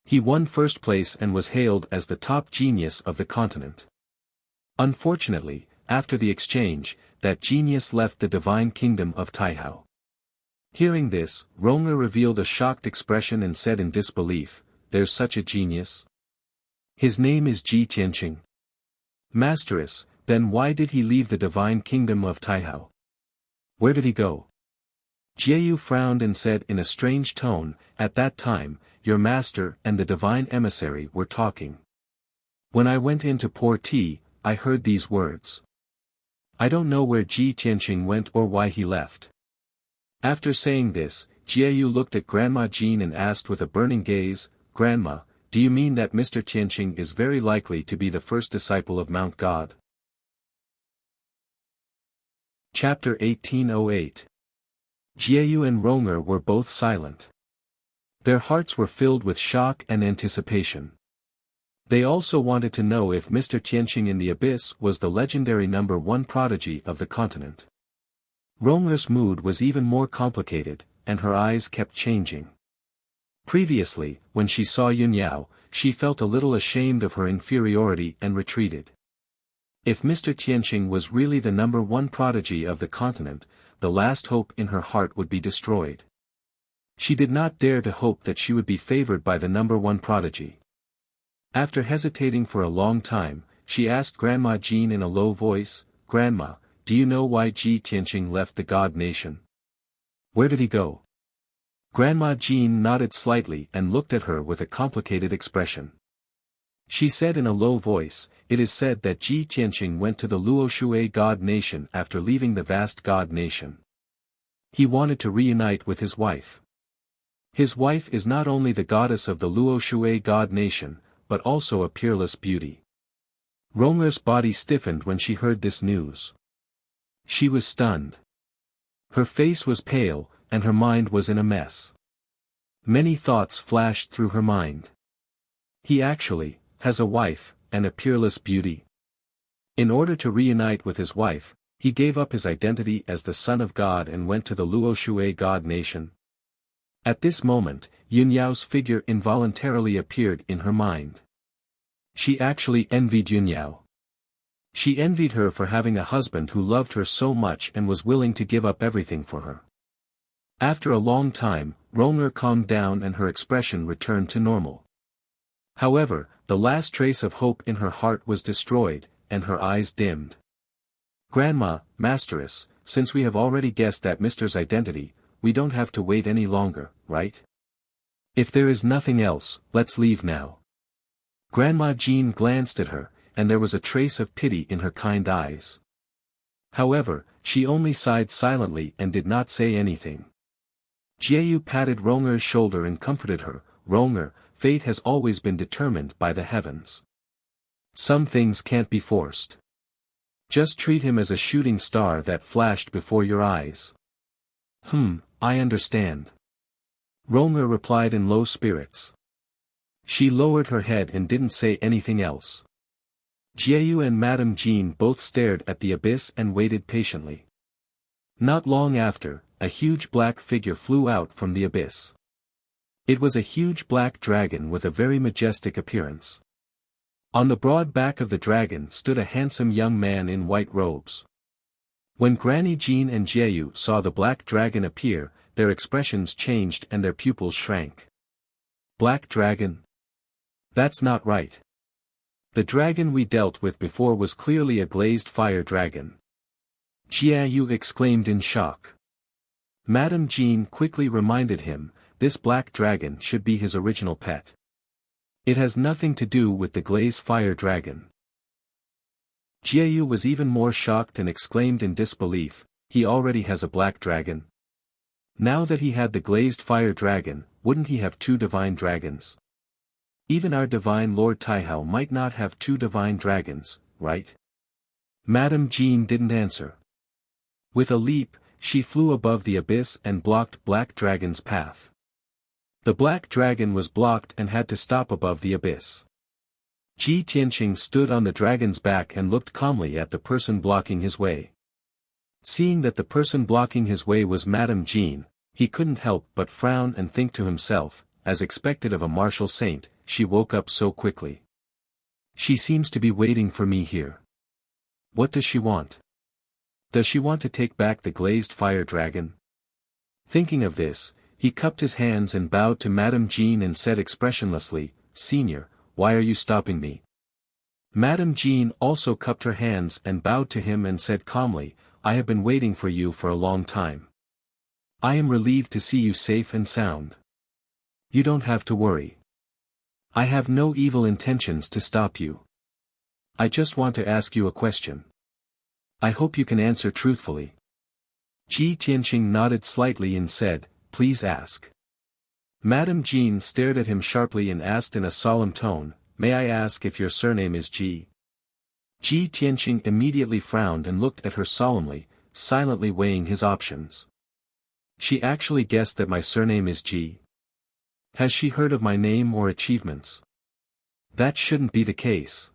He won first place and was hailed as the top genius of the continent. Unfortunately, after the exchange, that genius left the divine kingdom of Taihao." Hearing this, Rong'er revealed a shocked expression and said in disbelief, "There's such a genius? His name is Ji Tianqing." "Masteress, then why did he leave the divine kingdom of Taihao? Where did he go?" Jiayu frowned and said in a strange tone, "At that time, your master and the divine emissary were talking. When I went in to pour tea, I heard these words. I don't know where Ji Tianqing went or why he left." After saying this, Jiayu looked at Grandma Jin and asked with a burning gaze, "Grandma, do you mean that Mr. Tianqing is very likely to be the first disciple of Mount God?" Chapter 1808. Jiayu and Rong'er were both silent. Their hearts were filled with shock and anticipation. They also wanted to know if Mr. Tianqing in the Abyss was the legendary #1 prodigy of the continent. Rong'er's mood was even more complicated, and her eyes kept changing. Previously, when she saw Yun Yao, she felt a little ashamed of her inferiority and retreated. If Mr. Tianqing was really the #1 prodigy of the continent, the last hope in her heart would be destroyed. She did not dare to hope that she would be favored by the #1 prodigy. After hesitating for a long time, she asked Grandma Jin in a low voice, "Grandma, do you know why Ji Tianqing left the God nation? Where did he go?" Grandma Jin nodded slightly and looked at her with a complicated expression. She said in a low voice, "It is said that Ji Tianqing went to the Luoshui God nation after leaving the vast God nation. He wanted to reunite with his wife. His wife is not only the goddess of the Luoshui God nation, but also a peerless beauty." Rong'er's body stiffened when she heard this news. She was stunned. Her face was pale, and her mind was in a mess. Many thoughts flashed through her mind. He actually has a wife, and a peerless beauty. In order to reunite with his wife, he gave up his identity as the Son of God and went to the Luoshui God nation. At this moment, Yun Yao's figure involuntarily appeared in her mind. She actually envied Yun Yao. She envied her for having a husband who loved her so much and was willing to give up everything for her. After a long time, Rong'er calmed down and her expression returned to normal. However, the last trace of hope in her heart was destroyed, and her eyes dimmed. "Grandma, Masteress, since we have already guessed that Mr.'s identity, we don't have to wait any longer, right? If there is nothing else, let's leave now." Grandma Jin glanced at her, and there was a trace of pity in her kind eyes. However, she only sighed silently and did not say anything. Jiayu patted Rong'er's shoulder and comforted her, "Rong'er, fate has always been determined by the heavens. Some things can't be forced. Just treat him as a shooting star that flashed before your eyes. I understand. Rong'er replied in low spirits. She lowered her head and didn't say anything else. Jiayu and Madame Jean both stared at the abyss and waited patiently. Not long after, a huge black figure flew out from the abyss. It was a huge black dragon with a very majestic appearance. On the broad back of the dragon stood a handsome young man in white robes. When Granny Jean and Jiayu saw the black dragon appear, their expressions changed and their pupils shrank. Black dragon? That's not right. The dragon we dealt with before was clearly a glazed fire dragon. Jiayu exclaimed in shock. Madame Jean quickly reminded him, this black dragon should be his original pet. It has nothing to do with the glazed fire dragon. Jiayu was even more shocked and exclaimed in disbelief, he already has a black dragon. Now that he had the glazed fire dragon, wouldn't he have two divine dragons? Even our divine Lord Taihao might not have two divine dragons, right? Madame Jean didn't answer. With a leap, she flew above the abyss and blocked Black Dragon's path. The Black Dragon was blocked and had to stop above the abyss. Ji Tianqing stood on the dragon's back and looked calmly at the person blocking his way. Seeing that the person blocking his way was Madame Jean, he couldn't help but frown and think to himself, as expected of a martial saint, she woke up so quickly. She seems to be waiting for me here. What does she want? Does she want to take back the glazed fire dragon? Thinking of this, he cupped his hands and bowed to Madame Jean and said expressionlessly, Senior, why are you stopping me? Madame Jean also cupped her hands and bowed to him and said calmly, I have been waiting for you for a long time. I am relieved to see you safe and sound. You don't have to worry. I have no evil intentions to stop you. I just want to ask you a question. I hope you can answer truthfully. Ji Tianqing nodded slightly and said, Please ask. Madame Jean stared at him sharply and asked in a solemn tone, May I ask if your surname is Ji? Ji Tianqing immediately frowned and looked at her solemnly, silently weighing his options. She actually guessed that my surname is Ji. Has she heard of my name or achievements? That shouldn't be the case.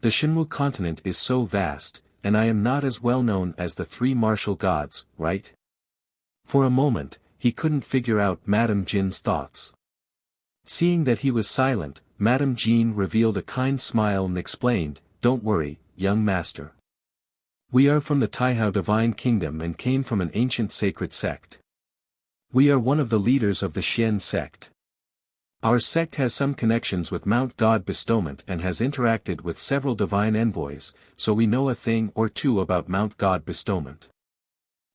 The Shenwu continent is so vast, and I am not as well known as the three martial gods, right? For a moment, he couldn't figure out Madame Jean's thoughts. Seeing that he was silent, Madame Jean revealed a kind smile and explained, Don't worry, young master. We are from the Taihao Divine Kingdom and came from an ancient sacred sect. We are one of the leaders of the Xian sect. Our sect has some connections with Mount God Bestowment and has interacted with several divine envoys, so we know a thing or two about Mount God Bestowment.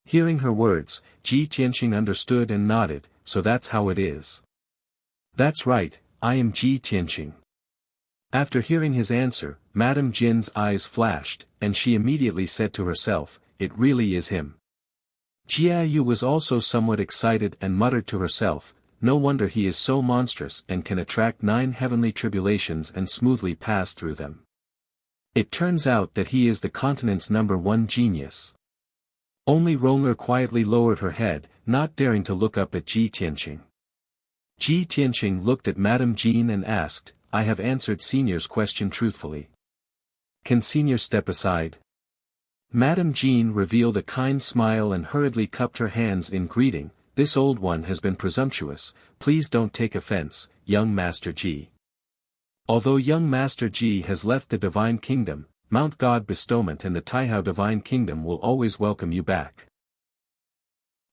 Hearing her words, Ji Tianqing understood and nodded, so that's how it is. That's right, I am Ji Tianqing. After hearing his answer, Madame Jin's eyes flashed, and she immediately said to herself, It really is him. Jiayu was also somewhat excited and muttered to herself, No wonder he is so monstrous and can attract 9 heavenly tribulations and smoothly pass through them. It turns out that he is the continent's #1 genius. Only Rong'er quietly lowered her head, not daring to look up at Ji Tianqing. Ji Tianqing looked at Madame Jean and asked, I have answered Senior's question truthfully. Can Senior step aside? Madame Jean revealed a kind smile and hurriedly cupped her hands in greeting, This old one has been presumptuous, please don't take offense, young Master Ji. Although young Master Ji has left the Divine Kingdom, Mount God Bestowment and the Taihao Divine Kingdom will always welcome you back.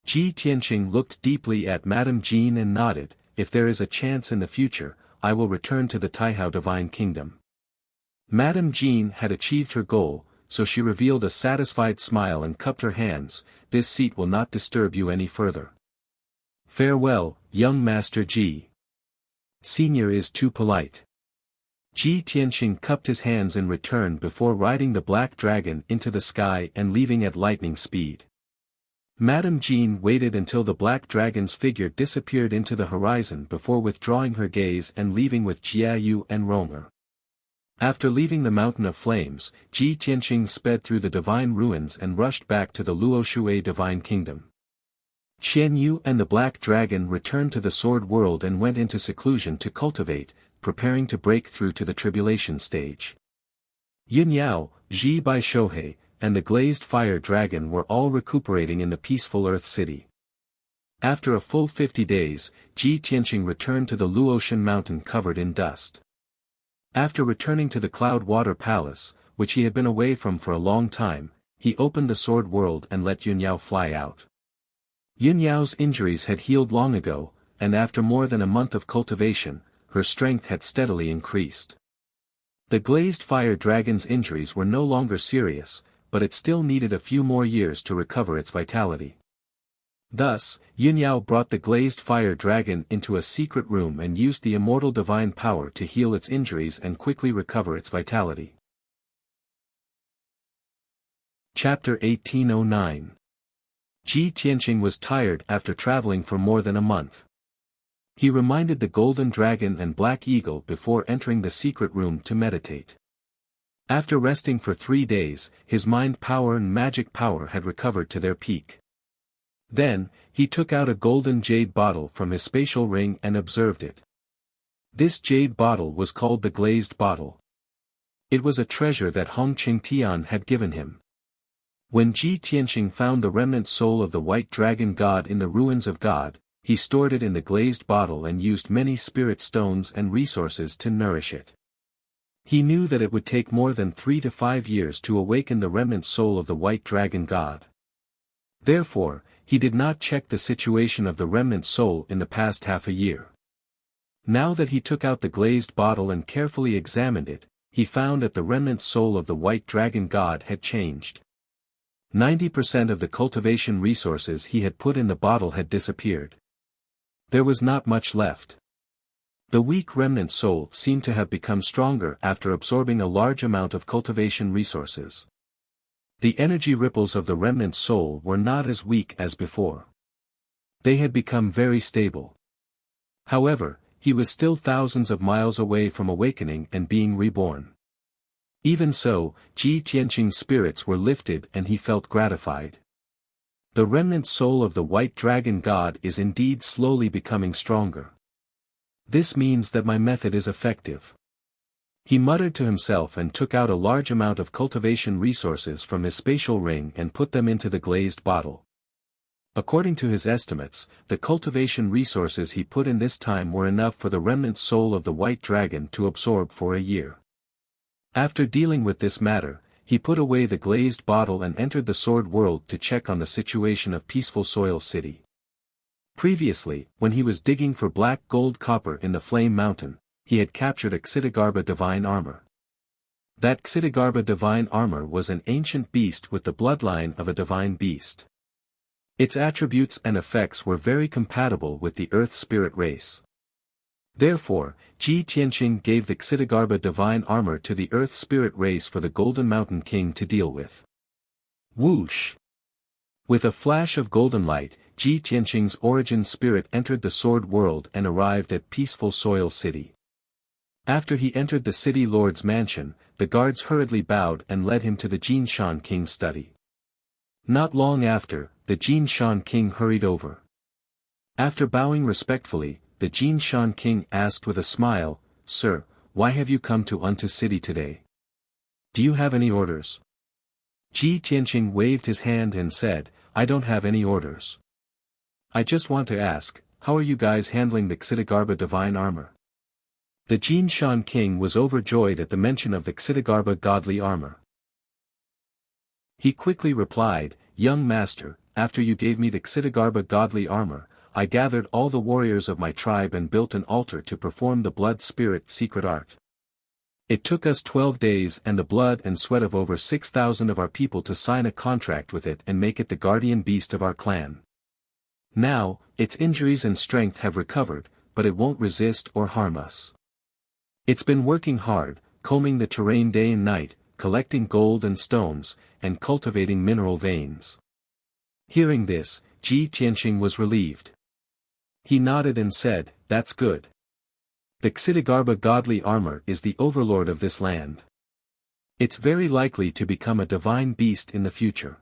Ji Tianqing looked deeply at Madame Jean and nodded, If there is a chance in the future, I will return to the Taihao Divine Kingdom. Madame Jean had achieved her goal, so she revealed a satisfied smile and cupped her hands, This seat will not disturb you any further. Farewell, young Master Ji. Senior is too polite. Ji Tianqing cupped his hands in return before riding the black dragon into the sky and leaving at lightning speed. Madame Jean waited until the black dragon's figure disappeared into the horizon before withdrawing her gaze and leaving with Jiayu and Romer. After leaving the Mountain of Flames, Ji Tianqing sped through the divine ruins and rushed back to the Luoshui divine kingdom. Qian Yu and the black dragon returned to the sword world and went into seclusion to cultivate, preparing to break through to the tribulation stage. Yin Yao, Ji Bai Shohei, and the glazed fire dragon were all recuperating in the peaceful Earth City. After a full 50 days, Ji Tianqing returned to the Luotian mountain covered in dust. After returning to the Cloud Water Palace, which he had been away from for a long time, he opened the sword world and let Yun Yao fly out. Yun Yao's injuries had healed long ago, and after more than a month of cultivation, her strength had steadily increased. The glazed fire dragon's injuries were no longer serious, but it still needed a few more years to recover its vitality. Thus, Yun Yao brought the glazed fire dragon into a secret room and used the immortal divine power to heal its injuries and quickly recover its vitality. Chapter 1809. Ji Tianqing was tired after traveling for more than a month. He reminded the golden dragon and black eagle before entering the secret room to meditate. After resting for 3 days, his mind power and magic power had recovered to their peak. Then, he took out a golden jade bottle from his spatial ring and observed it. This jade bottle was called the glazed bottle. It was a treasure that Hong Qingtian had given him. When Ji Tianqing found the remnant soul of the white dragon god in the ruins of God, he stored it in the glazed bottle and used many spirit stones and resources to nourish it. He knew that it would take more than 3 to 5 years to awaken the remnant soul of the white dragon god. Therefore, he did not check the situation of the remnant soul in the past half a year. Now that he took out the glazed bottle and carefully examined it, he found that the remnant soul of the white dragon god had changed. 90% of the cultivation resources he had put in the bottle had disappeared. There was not much left. The weak remnant soul seemed to have become stronger after absorbing a large amount of cultivation resources. The energy ripples of the remnant soul were not as weak as before. They had become very stable. However, he was still thousands of miles away from awakening and being reborn. Even so, Ji Tianqing's spirits were lifted and he felt gratified. The remnant soul of the white dragon god is indeed slowly becoming stronger. This means that my method is effective. He muttered to himself and took out a large amount of cultivation resources from his spatial ring and put them into the glazed bottle. According to his estimates, the cultivation resources he put in this time were enough for the remnant soul of the white dragon to absorb for a year. After dealing with this matter, he put away the glazed bottle and entered the sword world to check on the situation of Peaceful Soil City. Previously, when he was digging for black gold copper in the Flame Mountain, he had captured a Xitigarbha divine armor. That Xitigarbha divine armor was an ancient beast with the bloodline of a divine beast. Its attributes and effects were very compatible with the earth spirit race. Therefore, Ji Tianqing gave the Xitigarbha divine armor to the earth spirit race for the Golden Mountain King to deal with. Whoosh! With a flash of golden light, Ji Tianqing's origin spirit entered the sword world and arrived at Peaceful Soil City. After he entered the city lord's mansion, the guards hurriedly bowed and led him to the Jinshan King's study. Not long after, the Jinshan King hurried over. After bowing respectfully, the Jinshan King asked with a smile, "Sir, why have you come to Unto City today? Do you have any orders?" Ji Tianqing waved his hand and said, "I don't have any orders. I just want to ask, how are you guys handling the Xitigarbha divine armor?" The Jinshan King was overjoyed at the mention of the Xitigarbha godly armor. He quickly replied, "Young master, after you gave me the Xitigarbha godly armor, I gathered all the warriors of my tribe and built an altar to perform the blood spirit secret art. It took us 12 days and the blood and sweat of over 6,000 of our people to sign a contract with it and make it the guardian beast of our clan. Now, its injuries and strength have recovered, but it won't resist or harm us. It's been working hard, combing the terrain day and night, collecting gold and stones, and cultivating mineral veins. Hearing this, Ji Tianqing was relieved. He nodded and said, "That's good. The Xitigarbha godly armor is the overlord of this land. It's very likely to become a divine beast in the future.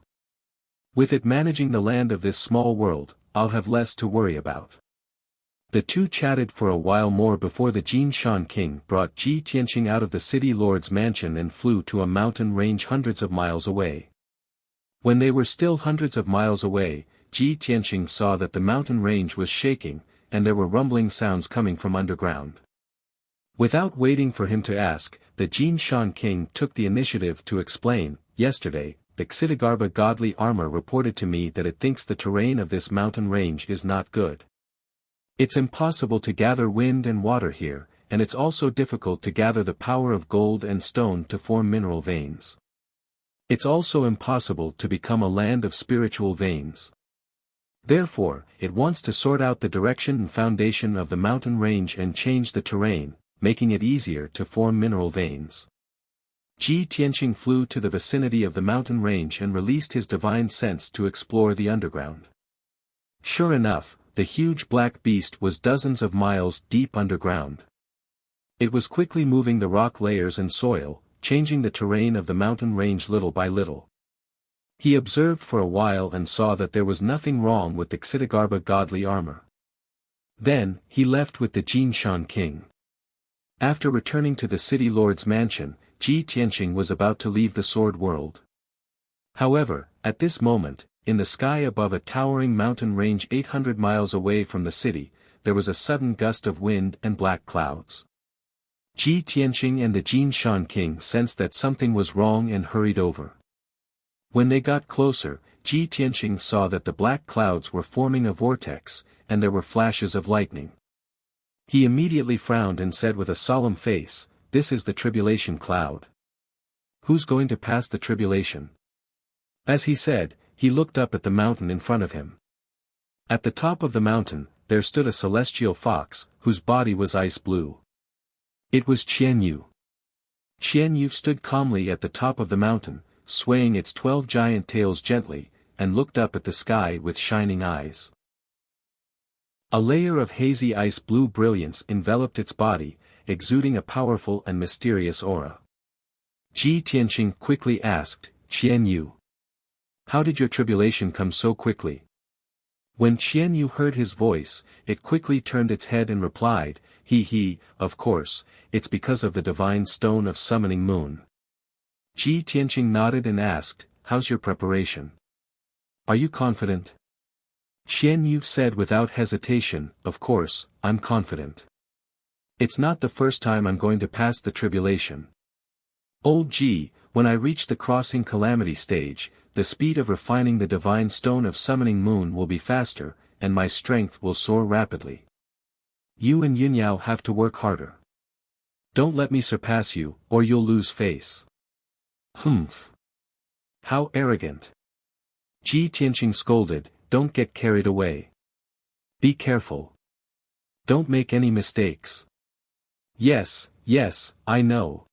With it managing the land of this small world, I'll have less to worry about." The two chatted for a while more before the Jinshan king brought Ji Tianqing out of the city lord's mansion and flew to a mountain range hundreds of miles away. When they were still hundreds of miles away, Ji Tianqing saw that the mountain range was shaking, and there were rumbling sounds coming from underground. Without waiting for him to ask, the Jinshan king took the initiative to explain. "Yesterday, the Xitigarbha godly armor reported to me that it thinks the terrain of this mountain range is not good. It's impossible to gather wind and water here, and it's also difficult to gather the power of gold and stone to form mineral veins. It's also impossible to become a land of spiritual veins. Therefore, it wants to sort out the direction and foundation of the mountain range and change the terrain, making it easier to form mineral veins." Ji Tianqing flew to the vicinity of the mountain range and released his divine sense to explore the underground. Sure enough, the huge black beast was dozens of miles deep underground. It was quickly moving the rock layers and soil, changing the terrain of the mountain range little by little. He observed for a while and saw that there was nothing wrong with the Xitigarbha godly armor. Then, he left with the Jinshan king. After returning to the city lord's mansion, Ji Tianqing was about to leave the sword world. However, at this moment, in the sky above a towering mountain range 800 miles away from the city, there was a sudden gust of wind and black clouds. Ji Tianqing and the Jinshan king sensed that something was wrong and hurried over. When they got closer, Ji Tianqing saw that the black clouds were forming a vortex, and there were flashes of lightning. He immediately frowned and said with a solemn face, "This is the tribulation cloud. Who's going to pass the tribulation?" As he said, he looked up at the mountain in front of him. At the top of the mountain, there stood a celestial fox, whose body was ice blue. It was Qianyu. Qianyu stood calmly at the top of the mountain, swaying its 12 giant tails gently, and looked up at the sky with shining eyes. A layer of hazy ice blue brilliance enveloped its body, exuding a powerful and mysterious aura. Ji Tianqing quickly asked, "Qianyu, how did your tribulation come so quickly?" When Qianyu heard his voice, it quickly turned its head and replied, Of course, it's because of the divine stone of summoning moon." Ji Tianqing nodded and asked, "How's your preparation? Are you confident?" Qianyu said without hesitation, "Of course, I'm confident. It's not the first time I'm going to pass the tribulation. Old Ji, when I reach the crossing calamity stage, the speed of refining the divine stone of summoning moon will be faster, and my strength will soar rapidly. You and Yunyao have to work harder. Don't let me surpass you, or you'll lose face." "Humph. How arrogant." Ji Tianqing scolded, "Don't get carried away. Be careful. Don't make any mistakes." Yes, I know."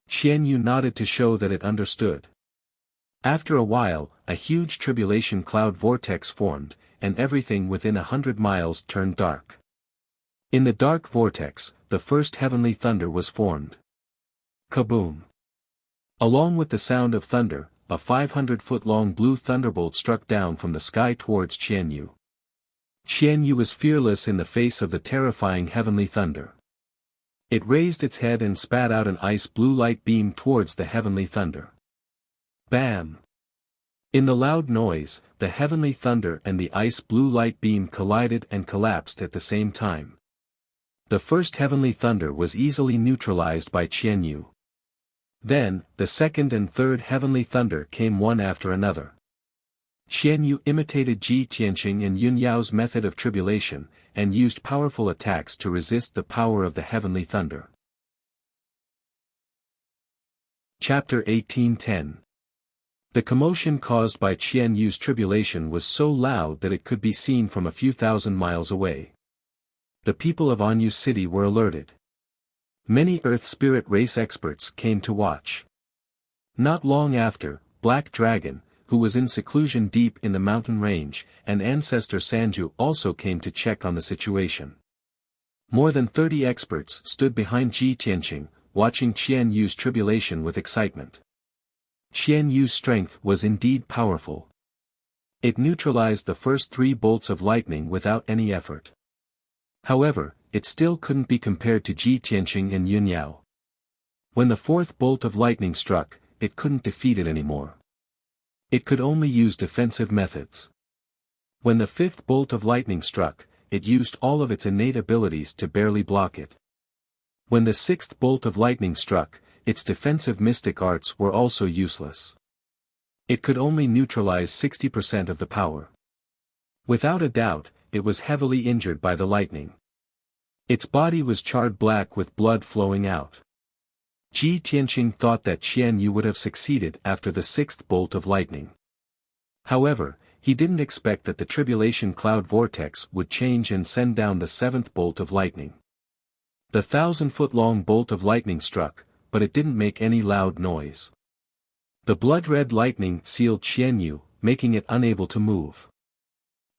Qianyu nodded to show that it understood. After a while, a huge tribulation cloud vortex formed, and everything within 100 miles turned dark. In the dark vortex, the first heavenly thunder was formed. Kaboom! Along with the sound of thunder, a 500-foot-long blue thunderbolt struck down from the sky towards Qianyu. Qianyu was fearless in the face of the terrifying heavenly thunder. It raised its head and spat out an ice blue light beam towards the heavenly thunder. Bam! In the loud noise, the heavenly thunder and the ice blue light beam collided and collapsed at the same time. The first heavenly thunder was easily neutralized by Qianyu. Then, the second and third heavenly thunder came one after another. Qianyu imitated Ji Tianqing and Yun Yao's method of tribulation, and used powerful attacks to resist the power of the heavenly thunder. Chapter 18:10. The commotion caused by Qianyu's tribulation was so loud that it could be seen from a few thousand miles away. The people of Anyu City were alerted. Many Earth Spirit race experts came to watch. Not long after, Black Dragon, who was in seclusion deep in the mountain range, and ancestor Sanju also came to check on the situation. More than 30 experts stood behind Ji Tianqing, watching Qian Yu's tribulation with excitement. Qian Yu's strength was indeed powerful. It neutralized the first 3 bolts of lightning without any effort. However, it still couldn't be compared to Ji Tianqing and Yun Yao. When the 4th bolt of lightning struck, it couldn't defeat it anymore. It could only use defensive methods. When the 5th bolt of lightning struck, it used all of its innate abilities to barely block it. When the 6th bolt of lightning struck, its defensive mystic arts were also useless. It could only neutralize 60% of the power. Without a doubt, it was heavily injured by the lightning. Its body was charred black with blood flowing out. Ji Tianqing thought that Qian Yu would have succeeded after the 6th bolt of lightning. However, he didn't expect that the tribulation cloud vortex would change and send down the 7th bolt of lightning. The 1,000-foot-long bolt of lightning struck, but it didn't make any loud noise. The blood-red lightning sealed Qian Yu, making it unable to move.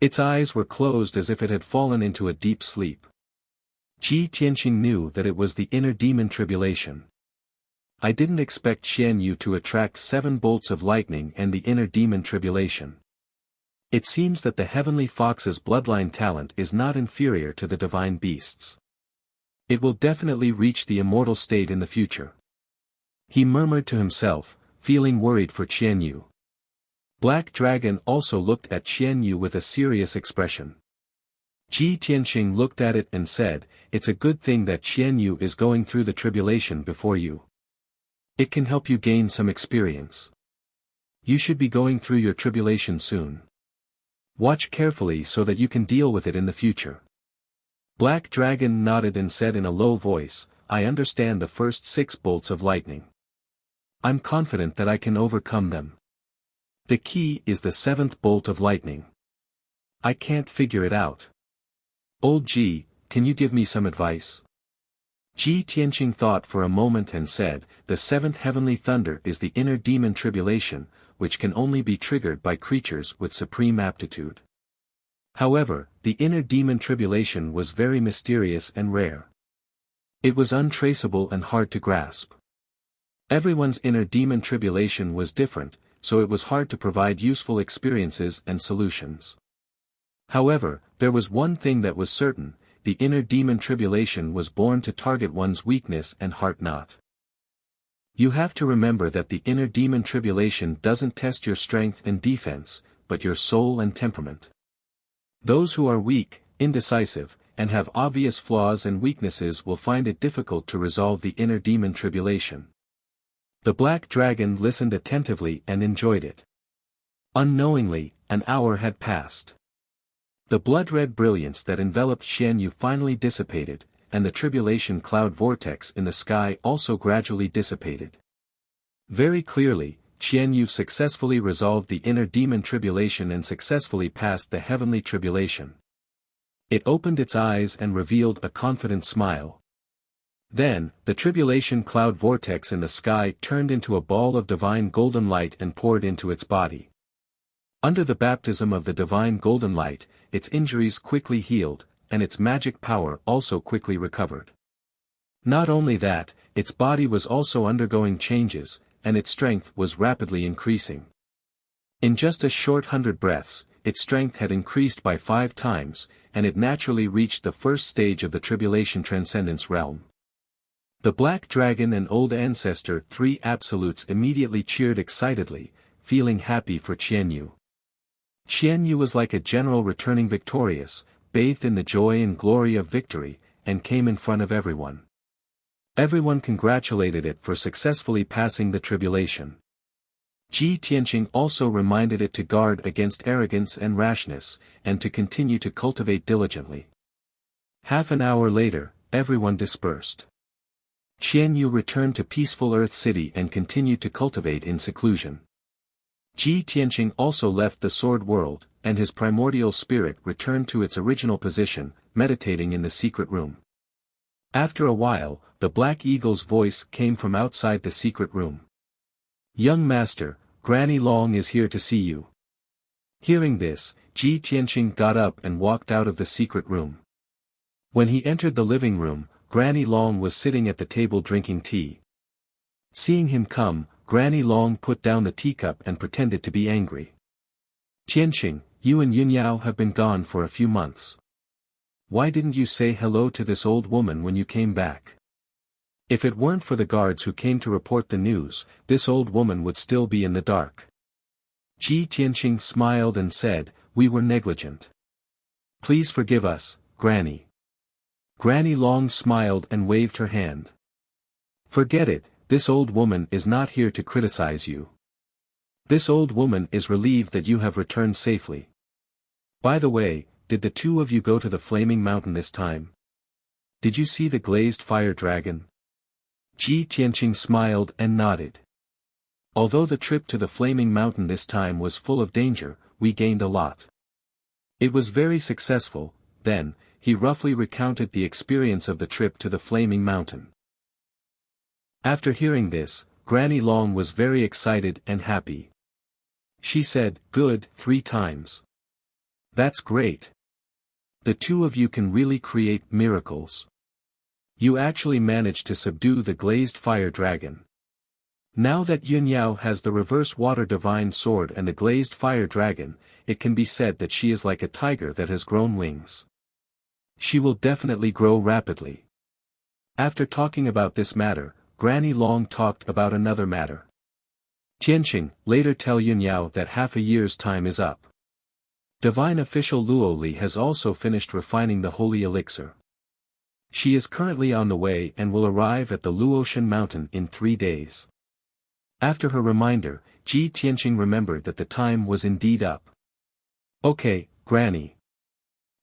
Its eyes were closed as if it had fallen into a deep sleep. Ji Tianqing knew that it was the inner demon tribulation. I didn't expect Qian Yu to attract 7 bolts of lightning and the inner demon tribulation. It seems that the heavenly fox's bloodline talent is not inferior to the divine beast's. It will definitely reach the immortal state in the future. He murmured to himself, feeling worried for Qian Yu. Black Dragon also looked at Qian Yu with a serious expression. Ji Tianqing looked at it and said, "It's a good thing that Qian Yu is going through the tribulation before you. It can help you gain some experience. You should be going through your tribulation soon. Watch carefully so that you can deal with it in the future." Black Dragon nodded and said in a low voice, "I understand the first 6 bolts of lightning. I'm confident that I can overcome them. The key is the 7th bolt of lightning. I can't figure it out. Old Ji, can you give me some advice?" Ji Tianqing thought for a moment and said, "The 7th heavenly thunder is the inner demon tribulation, which can only be triggered by creatures with supreme aptitude." However, the inner demon tribulation was very mysterious and rare. It was untraceable and hard to grasp. Everyone's inner demon tribulation was different, so it was hard to provide useful experiences and solutions. However, there was one thing that was certain: the inner demon tribulation was born to target one's weakness and heart not. You have to remember that the inner demon tribulation doesn't test your strength and defense, but your soul and temperament. Those who are weak, indecisive, and have obvious flaws and weaknesses will find it difficult to resolve the inner demon tribulation. The Black Dragon listened attentively and enjoyed it. Unknowingly, an hour had passed. The blood-red brilliance that enveloped Qian Yu finally dissipated, and the tribulation cloud vortex in the sky also gradually dissipated. Very clearly, Qian Yu successfully resolved the inner demon tribulation and successfully passed the heavenly tribulation. It opened its eyes and revealed a confident smile. Then, the tribulation cloud vortex in the sky turned into a ball of divine golden light and poured into its body. Under the baptism of the divine golden light, its injuries quickly healed, and its magic power also quickly recovered. Not only that, its body was also undergoing changes, and its strength was rapidly increasing. In just a short 100 breaths, its strength had increased by 5 times, and it naturally reached the first stage of the tribulation transcendence realm. The Black Dragon and Old Ancestor 3 Absolutes immediately cheered excitedly, feeling happy for Qian Yu. Qian Yu was like a general returning victorious, bathed in the joy and glory of victory, and came in front of everyone. Everyone congratulated it for successfully passing the tribulation. Ji Tianqing also reminded it to guard against arrogance and rashness, and to continue to cultivate diligently. Half an hour later, everyone dispersed. Qian Yu returned to peaceful Earth City and continued to cultivate in seclusion. Ji Tianqing also left the Sword World, and his primordial spirit returned to its original position, meditating in the secret room. After a while, the Black Eagle's voice came from outside the secret room. "Young master, Granny Long is here to see you. Hearing this, Ji Tianqing got up and walked out of the secret room. When he entered the living room, Granny Long was sitting at the table drinking tea. Seeing him come, Granny Long put down the teacup and pretended to be angry. Tianqing, you and Yunyao have been gone for a few months. Why didn't you say hello to this old woman when you came back? If it weren't for the guards who came to report the news, this old woman would still be in the dark. Ji Tianqing smiled and said, we were negligent. Please forgive us, Granny. Granny Long smiled and waved her hand. Forget it, this old woman is not here to criticize you. This old woman is relieved that you have returned safely. By the way, did the two of you go to the Flaming Mountain this time? Did you see the glazed fire dragon? Ji Tianqing smiled and nodded. Although the trip to the Flaming Mountain this time was full of danger, we gained a lot. It was very successful. Then, he roughly recounted the experience of the trip to the Flaming Mountain. After hearing this, Granny Long was very excited and happy. She said, good, 3 times. That's great. The two of you can really create miracles. You actually managed to subdue the glazed fire dragon. Now that Yunyao has the reverse water divine sword and the glazed fire dragon, it can be said that she is like a tiger that has grown wings. She will definitely grow rapidly. After talking about this matter, Granny Long talked about another matter. Tianqing, later tell Yunyao that half a year's time is up. Divine official Luo Li has also finished refining the holy elixir. She is currently on the way and will arrive at the Luoshan mountain in 3 days. After her reminder, Ji Tianqing remembered that the time was indeed up. Okay, Granny.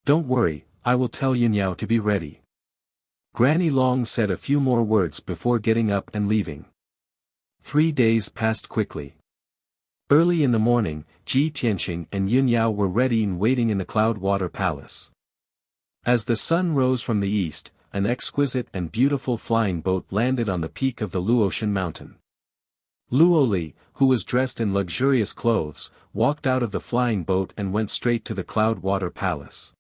Don't worry, I will tell Yunyao to be ready. Granny Long said a few more words before getting up and leaving. 3 days passed quickly. Early in the morning, Ji Tianqing and Yunyao were ready and waiting in the Cloud Water Palace. As the sun rose from the east, an exquisite and beautiful flying boat landed on the peak of the Luoshan mountain. Luo Li, who was dressed in luxurious clothes, walked out of the flying boat and went straight to the Cloud Water Palace.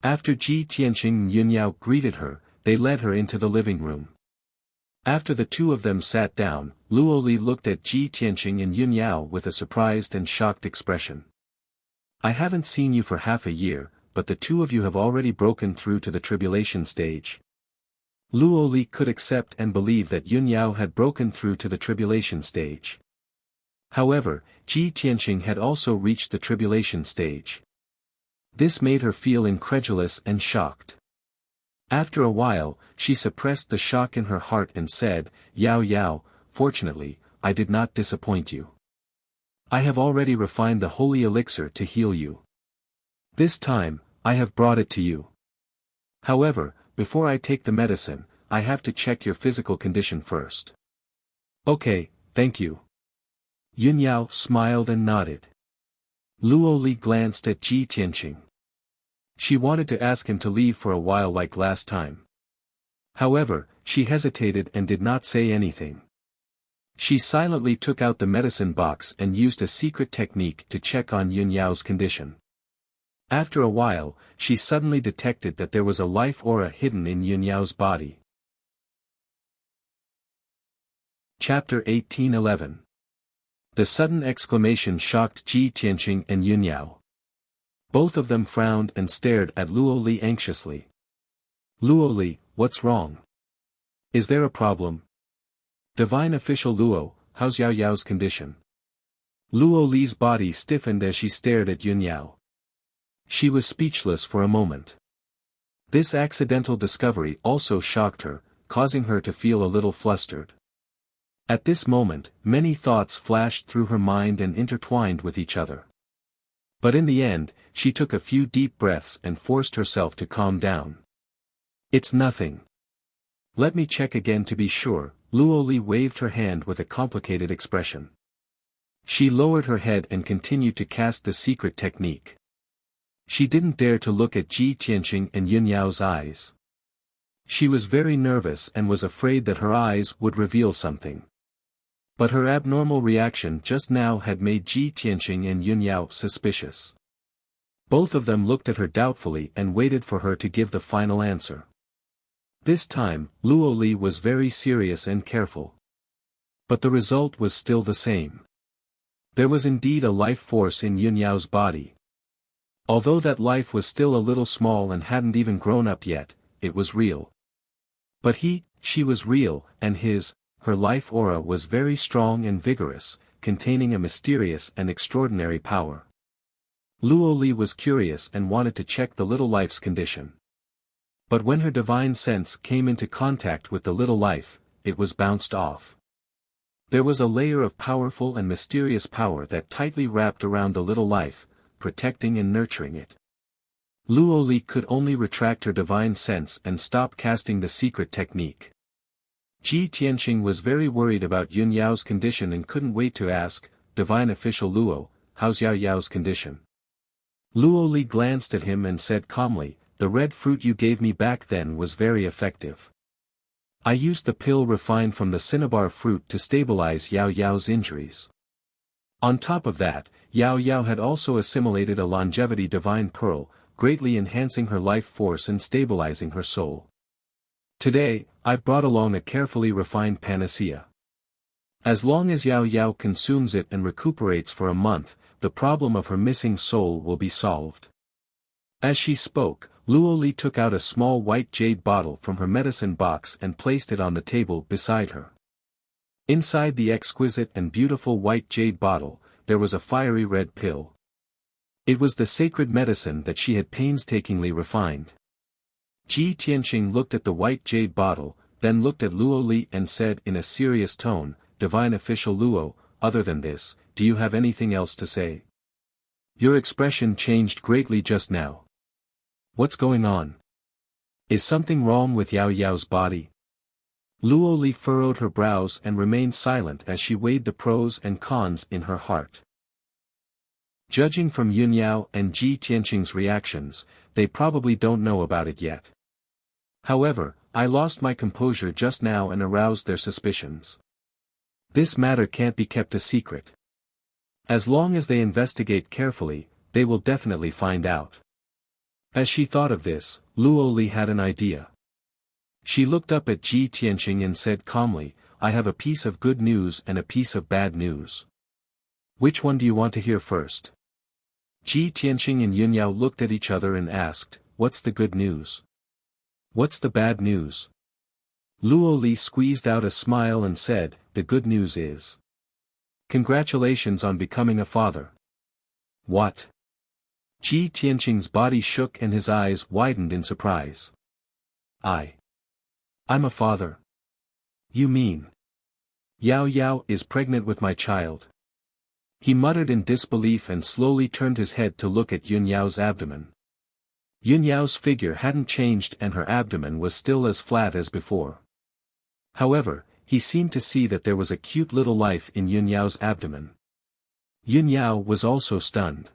After Ji Tianqing and Yunyao greeted her, they led her into the living room. After the two of them sat down, Luo Li looked at Ji Tianqing and Yunyao with a surprised and shocked expression. I haven't seen you for half a year, but the two of you have already broken through to the tribulation stage. Luo Li could accept and believe that Yunyao had broken through to the tribulation stage. However, Ji Tianqing had also reached the tribulation stage. This made her feel incredulous and shocked. After a while, she suppressed the shock in her heart and said, Yao Yao, fortunately, I did not disappoint you. I have already refined the holy elixir to heal you. This time, I have brought it to you. However, before I take the medicine, I have to check your physical condition first. Okay, thank you. Yunyao smiled and nodded. Luo Li glanced at Ji Tianqing. She wanted to ask him to leave for a while like last time. However, she hesitated and did not say anything. She silently took out the medicine box and used a secret technique to check on Yunyao's condition. After a while, she suddenly detected that there was a life aura hidden in Yunyao's body. Chapter 18:11. The sudden exclamation shocked Ji Tianqing and Yunyao. Both of them frowned and stared at Luo Li anxiously. Luo Li, what's wrong? Is there a problem? Divine official Luo, how's Yao Yao's condition? Luo Li's body stiffened as she stared at Yunyao. She was speechless for a moment. This accidental discovery also shocked her, causing her to feel a little flustered. At this moment, many thoughts flashed through her mind and intertwined with each other. But in the end, she took a few deep breaths and forced herself to calm down. It's nothing. Let me check again to be sure. Luo Li waved her hand with a complicated expression. She lowered her head and continued to cast the secret technique. She didn't dare to look at Ji Tianqing and Yunyao's eyes. She was very nervous and was afraid that her eyes would reveal something. But her abnormal reaction just now had made Ji Tianqing and Yun Yao suspicious. Both of them looked at her doubtfully and waited for her to give the final answer. This time, Luo Li was very serious and careful. But the result was still the same. There was indeed a life force in Yun Yao's body. Although that life was still a little small and hadn't even grown up yet, it was real. But she was real, and her life aura was very strong and vigorous, containing a mysterious and extraordinary power. Luo Li was curious and wanted to check the little life's condition. But when her divine sense came into contact with the little life, it was bounced off. There was a layer of powerful and mysterious power that tightly wrapped around the little life, protecting and nurturing it. Luo Li could only retract her divine sense and stop casting the secret technique. Ji Tianqing was very worried about Yun Yao's condition and couldn't wait to ask, "Divine Official Luo, how's Yao Yao's condition?" Luo Li glanced at him and said calmly, "The red fruit you gave me back then was very effective. I used the pill refined from the cinnabar fruit to stabilize Yao Yao's injuries. On top of that, Yao Yao had also assimilated a longevity divine pearl, greatly enhancing her life force and stabilizing her soul. Today, I've brought along a carefully refined panacea. As long as Yao Yao consumes it and recuperates for a month, the problem of her missing soul will be solved." As she spoke, Luo Li took out a small white jade bottle from her medicine box and placed it on the table beside her. Inside the exquisite and beautiful white jade bottle, there was a fiery red pill. It was the sacred medicine that she had painstakingly refined. Ji Tianqing looked at the white jade bottle, then looked at Luo Li and said in a serious tone, "Divine Official Luo, other than this, do you have anything else to say? Your expression changed greatly just now. What's going on? Is something wrong with Yao Yao's body?" Luo Li furrowed her brows and remained silent as she weighed the pros and cons in her heart. Judging from Yun Yao and Ji Tianqing's reactions, they probably don't know about it yet. However, I lost my composure just now and aroused their suspicions. This matter can't be kept a secret. As long as they investigate carefully, they will definitely find out. As she thought of this, Luo Li had an idea. She looked up at Ji Tianqing and said calmly, "I have a piece of good news and a piece of bad news. Which one do you want to hear first?" Ji Tianqing and Yun Yao looked at each other and asked, "What's the good news? What's the bad news?" Luo Li squeezed out a smile and said, "The good news is. Congratulations on becoming a father." "What?" Ji Tianqing's body shook and his eyes widened in surprise. I'm a father. You mean? Yao Yao is pregnant with my child." He muttered in disbelief and slowly turned his head to look at Yun Yao's abdomen. Yun Yao's figure hadn't changed and her abdomen was still as flat as before. However, he seemed to see that there was a cute little life in Yun Yao's abdomen. Yun Yao was also stunned.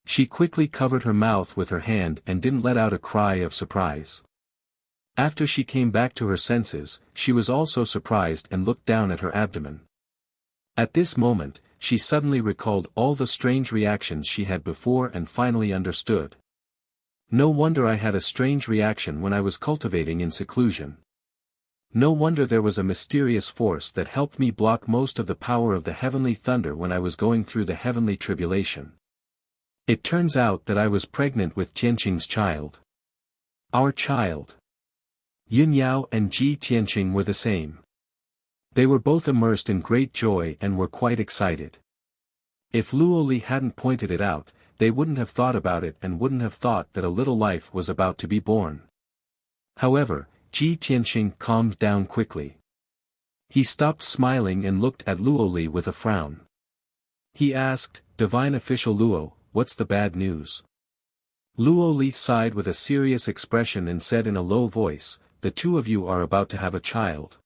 She quickly covered her mouth with her hand and didn't let out a cry of surprise. After she came back to her senses, she was also surprised and looked down at her abdomen. At this moment, she suddenly recalled all the strange reactions she had before and finally understood. No wonder I had a strange reaction when I was cultivating in seclusion. No wonder there was a mysterious force that helped me block most of the power of the heavenly thunder when I was going through the heavenly tribulation. It turns out that I was pregnant with Tianqing's child. Our child. Yun Yao and Ji Tianqing were the same. They were both immersed in great joy and were quite excited. If Luo Li hadn't pointed it out, they wouldn't have thought about it and wouldn't have thought that a little life was about to be born. However, Ji Tianqing calmed down quickly. He stopped smiling and looked at Luo Li with a frown. He asked, "Divine Official Luo, what's the bad news?" Luo Li sighed with a serious expression and said in a low voice, "The two of you are about to have a child.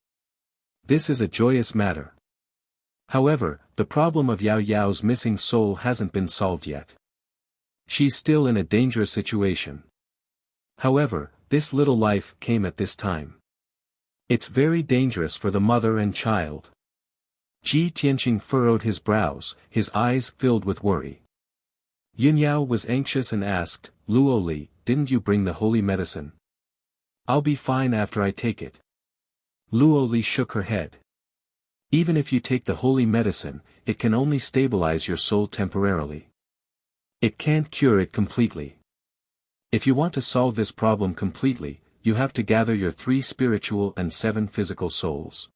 This is a joyous matter. However, the problem of Yao Yao's missing soul hasn't been solved yet. She's still in a dangerous situation. However, this little life came at this time. It's very dangerous for the mother and child. Ji Tianqing furrowed his brows, his eyes filled with worry. Yunyao was anxious and asked, Luo Li, didn't you bring the holy medicine? I'll be fine after I take it. Luo Li shook her head. Even if you take the holy medicine, it can only stabilize your soul temporarily. It can't cure it completely. If you want to solve this problem completely, you have to gather your 3 spiritual and 7 physical souls.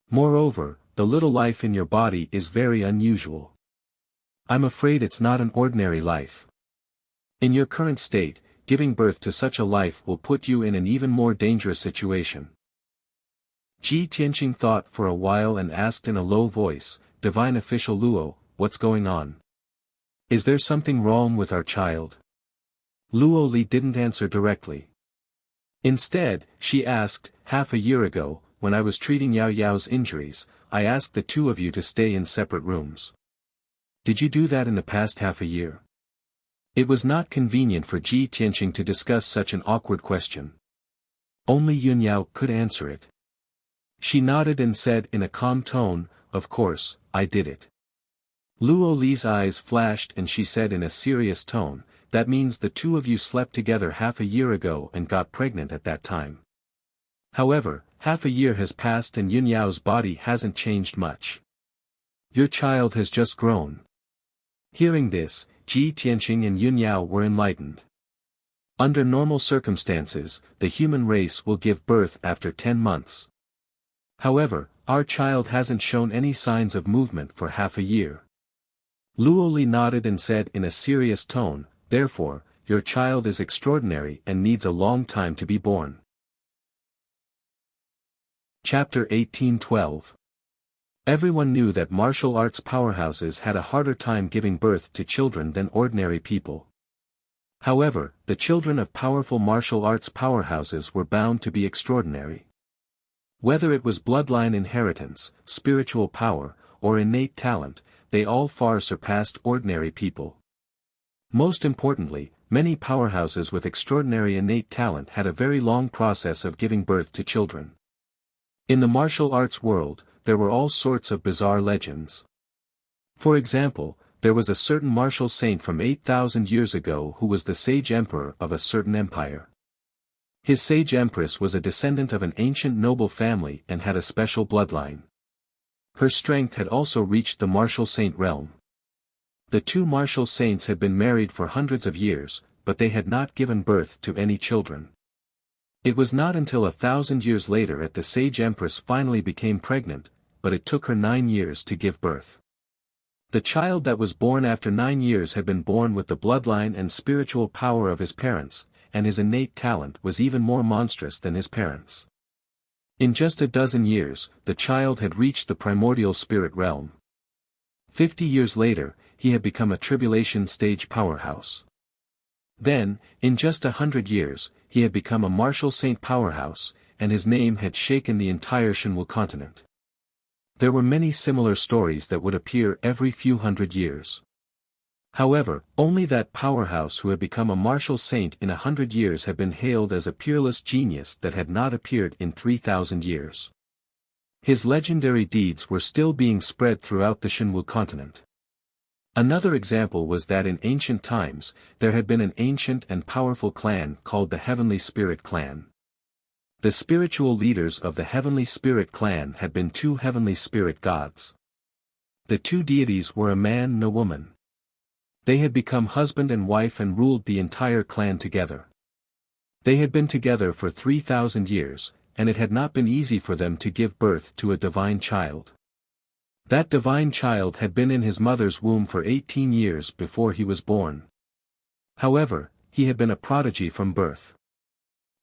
Moreover, the little life in your body is very unusual. I'm afraid it's not an ordinary life. In your current state, giving birth to such a life will put you in an even more dangerous situation. Ji Tianqing thought for a while and asked in a low voice, Divine Official Luo, what's going on? Is there something wrong with our child? Luo Li didn't answer directly. Instead, she asked, half a year ago, when I was treating Yao Yao's injuries, I asked the 2 of you to stay in separate rooms. Did you do that in the past half a year? It was not convenient for Ji Tianqing to discuss such an awkward question. Only Yunyao could answer it. She nodded and said in a calm tone, Of course, I did it. Luo Li's eyes flashed and she said in a serious tone, That means the 2 of you slept together half a year ago and got pregnant at that time. However, half a year has passed and Yunyao's body hasn't changed much. Your child has just grown. Hearing this, Ji Tianqing and Yunyao were enlightened. Under normal circumstances, the human race will give birth after 10 months. However, our child hasn't shown any signs of movement for half a year. Luo Li nodded and said in a serious tone, Therefore, your child is extraordinary and needs a long time to be born. Chapter 18:12. Everyone knew that martial arts powerhouses had a harder time giving birth to children than ordinary people. However, the children of powerful martial arts powerhouses were bound to be extraordinary. Whether it was bloodline inheritance, spiritual power, or innate talent, they all far surpassed ordinary people. Most importantly, many powerhouses with extraordinary innate talent had a very long process of giving birth to children. In the martial arts world, there were all sorts of bizarre legends. For example, there was a certain martial saint from 8,000 years ago who was the sage emperor of a certain empire. His sage empress was a descendant of an ancient noble family and had a special bloodline. Her strength had also reached the martial saint realm. The 2 martial saints had been married for hundreds of years, but they had not given birth to any children. It was not until 1,000 years later that the sage empress finally became pregnant, but it took her 9 years to give birth. The child that was born after 9 years had been born with the bloodline and spiritual power of his parents, and his innate talent was even more monstrous than his parents. In just a dozen years, the child had reached the primordial spirit realm. 50 years later, he had become a tribulation stage powerhouse. Then, in just 100 years, he had become a martial saint powerhouse, and his name had shaken the entire Shenwu continent. There were many similar stories that would appear every few hundred years. However, only that powerhouse who had become a martial saint in 100 years had been hailed as a peerless genius that had not appeared in 3,000 years. His legendary deeds were still being spread throughout the Shenwu continent. Another example was that in ancient times, there had been an ancient and powerful clan called the Heavenly Spirit Clan. The spiritual leaders of the Heavenly Spirit Clan had been 2 heavenly spirit gods. The 2 deities were a man and a woman. They had become husband and wife and ruled the entire clan together. They had been together for 3,000 years, and it had not been easy for them to give birth to a divine child. That divine child had been in his mother's womb for 18 years before he was born. However, he had been a prodigy from birth.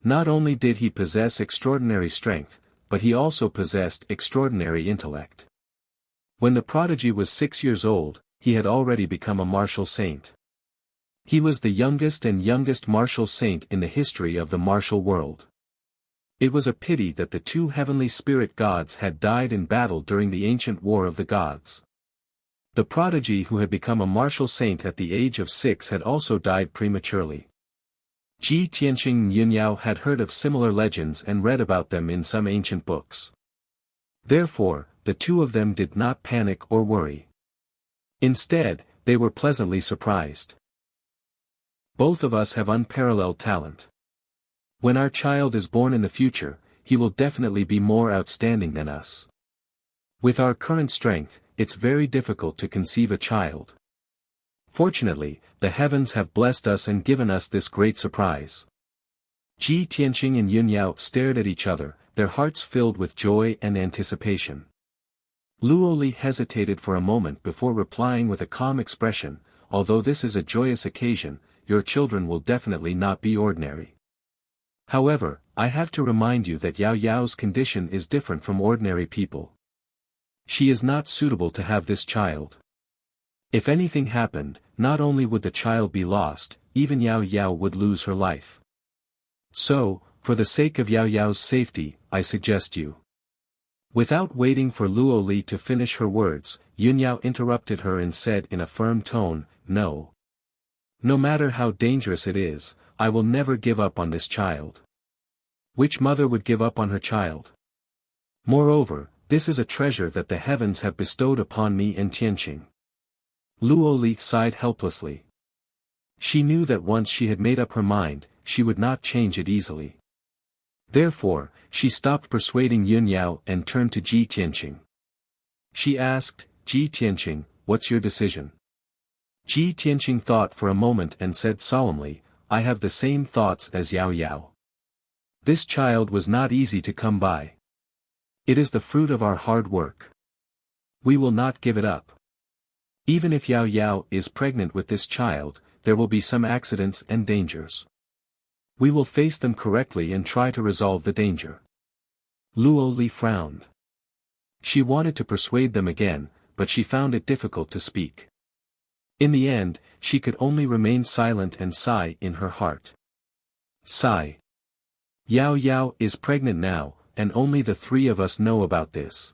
Not only did he possess extraordinary strength, but he also possessed extraordinary intellect. When the prodigy was 6 years old, he had already become a martial saint. He was the youngest martial saint in the history of the martial world. It was a pity that the 2 heavenly spirit gods had died in battle during the ancient war of the gods. The prodigy who had become a martial saint at the age of 6 had also died prematurely. Ji Tianqing and Yunyao had heard of similar legends and read about them in some ancient books. Therefore, the two of them did not panic or worry. Instead, they were pleasantly surprised. Both of us have unparalleled talent. When our child is born in the future, he will definitely be more outstanding than us. With our current strength, it's very difficult to conceive a child. Fortunately, the heavens have blessed us and given us this great surprise. Ji Tianqing and Yun Yao stared at each other, their hearts filled with joy and anticipation. Luo Li hesitated for a moment before replying with a calm expression, although this is a joyous occasion, your children will definitely not be ordinary. However, I have to remind you that Yao Yao's condition is different from ordinary people. She is not suitable to have this child. If anything happened, not only would the child be lost, even Yao Yao would lose her life. So, for the sake of Yao Yao's safety, I suggest you. Without waiting for Luo Li to finish her words, Yun Yao interrupted her and said in a firm tone, No. No matter how dangerous it is, I will never give up on this child. Which mother would give up on her child? Moreover, this is a treasure that the heavens have bestowed upon me and Tianqing. Luo Li sighed helplessly. She knew that once she had made up her mind, she would not change it easily. Therefore, she stopped persuading Yun Yao and turned to Ji Tianqing. She asked, Ji Tianqing, what's your decision? Ji Tianqing thought for a moment and said solemnly, I have the same thoughts as Yao Yao. This child was not easy to come by. It is the fruit of our hard work. We will not give it up. Even if Yao Yao is pregnant with this child, there will be some accidents and dangers. We will face them correctly and try to resolve the danger. Luo Li frowned. She wanted to persuade them again, but she found it difficult to speak. In the end, she could only remain silent and sigh in her heart. Sigh. Yao Yao is pregnant now, and only the three of us know about this.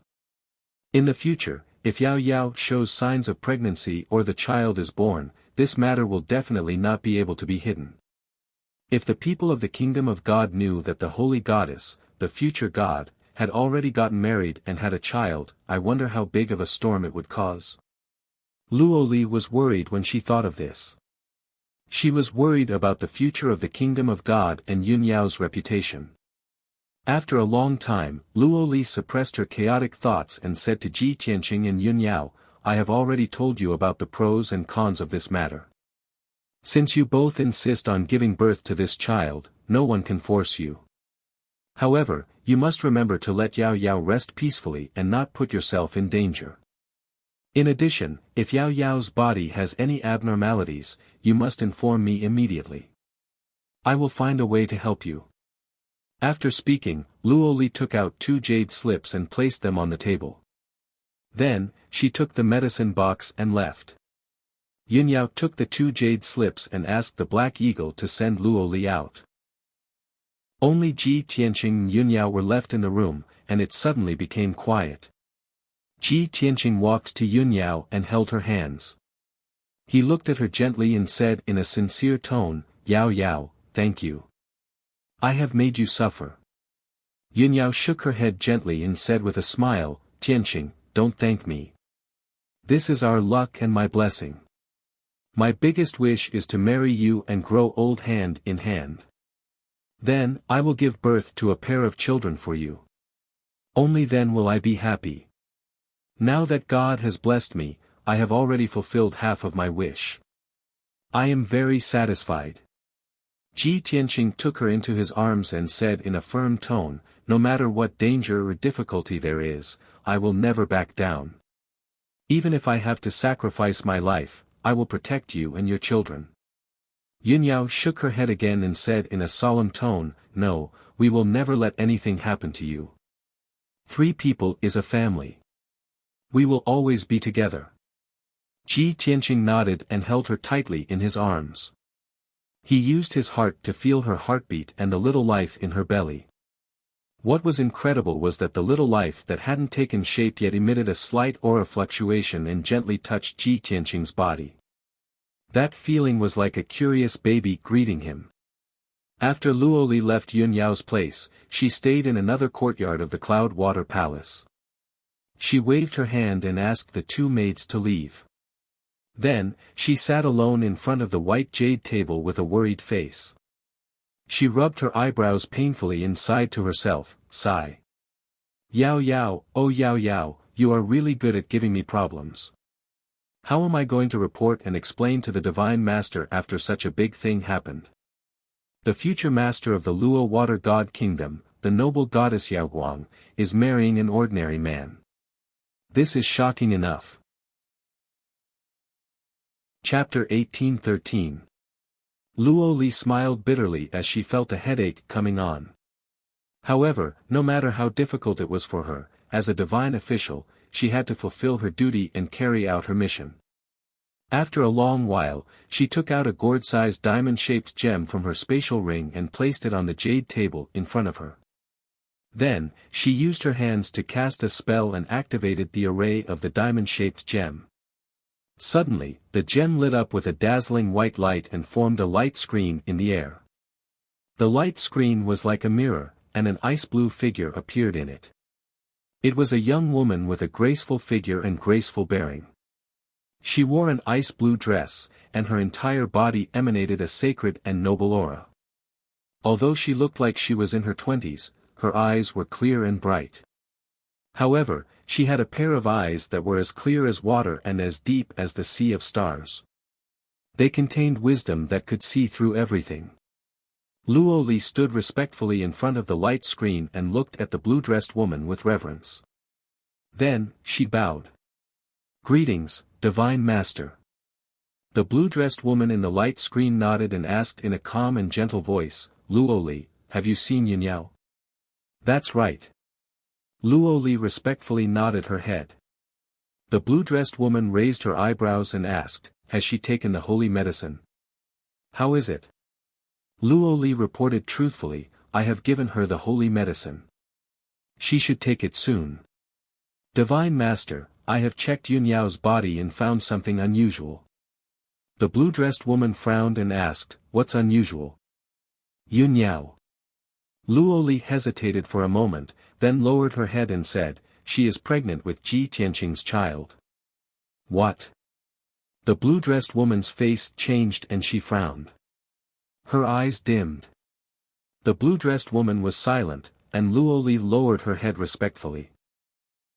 In the future, if Yao Yao shows signs of pregnancy or the child is born, this matter will definitely not be able to be hidden. If the people of the kingdom of God knew that the holy goddess, the future god, had already gotten married and had a child, I wonder how big of a storm it would cause. Luo Li was worried when she thought of this. She was worried about the future of the kingdom of God and Yun Yao's reputation. After a long time, Luo Li suppressed her chaotic thoughts and said to Ji Tianqing and Yun Yao, I have already told you about the pros and cons of this matter. Since you both insist on giving birth to this child, no one can force you. However, you must remember to let Yao Yao rest peacefully and not put yourself in danger. In addition, if Yao Yao's body has any abnormalities, you must inform me immediately. I will find a way to help you. After speaking, Luo Li took out 2 jade slips and placed them on the table. Then, she took the medicine box and left. Yun Yao took the 2 jade slips and asked the Black Eagle to send Luo Li out. Only Ji Tianqing and Yun Yao were left in the room, and it suddenly became quiet. Ji Tianqing walked to Yun Yao and held her hands. He looked at her gently and said in a sincere tone, Yao Yao, thank you. I have made you suffer. Yun Yao shook her head gently and said with a smile, Tianqing, don't thank me. This is our luck and my blessing. My biggest wish is to marry you and grow old hand in hand. Then, I will give birth to a pair of children for you. Only then will I be happy. Now that God has blessed me, I have already fulfilled half of my wish. I am very satisfied. Ji Tianqing took her into his arms and said in a firm tone, no matter what danger or difficulty there is, I will never back down. Even if I have to sacrifice my life, I will protect you and your children. Yun Yao shook her head again and said in a solemn tone, no, we will never let anything happen to you. 3 people is a family. We will always be together. Ji Tianqing nodded and held her tightly in his arms. He used his heart to feel her heartbeat and the little life in her belly. What was incredible was that the little life that hadn't taken shape yet emitted a slight aura fluctuation and gently touched Ji Tianqing's body. That feeling was like a curious baby greeting him. After Luo Li left Yun Yao's place, she stayed in another courtyard of the Cloud Water Palace. She waved her hand and asked the two maids to leave. Then, she sat alone in front of the white jade table with a worried face. She rubbed her eyebrows painfully and sighed to herself, sigh. Yao Yao, oh Yao Yao, you are really good at giving me problems. How am I going to report and explain to the Divine Master after such a big thing happened? The future master of the Luo Water God Kingdom, the noble goddess Yaoguang, is marrying an ordinary man. This is shocking enough. Chapter 1813. Luo Li smiled bitterly as she felt a headache coming on. However, no matter how difficult it was for her, as a divine official, she had to fulfill her duty and carry out her mission. After a long while, she took out a gourd-sized diamond-shaped gem from her spatial ring and placed it on the jade table in front of her. Then, she used her hands to cast a spell and activated the array of the diamond-shaped gem. Suddenly, the gem lit up with a dazzling white light and formed a light screen in the air. The light screen was like a mirror, and an ice-blue figure appeared in it. It was a young woman with a graceful figure and graceful bearing. She wore an ice-blue dress, and her entire body emanated a sacred and noble aura. Although she looked like she was in her 20s, her eyes were clear and bright. However, she had a pair of eyes that were as clear as water and as deep as the sea of stars. They contained wisdom that could see through everything. Luo Li stood respectfully in front of the light screen and looked at the blue-dressed woman with reverence. Then, she bowed. Greetings, Divine Master. The blue-dressed woman in the light screen nodded and asked in a calm and gentle voice, Luo Li, have you seen Yun Yao? That's right. Luo Li respectfully nodded her head. The blue-dressed woman raised her eyebrows and asked, has she taken the holy medicine? How is it? Luo Li reported truthfully, I have given her the holy medicine. She should take it soon. Divine Master, I have checked Yun Yao's body and found something unusual. The blue-dressed woman frowned and asked, what's unusual? Yun Yao. Luo Li hesitated for a moment, then lowered her head and said, she is pregnant with Ji Tianqing's child. What? The blue-dressed woman's face changed and she frowned. Her eyes dimmed. The blue-dressed woman was silent, and Luo Li lowered her head respectfully.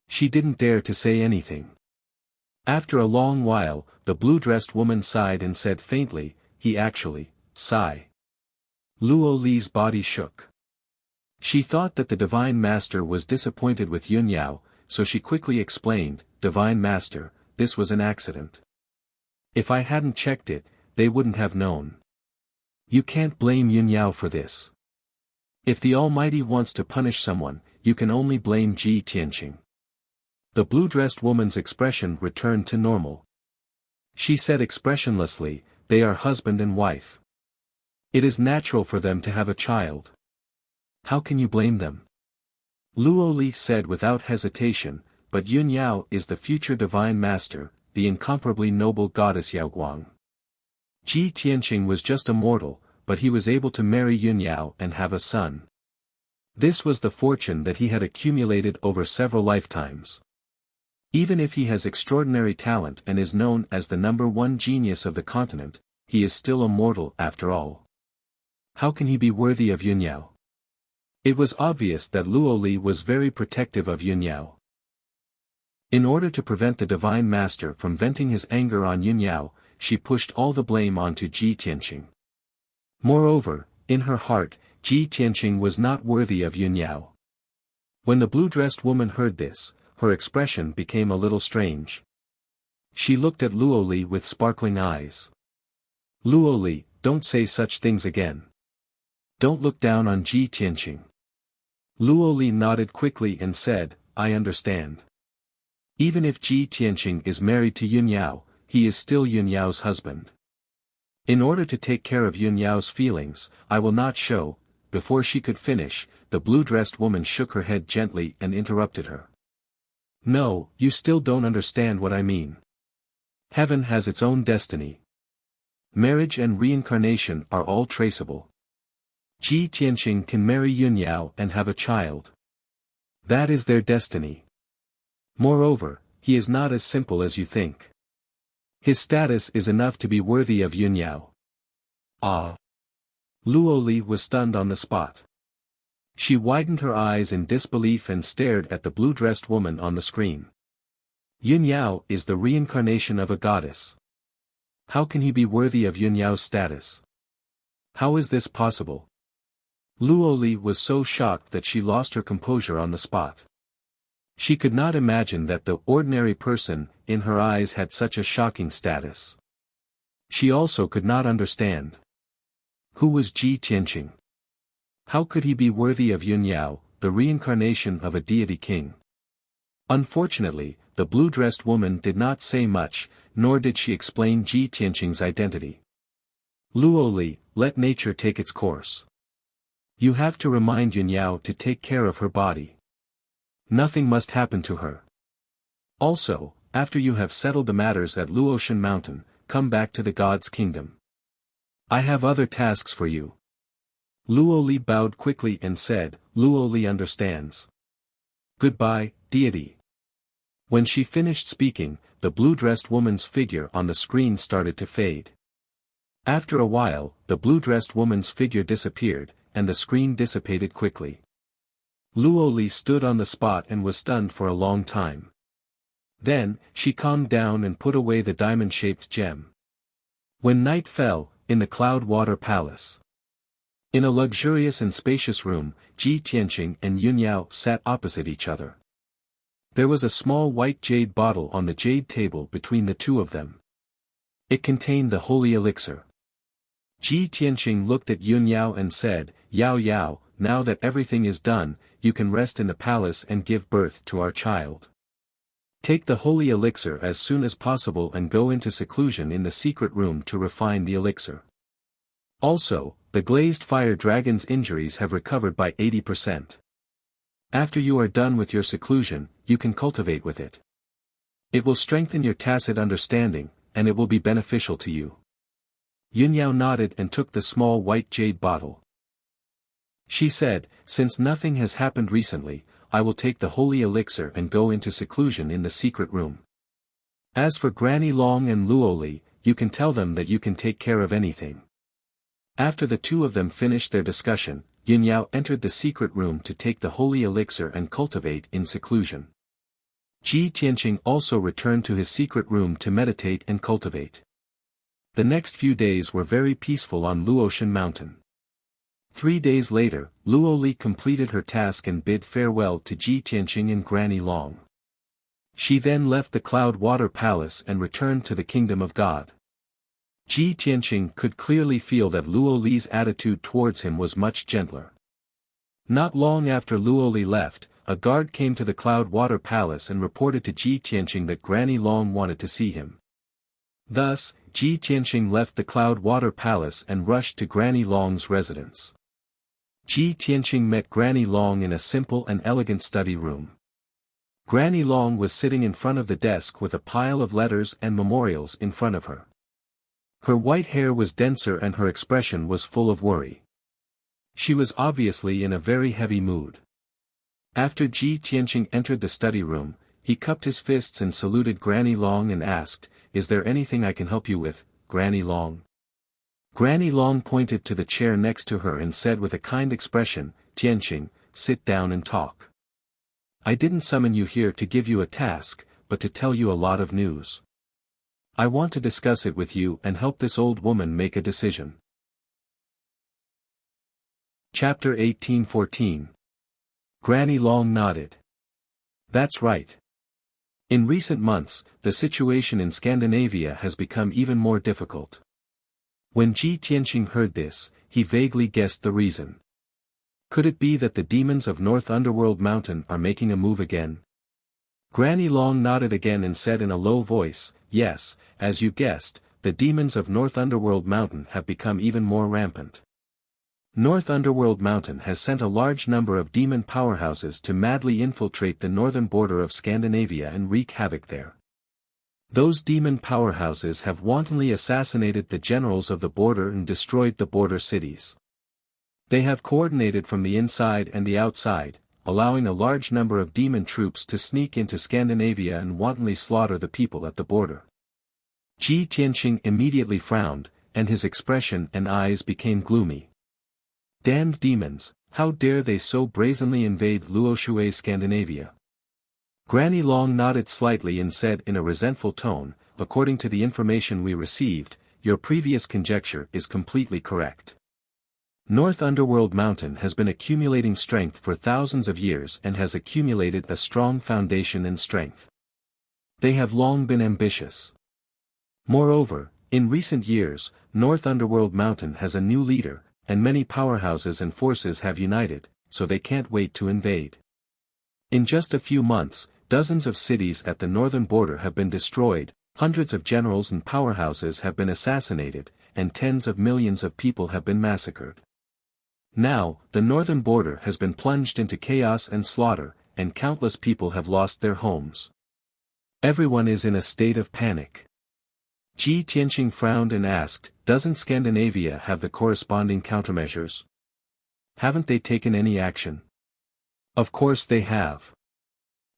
She didn't dare to say anything. After a long while, the blue-dressed woman sighed and said faintly, he actually, sigh. Luo Li's body shook. She thought that the Divine Master was disappointed with Yun Yao, so she quickly explained, Divine Master, this was an accident. If I hadn't checked it, they wouldn't have known. You can't blame Yun Yao for this. If the Almighty wants to punish someone, you can only blame Ji Tianqing. The blue-dressed woman's expression returned to normal. She said expressionlessly, they are husband and wife. It is natural for them to have a child. How can you blame them? Luo Li said without hesitation, but Yun Yao is the future Divine Master, the incomparably noble goddess Yaoguang. Ji Tianqing was just a mortal, but he was able to marry Yun Yao and have a son. This was the fortune that he had accumulated over several lifetimes. Even if he has extraordinary talent and is known as the #1 genius of the continent, he is still a mortal after all. How can he be worthy of Yun Yao? It was obvious that Luo Li was very protective of Yun Yao. In order to prevent the Divine Master from venting his anger on Yun Yao, she pushed all the blame onto Ji Tianqing. Moreover, in her heart, Ji Tianqing was not worthy of Yun Yao. When the blue-dressed woman heard this, her expression became a little strange. She looked at Luo Li with sparkling eyes. Luo Li, don't say such things again. Don't look down on Ji Tianqing. Luo Li nodded quickly and said, I understand. Even if Ji Tianqing is married to Yun Yao, he is still Yun Yao's husband. In order to take care of Yun Yao's feelings, I will not show. Before she could finish, the blue-dressed woman shook her head gently and interrupted her. No, you still don't understand what I mean. Heaven has its own destiny. Marriage and reincarnation are all traceable. Ji Tianqing can marry Yun Yao and have a child. That is their destiny. Moreover, he is not as simple as you think. His status is enough to be worthy of Yunyao. Ah! Luoli was stunned on the spot. She widened her eyes in disbelief and stared at the blue-dressed woman on the screen. Yunyao is the reincarnation of a goddess. How can he be worthy of Yunyao's status? How is this possible? Luoli was so shocked that she lost her composure on the spot. She could not imagine that the ordinary person, in her eyes, had such a shocking status. She also could not understand. Who was Ji Tianqing? How could he be worthy of Yunyao, the reincarnation of a deity king? Unfortunately, the blue-dressed woman did not say much, nor did she explain Ji Tianqing's identity. Luoli, let nature take its course. You have to remind Yunyao to take care of her body. Nothing must happen to her. Also, after you have settled the matters at Luotian Mountain, come back to the God's kingdom. I have other tasks for you. Luoli bowed quickly and said, Luoli understands. Goodbye, deity. When she finished speaking, the blue-dressed woman's figure on the screen started to fade. After a while, the blue-dressed woman's figure disappeared, and the screen dissipated quickly. Luoli stood on the spot and was stunned for a long time. Then, she calmed down and put away the diamond-shaped gem. When night fell, in the Cloud-Water Palace. In a luxurious and spacious room, Ji Tianqing and Yunyao sat opposite each other. There was a small white jade bottle on the jade table between the two of them. It contained the holy elixir. Ji Tianqing looked at Yunyao and said, Yao Yao, now that everything is done, you can rest in the palace and give birth to our child. Take the holy elixir as soon as possible and go into seclusion in the secret room to refine the elixir. Also, the glazed fire dragon's injuries have recovered by 80%. After you are done with your seclusion, you can cultivate with it. It will strengthen your tacit understanding, and it will be beneficial to you. Yunyao nodded and took the small white jade bottle. She said, since nothing has happened recently, I will take the holy elixir and go into seclusion in the secret room. As for Granny Long and Luoli, you can tell them that you can take care of anything. After the two of them finished their discussion, Yunyao entered the secret room to take the holy elixir and cultivate in seclusion. Ji Tianqing also returned to his secret room to meditate and cultivate. The next few days were very peaceful on Luotian Mountain. 3 days later, Luoli completed her task and bid farewell to Ji Tianqing and Granny Long. She then left the Cloud-Water Palace and returned to the Kingdom of God. Ji Tianqing could clearly feel that Luoli's attitude towards him was much gentler. Not long after Luoli left, a guard came to the Cloud-Water Palace and reported to Ji Tianqing that Granny Long wanted to see him. Thus, Ji Tianqing left the Cloud-Water Palace and rushed to Granny Long's residence. Ji Tianqing met Granny Long in a simple and elegant study room. Granny Long was sitting in front of the desk with a pile of letters and memorials in front of her. Her white hair was denser and her expression was full of worry. She was obviously in a very heavy mood. After Ji Tianqing entered the study room, he cupped his fists and saluted Granny Long and asked, "Is there anything I can help you with, Granny Long?" Granny Long pointed to the chair next to her and said with a kind expression, "Tianqing, sit down and talk. I didn't summon you here to give you a task, but to tell you a lot of news. I want to discuss it with you and help this old woman make a decision." Chapter 18:14. Granny Long nodded. That's right. In recent months, the situation in Scandinavia has become even more difficult. When Ji Tianqing heard this, he vaguely guessed the reason. Could it be that the demons of North Underworld Mountain are making a move again? Granny Long nodded again and said in a low voice, "Yes, as you guessed, the demons of North Underworld Mountain have become even more rampant. North Underworld Mountain has sent a large number of demon powerhouses to madly infiltrate the northern border of Scandinavia and wreak havoc there. Those demon powerhouses have wantonly assassinated the generals of the border and destroyed the border cities. They have coordinated from the inside and the outside, allowing a large number of demon troops to sneak into Scandinavia and wantonly slaughter the people at the border. Ji Tianqing immediately frowned, and his expression and eyes became gloomy. Damned demons, how dare they so brazenly invade Luoshui's Scandinavia? Granny Long nodded slightly and said in a resentful tone, according to the information we received, your previous conjecture is completely correct. North Underworld Mountain has been accumulating strength for thousands of years and has accumulated a strong foundation and strength. They have long been ambitious. Moreover, in recent years, North Underworld Mountain has a new leader, and many powerhouses and forces have united, so they can't wait to invade. In just a few months, dozens of cities at the northern border have been destroyed, hundreds of generals and powerhouses have been assassinated, and tens of millions of people have been massacred. Now, the northern border has been plunged into chaos and slaughter, and countless people have lost their homes. Everyone is in a state of panic. Ji Tianqing frowned and asked, doesn't Scandinavia have the corresponding countermeasures? Haven't they taken any action? Of course they have.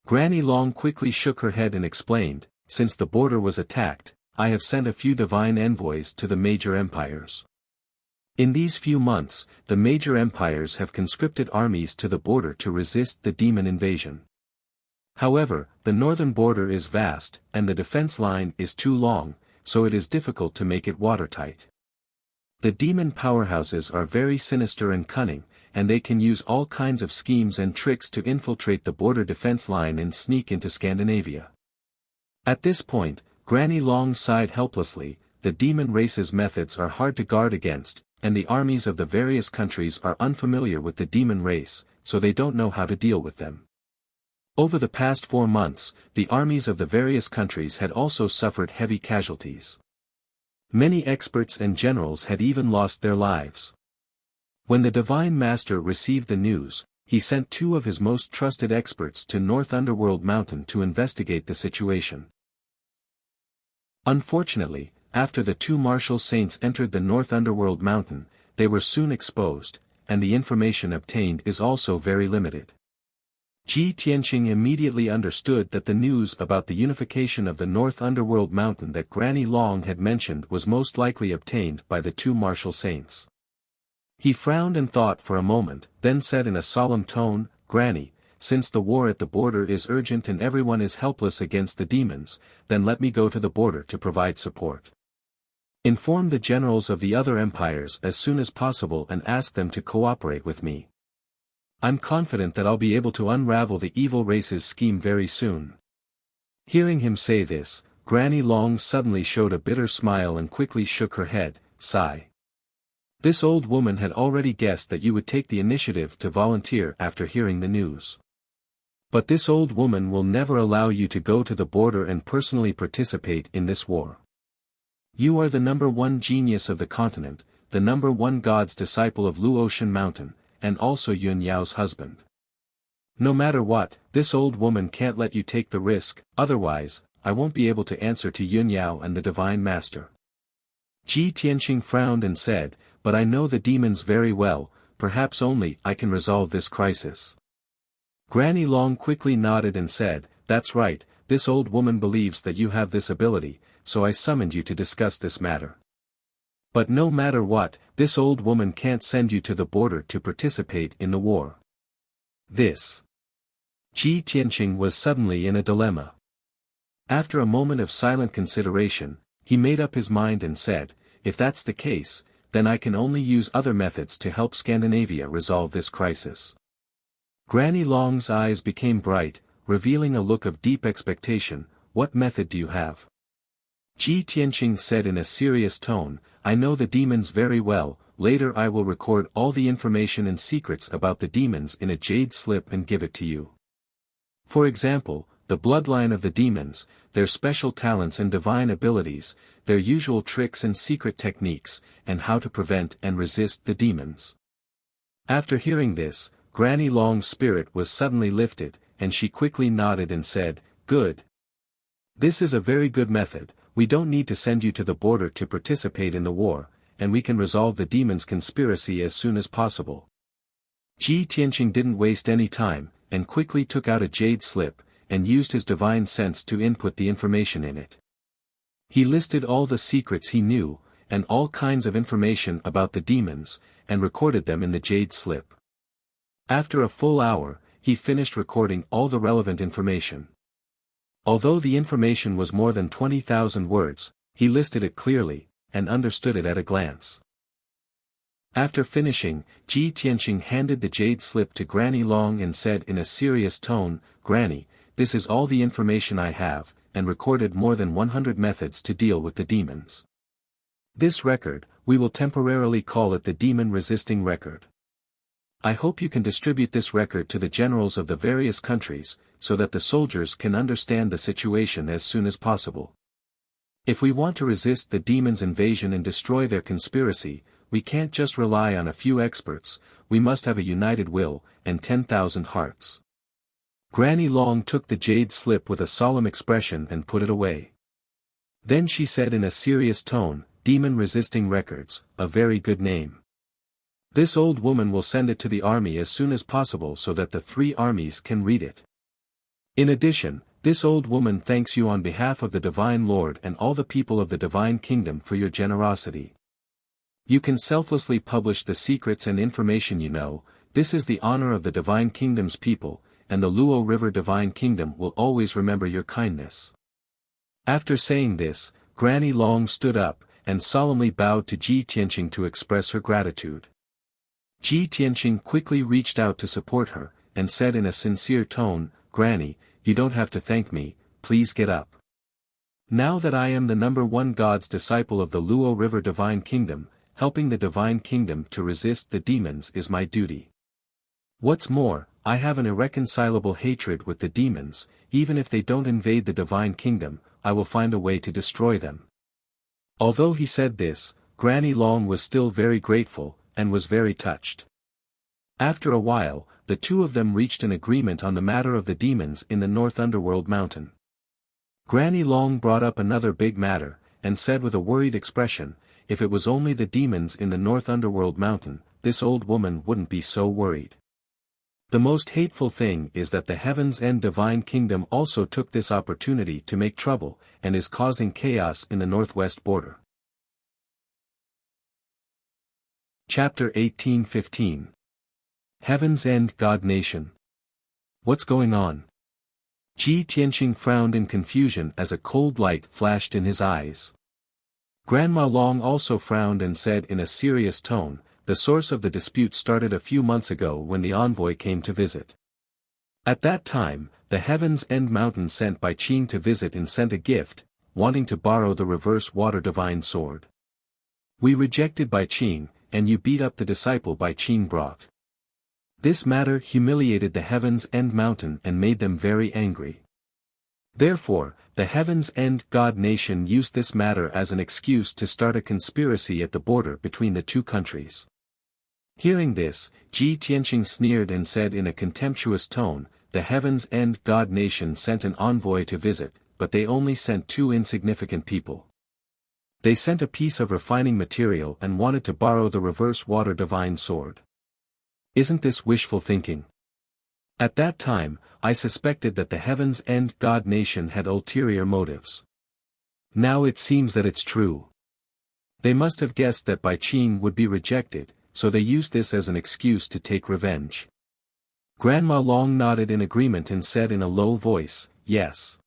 Granny Long quickly shook her head and explained, since the border was attacked, I have sent a few divine envoys to the major empires. In these few months, the major empires have conscripted armies to the border to resist the demon invasion. However, the northern border is vast, and the defense line is too long, so it is difficult to make it watertight. The demon powerhouses are very sinister and cunning, and they can use all kinds of schemes and tricks to infiltrate the border defense line and sneak into Scandinavia. At this point, Granny Long sighed helplessly, the demon race's methods are hard to guard against, and the armies of the various countries are unfamiliar with the demon race, so they don't know how to deal with them. Over the past 4 months, the armies of the various countries had also suffered heavy casualties. Many experts and generals had even lost their lives. When the Divine Master received the news, he sent 2 of his most trusted experts to North Underworld Mountain to investigate the situation. Unfortunately, after the 2 martial saints entered the North Underworld Mountain, they were soon exposed, and the information obtained is also very limited. Ji Tianqing immediately understood that the news about the unification of the North Underworld Mountain that Granny Long had mentioned was most likely obtained by the 2 martial saints. He frowned and thought for a moment, then said in a solemn tone, Granny, since the war at the border is urgent and everyone is helpless against the demons, then let me go to the border to provide support. Inform the generals of the other empires as soon as possible and ask them to cooperate with me. I'm confident that I'll be able to unravel the evil race's scheme very soon. Hearing him say this, Granny Long suddenly showed a bitter smile and quickly shook her head, sigh. This old woman had already guessed that you would take the initiative to volunteer after hearing the news. But this old woman will never allow you to go to the border and personally participate in this war. You are the #1 genius of the continent, the #1 God's disciple of Luotian Mountain, and also Yun Yao's husband. No matter what, this old woman can't let you take the risk, otherwise, I won't be able to answer to Yun Yao and the Divine Master. Ji Tianqing frowned and said, but I know the demons very well, perhaps only I can resolve this crisis. Granny Long quickly nodded and said, that's right, this old woman believes that you have this ability, so I summoned you to discuss this matter. But no matter what, this old woman can't send you to the border to participate in the war. This. Ji Tianqing was suddenly in a dilemma. After a moment of silent consideration, he made up his mind and said, if that's the case, then I can only use other methods to help Scandinavia resolve this crisis. Granny Long's eyes became bright, revealing a look of deep expectation. What method do you have? Ji Tianqing said in a serious tone, I know the demons very well, later I will record all the information and secrets about the demons in a jade slip and give it to you. For example, the bloodline of the demons, their special talents and divine abilities, their usual tricks and secret techniques, and how to prevent and resist the demons. After hearing this, Granny Long's spirit was suddenly lifted, and she quickly nodded and said, good. This is a very good method. We don't need to send you to the border to participate in the war, and we can resolve the demons' conspiracy as soon as possible. Ji Tianqing didn't waste any time, and quickly took out a jade slip, and used his divine sense to input the information in it. He listed all the secrets he knew, and all kinds of information about the demons, and recorded them in the jade slip. After a full hour, he finished recording all the relevant information. Although the information was more than 20,000 words, he listed it clearly, and understood it at a glance. After finishing, Ji Tianqing handed the jade slip to Granny Long and said in a serious tone, "Granny, this is all the information I have," and recorded more than 100 methods to deal with the demons. This record, we will temporarily call it the Demon Resisting Record. I hope you can distribute this record to the generals of the various countries, so that the soldiers can understand the situation as soon as possible. If we want to resist the demons' invasion and destroy their conspiracy, we can't just rely on a few experts, we must have a united will, and 10,000 hearts. Granny Long took the jade slip with a solemn expression and put it away. Then she said in a serious tone, "Demon Resisting Records, a very good name. This old woman will send it to the army as soon as possible so that the 3 armies can read it. In addition, this old woman thanks you on behalf of the Divine Lord and all the people of the Divine Kingdom for your generosity. You can selflessly publish the secrets and information you know, this is the honor of the Divine Kingdom's people, and the Luo River Divine Kingdom will always remember your kindness." After saying this, Granny Long stood up, and solemnly bowed to Ji Tianqing to express her gratitude. Ji Tianqing quickly reached out to support her, and said in a sincere tone, "Granny, you don't have to thank me, please get up. Now that I am the #1 God's disciple of the Luo River Divine Kingdom, helping the Divine Kingdom to resist the demons is my duty. What's more, I have an irreconcilable hatred with the demons, even if they don't invade the Divine Kingdom, I will find a way to destroy them." Although he said this, Granny Long was still very grateful, and was very touched. After a while, the two of them reached an agreement on the matter of the demons in the North Underworld Mountain. Granny Long brought up another big matter, and said with a worried expression, if it was only the demons in the North Underworld Mountain, this old woman wouldn't be so worried. The most hateful thing is that the Heavens and Divine Kingdom also took this opportunity to make trouble, and is causing chaos in the northwest border. Chapter 18:15. Heaven's End God Nation. What's going on? Ji Tianqing frowned in confusion as a cold light flashed in his eyes. Grandma Long also frowned and said in a serious tone, "The source of the dispute started a few months ago when the envoy came to visit. At that time, the Heaven's End Mountain sent by Qing to visit and sent a gift, wanting to borrow the reverse water divine sword. We rejected by Qing, and you beat up the disciple by Qing brought. This matter humiliated the Heaven's End Mountain and made them very angry. Therefore, the Heaven's End God Nation used this matter as an excuse to start a conspiracy at the border between the two countries." Hearing this, Ji Tianqing sneered and said in a contemptuous tone, "The Heaven's End God Nation sent an envoy to visit, but they only sent 2 insignificant people. They sent a piece of refining material and wanted to borrow the reverse water divine sword. Isn't this wishful thinking? At that time, I suspected that the Heaven's End God Nation had ulterior motives. Now it seems that it's true. They must have guessed that Bai Qing would be rejected, so they used this as an excuse to take revenge." Grandma Long nodded in agreement and said in a low voice, "Yes.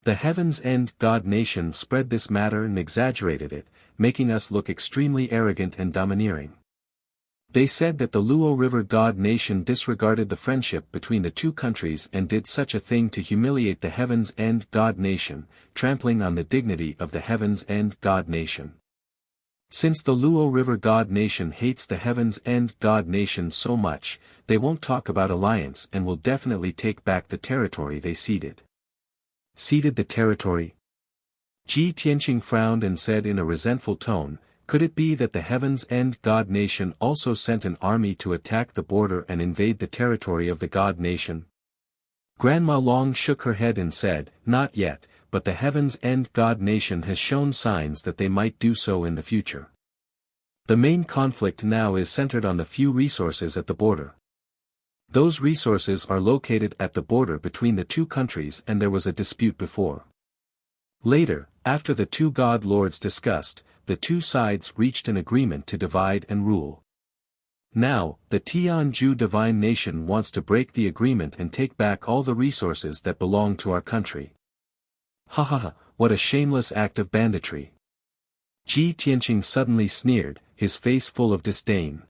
The Heaven's End God Nation spread this matter and exaggerated it, making us look extremely arrogant and domineering. They said that the Luo River God Nation disregarded the friendship between the two countries and did such a thing to humiliate the Heaven's End God Nation, trampling on the dignity of the Heaven's End God Nation. Since the Luo River God Nation hates the Heaven's End God Nation so much, they won't talk about alliance and will definitely take back the territory they ceded." "Ceded the territory?" Ji Tianqing frowned and said in a resentful tone, "Could it be that the Heaven's End God Nation also sent an army to attack the border and invade the territory of the God Nation?" Grandma Long shook her head and said, "Not yet, but the Heaven's End God Nation has shown signs that they might do so in the future. The main conflict now is centered on the few resources at the border. Those resources are located at the border between the two countries and there was a dispute before. Later, after the two god lords discussed, the two sides reached an agreement to divide and rule. Now, the Tianju divine nation wants to break the agreement and take back all the resources that belong to our country. Ha ha ha, what a shameless act of banditry. Ji Tianqing suddenly sneered, his face full of disdain.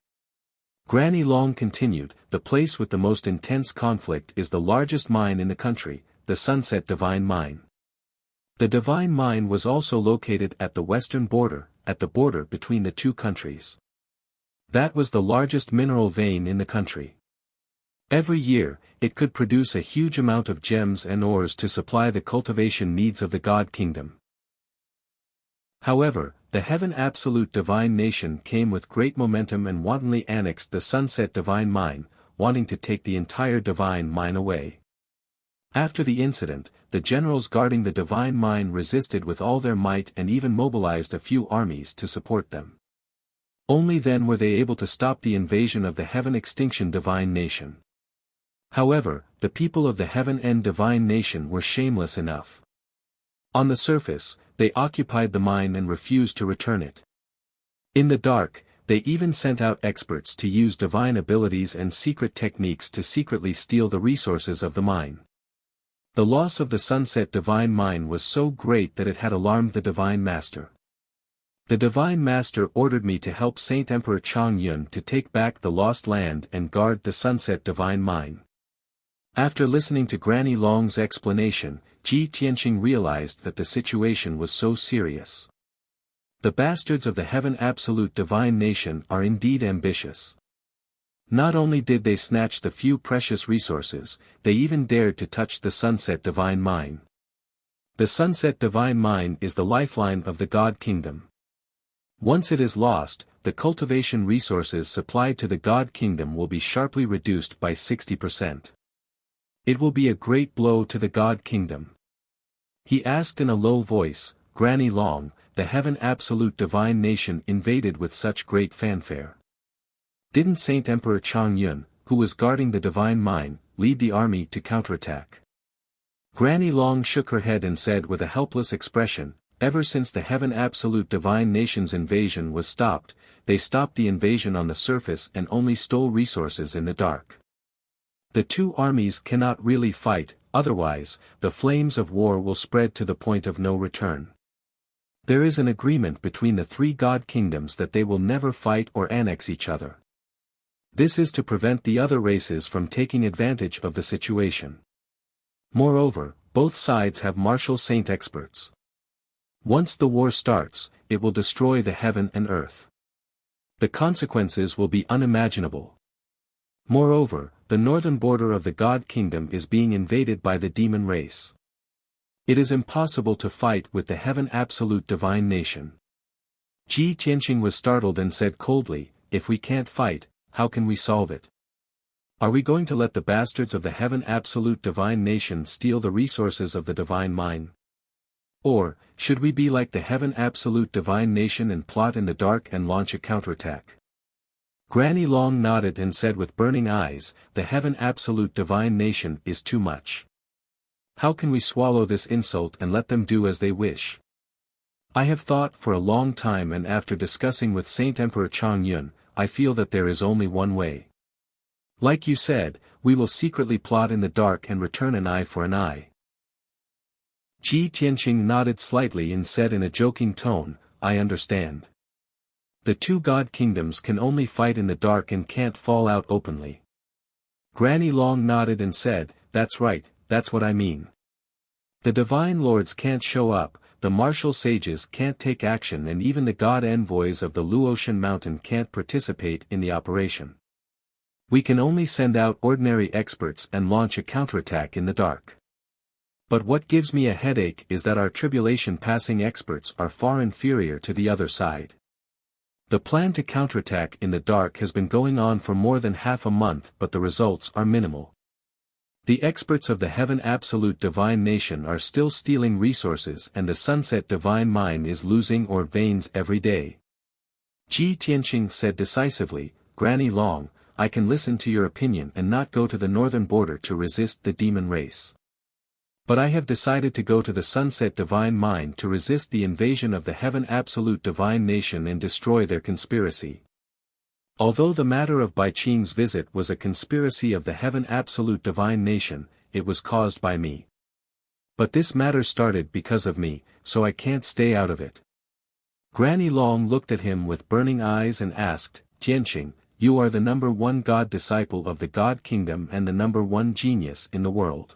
Granny Long continued, the place with the most intense conflict is the largest mine in the country, the Sunset Divine Mine. The Divine Mine was also located at the western border, at the border between the two countries. That was the largest mineral vein in the country. Every year, it could produce a huge amount of gems and ores to supply the cultivation needs of the God Kingdom. However, the Heaven Absolute Divine Nation came with great momentum and wantonly annexed the Sunset Divine Mine, wanting to take the entire Divine Mine away. After the incident, the generals guarding the Divine Mine resisted with all their might and even mobilized a few armies to support them. Only then were they able to stop the invasion of the Heaven Extinction Divine Nation. However, the people of the Heaven End Divine Nation were shameless enough. On the surface, they occupied the mine and refused to return it. In the dark, they even sent out experts to use divine abilities and secret techniques to secretly steal the resources of the mine. The loss of the Sunset Divine Mine was so great that it had alarmed the Divine Master. The Divine Master ordered me to help Saint Emperor Chang Yun to take back the lost land and guard the Sunset Divine Mine. After listening to Granny Long's explanation, Ji Tianqing realized that the situation was so serious. The bastards of the Heaven Absolute Divine Nation are indeed ambitious. Not only did they snatch the few precious resources, they even dared to touch the Sunset Divine Mine. The Sunset Divine Mine is the lifeline of the God Kingdom. Once it is lost, the cultivation resources supplied to the God Kingdom will be sharply reduced by 60%. It will be a great blow to the God Kingdom. He asked in a low voice, Granny Long, the Heaven Absolute Divine Nation invaded with such great fanfare. Didn't Saint Emperor Chang Yun, who was guarding the Divine Mine, lead the army to counterattack? Granny Long shook her head and said with a helpless expression, ever since the Heaven Absolute Divine Nation's invasion was stopped, they stopped the invasion on the surface and only stole resources in the dark. The two armies cannot really fight, otherwise, the flames of war will spread to the point of no return. There is an agreement between the three God Kingdoms that they will never fight or annex each other. This is to prevent the other races from taking advantage of the situation. Moreover, both sides have martial saint experts. Once the war starts, it will destroy the heaven and earth. The consequences will be unimaginable. Moreover, the northern border of the God Kingdom is being invaded by the demon race. It is impossible to fight with the Heaven Absolute Divine Nation. Ji Tianqing was startled and said coldly, if we can't fight, how can we solve it? Are we going to let the bastards of the Heaven Absolute Divine Nation steal the resources of the Divine Mine? Or, should we be like the Heaven Absolute Divine Nation and plot in the dark and launch a counterattack? Granny Long nodded and said with burning eyes, the Heaven Absolute Divine Nation is too much. How can we swallow this insult and let them do as they wish? I have thought for a long time and after discussing with Saint Emperor Chang Yun, I feel that there is only one way. Like you said, we will secretly plot in the dark and return an eye for an eye. Ji Tianqing nodded slightly and said in a joking tone, I understand. The two God Kingdoms can only fight in the dark and can't fall out openly. Granny Long nodded and said, that's right, that's what I mean. The Divine Lords can't show up, the martial sages can't take action and even the God envoys of the Luotian Mountain can't participate in the operation. We can only send out ordinary experts and launch a counterattack in the dark. But what gives me a headache is that our tribulation-passing experts are far inferior to the other side. The plan to counterattack in the dark has been going on for more than half a month but the results are minimal. The experts of the Heaven Absolute Divine Nation are still stealing resources and the Sunset Divine Mine is losing ore veins every day. Ji Tianqing said decisively, Granny Long, I can listen to your opinion and not go to the northern border to resist the demon race. But I have decided to go to the sunset divine mind to resist the invasion of the heaven absolute divine nation and destroy their conspiracy. Although the matter of Bai Qing's visit was a conspiracy of the heaven absolute divine nation, it was caused by me. But this matter started because of me, so I can't stay out of it. Granny Long looked at him with burning eyes and asked, Tianqing, you are the number one God disciple of the God Kingdom and the number one genius in the world.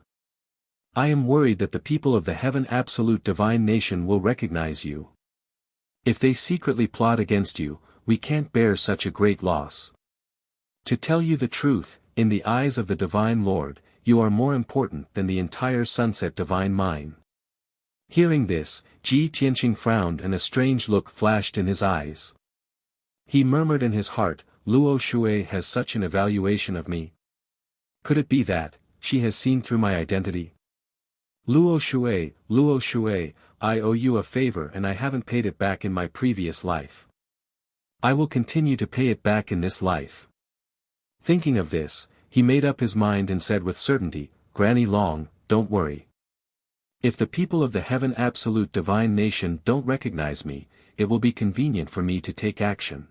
I am worried that the people of the heaven absolute divine nation will recognize you. If they secretly plot against you, we can't bear such a great loss. To tell you the truth, in the eyes of the divine Lord, you are more important than the entire sunset divine mind. Hearing this, Ji Tianqing frowned and a strange look flashed in his eyes. He murmured in his heart, Luo Shui has such an evaluation of me. Could it be that she has seen through my identity? Luo Shui, I owe you a favor and I haven't paid it back in my previous life. I will continue to pay it back in this life. Thinking of this, he made up his mind and said with certainty, Granny Long, don't worry. If the people of the heaven absolute divine nation don't recognize me, it will be convenient for me to take action.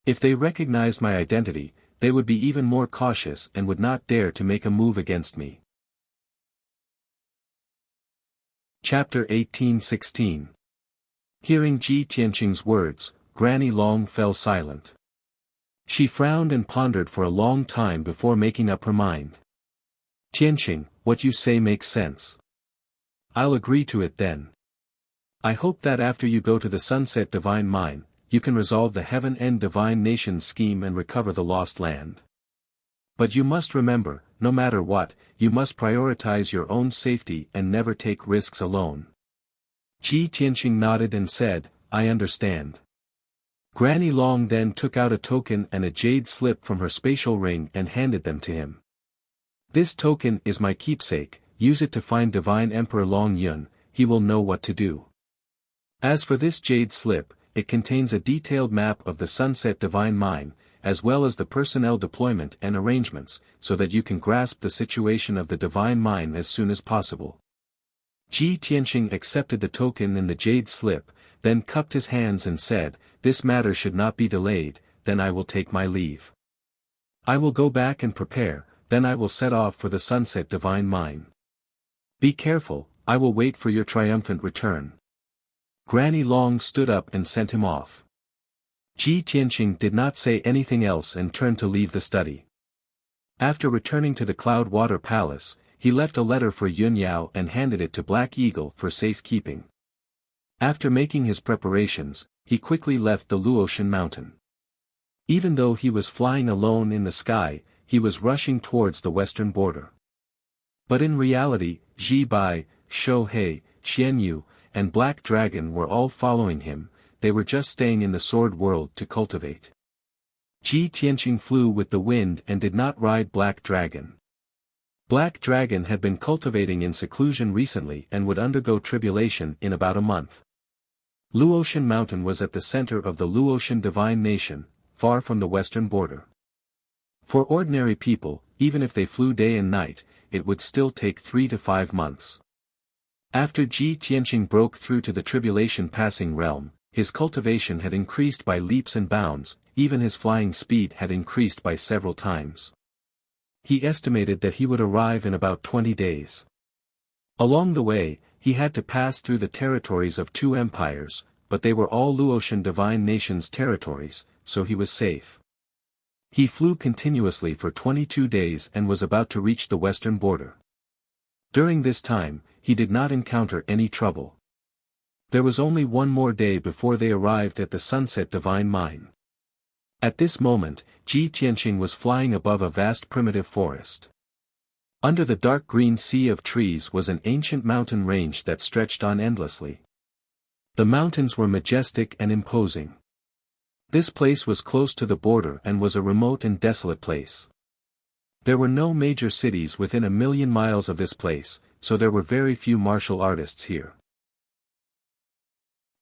If they recognized my identity, they would be even more cautious and would not dare to make a move against me. Chapter 1816. Hearing Ji Tianqing's words, Granny Long fell silent. She frowned and pondered for a long time before making up her mind. Tianqing, what you say makes sense. I'll agree to it then. I hope that after you go to the sunset divine mine, you can resolve the heaven and divine nation's scheme and recover the lost land. But you must remember, no matter what, you must prioritize your own safety and never take risks alone. Ji Tianqing nodded and said, I understand. Granny Long then took out a token and a jade slip from her spatial ring and handed them to him. This token is my keepsake, use it to find Divine Emperor Long Yun, he will know what to do. As for this jade slip, it contains a detailed map of the sunset divine mine, as well as the personnel deployment and arrangements, so that you can grasp the situation of the divine mine as soon as possible. Ji Tianqing accepted the token and the jade slip, then cupped his hands and said, this matter should not be delayed, then I will take my leave. I will go back and prepare, then I will set off for the sunset divine mine. Be careful, I will wait for your triumphant return. Granny Long stood up and sent him off. Ji Tianqing did not say anything else and turned to leave the study. After returning to the Cloud Water Palace, he left a letter for Yun Yao and handed it to Black Eagle for safekeeping. After making his preparations, he quickly left the Luotian mountain. Even though he was flying alone in the sky, he was rushing towards the western border. But in reality, Ji Bai, Shou He, Qian Yu, and Black Dragon were all following him. They were just staying in the sword world to cultivate. Ji Tianqing flew with the wind and did not ride Black Dragon. Black Dragon had been cultivating in seclusion recently and would undergo tribulation in about a month. Luotian Mountain was at the center of the Luotian divine nation, far from the western border. For ordinary people, even if they flew day and night, it would still take 3 to 5 months. After Ji Tianqing broke through to the tribulation passing realm, his cultivation had increased by leaps and bounds, even his flying speed had increased by several times. He estimated that he would arrive in about 20 days. Along the way, he had to pass through the territories of 2 empires, but they were all Luotian divine nations' territories, so he was safe. He flew continuously for 22 days and was about to reach the western border. During this time, he did not encounter any trouble. There was only one more day before they arrived at the sunset divine mine. At this moment, Ji Tianqing was flying above a vast primitive forest. Under the dark green sea of trees was an ancient mountain range that stretched on endlessly. The mountains were majestic and imposing. This place was close to the border and was a remote and desolate place. There were no major cities within 1,000,000 miles of this place, so there were very few martial artists here.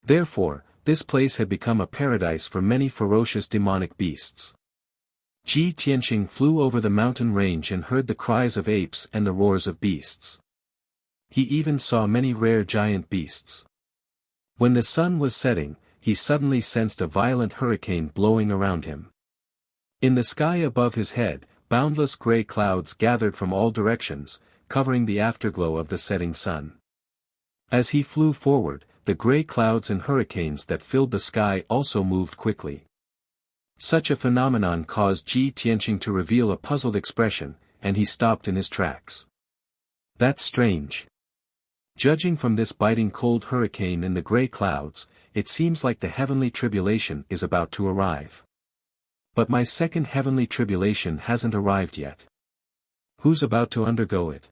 Therefore, this place had become a paradise for many ferocious demonic beasts. Ji Tianqing flew over the mountain range and heard the cries of apes and the roars of beasts. He even saw many rare giant beasts. When the sun was setting, he suddenly sensed a violent hurricane blowing around him. In the sky above his head, boundless gray clouds gathered from all directions, covering the afterglow of the setting sun. As he flew forward, the gray clouds and hurricanes that filled the sky also moved quickly. Such a phenomenon caused Ji Tianqing to reveal a puzzled expression, and he stopped in his tracks. That's strange. Judging from this biting cold hurricane in the gray clouds, it seems like the heavenly tribulation is about to arrive. But my second heavenly tribulation hasn't arrived yet. Who's about to undergo it?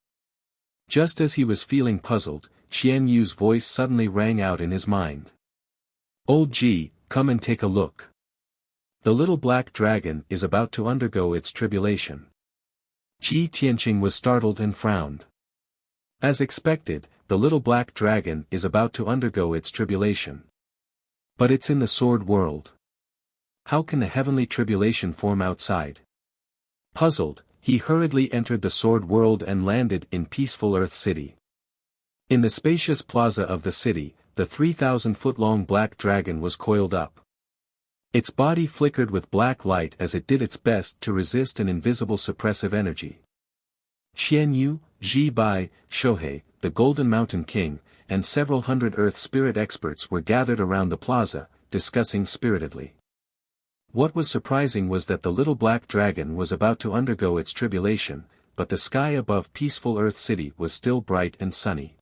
Just as he was feeling puzzled, Qian Yu's voice suddenly rang out in his mind. Old Ji, come and take a look. The little black dragon is about to undergo its tribulation. Ji Tianqing was startled and frowned. As expected, the little black dragon is about to undergo its tribulation. But it's in the sword world. How can the heavenly tribulation form outside? Puzzled, he hurriedly entered the sword world and landed in peaceful Earth City. In the spacious plaza of the city, the 3,000-foot-long black dragon was coiled up. Its body flickered with black light as it did its best to resist an invisible suppressive energy. Qian Yu, Ji Bai, Shohei, the Golden Mountain King, and several hundred Earth Spirit experts were gathered around the plaza, discussing spiritedly. What was surprising was that the little black dragon was about to undergo its tribulation, but the sky above peaceful Earth City was still bright and sunny.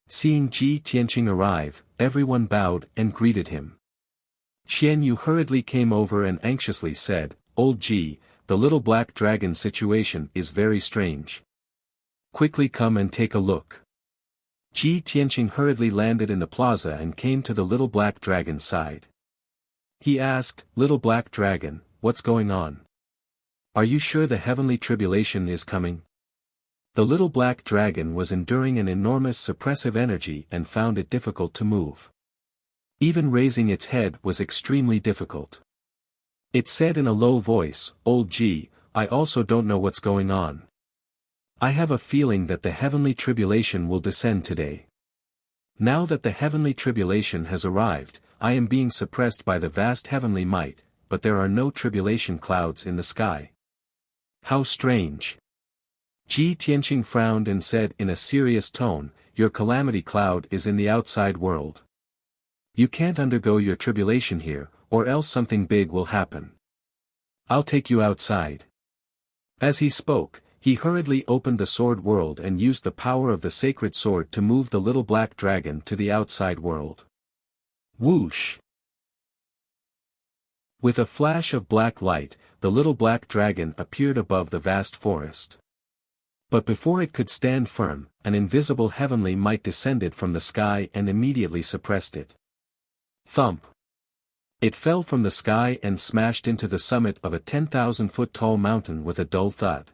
Seeing Ji Tianqing arrive, everyone bowed and greeted him. Qian Yu hurriedly came over and anxiously said, Old Ji, the little black dragon situation is very strange. Quickly come and take a look. Ji Tianqing hurriedly landed in the plaza and came to the little black dragon's side. He asked, Little black dragon, what's going on? Are you sure the heavenly tribulation is coming? The little black dragon was enduring an enormous suppressive energy and found it difficult to move. Even raising its head was extremely difficult. It said in a low voice, Old Ji, I also don't know what's going on. I have a feeling that the heavenly tribulation will descend today. Now that the heavenly tribulation has arrived, I am being suppressed by the vast heavenly might, but there are no tribulation clouds in the sky. How strange. Ji Tianqing frowned and said in a serious tone, Your calamity cloud is in the outside world. You can't undergo your tribulation here, or else something big will happen. I'll take you outside. As he spoke, he hurriedly opened the sword world and used the power of the sacred sword to move the little black dragon to the outside world. Whoosh! With a flash of black light, the little black dragon appeared above the vast forest. But before it could stand firm, an invisible heavenly might descended from the sky and immediately suppressed it. Thump! It fell from the sky and smashed into the summit of a 10,000-foot-tall mountain with a dull thud.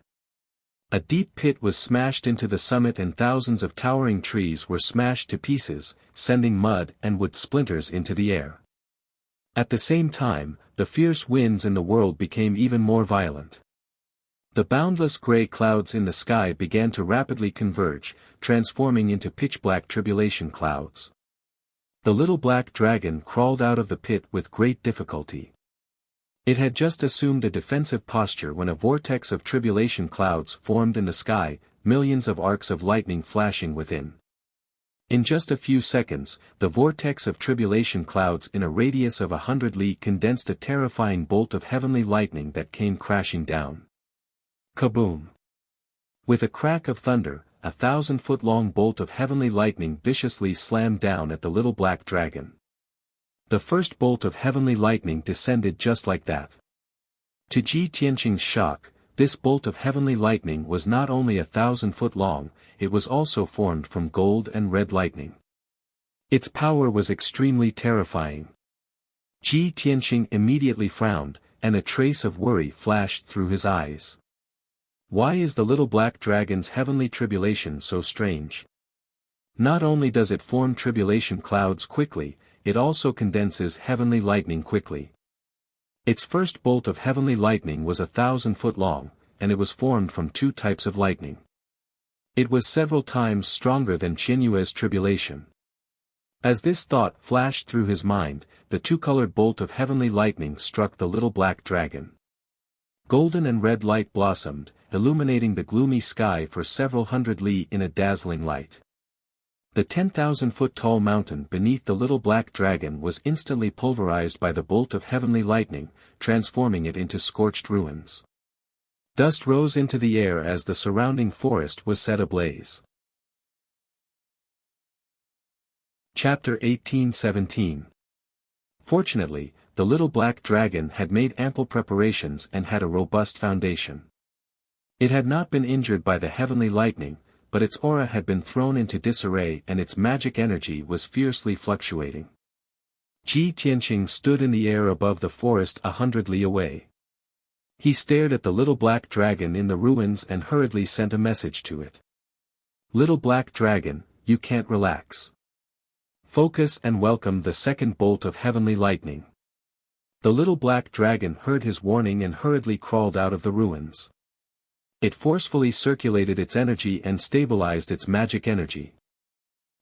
A deep pit was smashed into the summit and thousands of towering trees were smashed to pieces, sending mud and wood splinters into the air. At the same time, the fierce winds in the world became even more violent. The boundless gray clouds in the sky began to rapidly converge, transforming into pitch-black tribulation clouds. The little black dragon crawled out of the pit with great difficulty. It had just assumed a defensive posture when a vortex of tribulation clouds formed in the sky, millions of arcs of lightning flashing within. In just a few seconds, the vortex of tribulation clouds in a radius of 100 li condensed a terrifying bolt of heavenly lightning that came crashing down. Kaboom! With a crack of thunder, a 1,000-foot-long bolt of heavenly lightning viciously slammed down at the little black dragon. The first bolt of heavenly lightning descended just like that. To Ji Tianqing's shock, this bolt of heavenly lightning was not only 1,000 foot long, it was also formed from gold and red lightning. Its power was extremely terrifying. Ji Tianqing immediately frowned, and a trace of worry flashed through his eyes. Why is the little black dragon's heavenly tribulation so strange? Not only does it form tribulation clouds quickly, it also condenses heavenly lightning quickly. Its first bolt of heavenly lightning was 1,000 foot long, and it was formed from two types of lightning. It was several times stronger than Qianyue's tribulation. As this thought flashed through his mind, the two-colored bolt of heavenly lightning struck the little black dragon. Golden and red light blossomed, illuminating the gloomy sky for several hundred li in a dazzling light. The 10,000-foot-tall mountain beneath the little black dragon was instantly pulverized by the bolt of heavenly lightning, transforming it into scorched ruins. Dust rose into the air as the surrounding forest was set ablaze. Chapter 1817. Fortunately, the little black dragon had made ample preparations and had a robust foundation. It had not been injured by the heavenly lightning, but its aura had been thrown into disarray and its magic energy was fiercely fluctuating. Ji Tianqing stood in the air above the forest 100 li away. He stared at the little black dragon in the ruins and hurriedly sent a message to it. Little black dragon, you can't relax. Focus and welcome the second bolt of heavenly lightning. The little black dragon heard his warning and hurriedly crawled out of the ruins. It forcefully circulated its energy and stabilized its magic energy.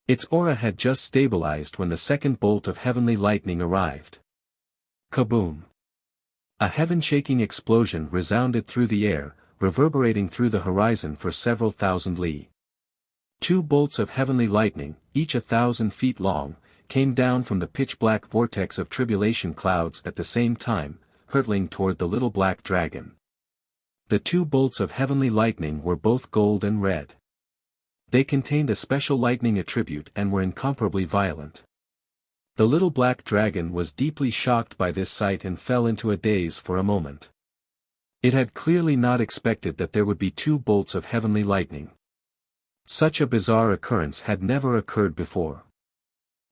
Its aura had just stabilized when the second bolt of heavenly lightning arrived. Kaboom! A heaven-shaking explosion resounded through the air, reverberating through the horizon for several thousand li. Two bolts of heavenly lightning, each 1,000 feet long, came down from the pitch-black vortex of tribulation clouds at the same time, hurtling toward the little black dragon. The two bolts of heavenly lightning were both gold and red. They contained a special lightning attribute and were incomparably violent. The little black dragon was deeply shocked by this sight and fell into a daze for a moment. It had clearly not expected that there would be two bolts of heavenly lightning. Such a bizarre occurrence had never occurred before.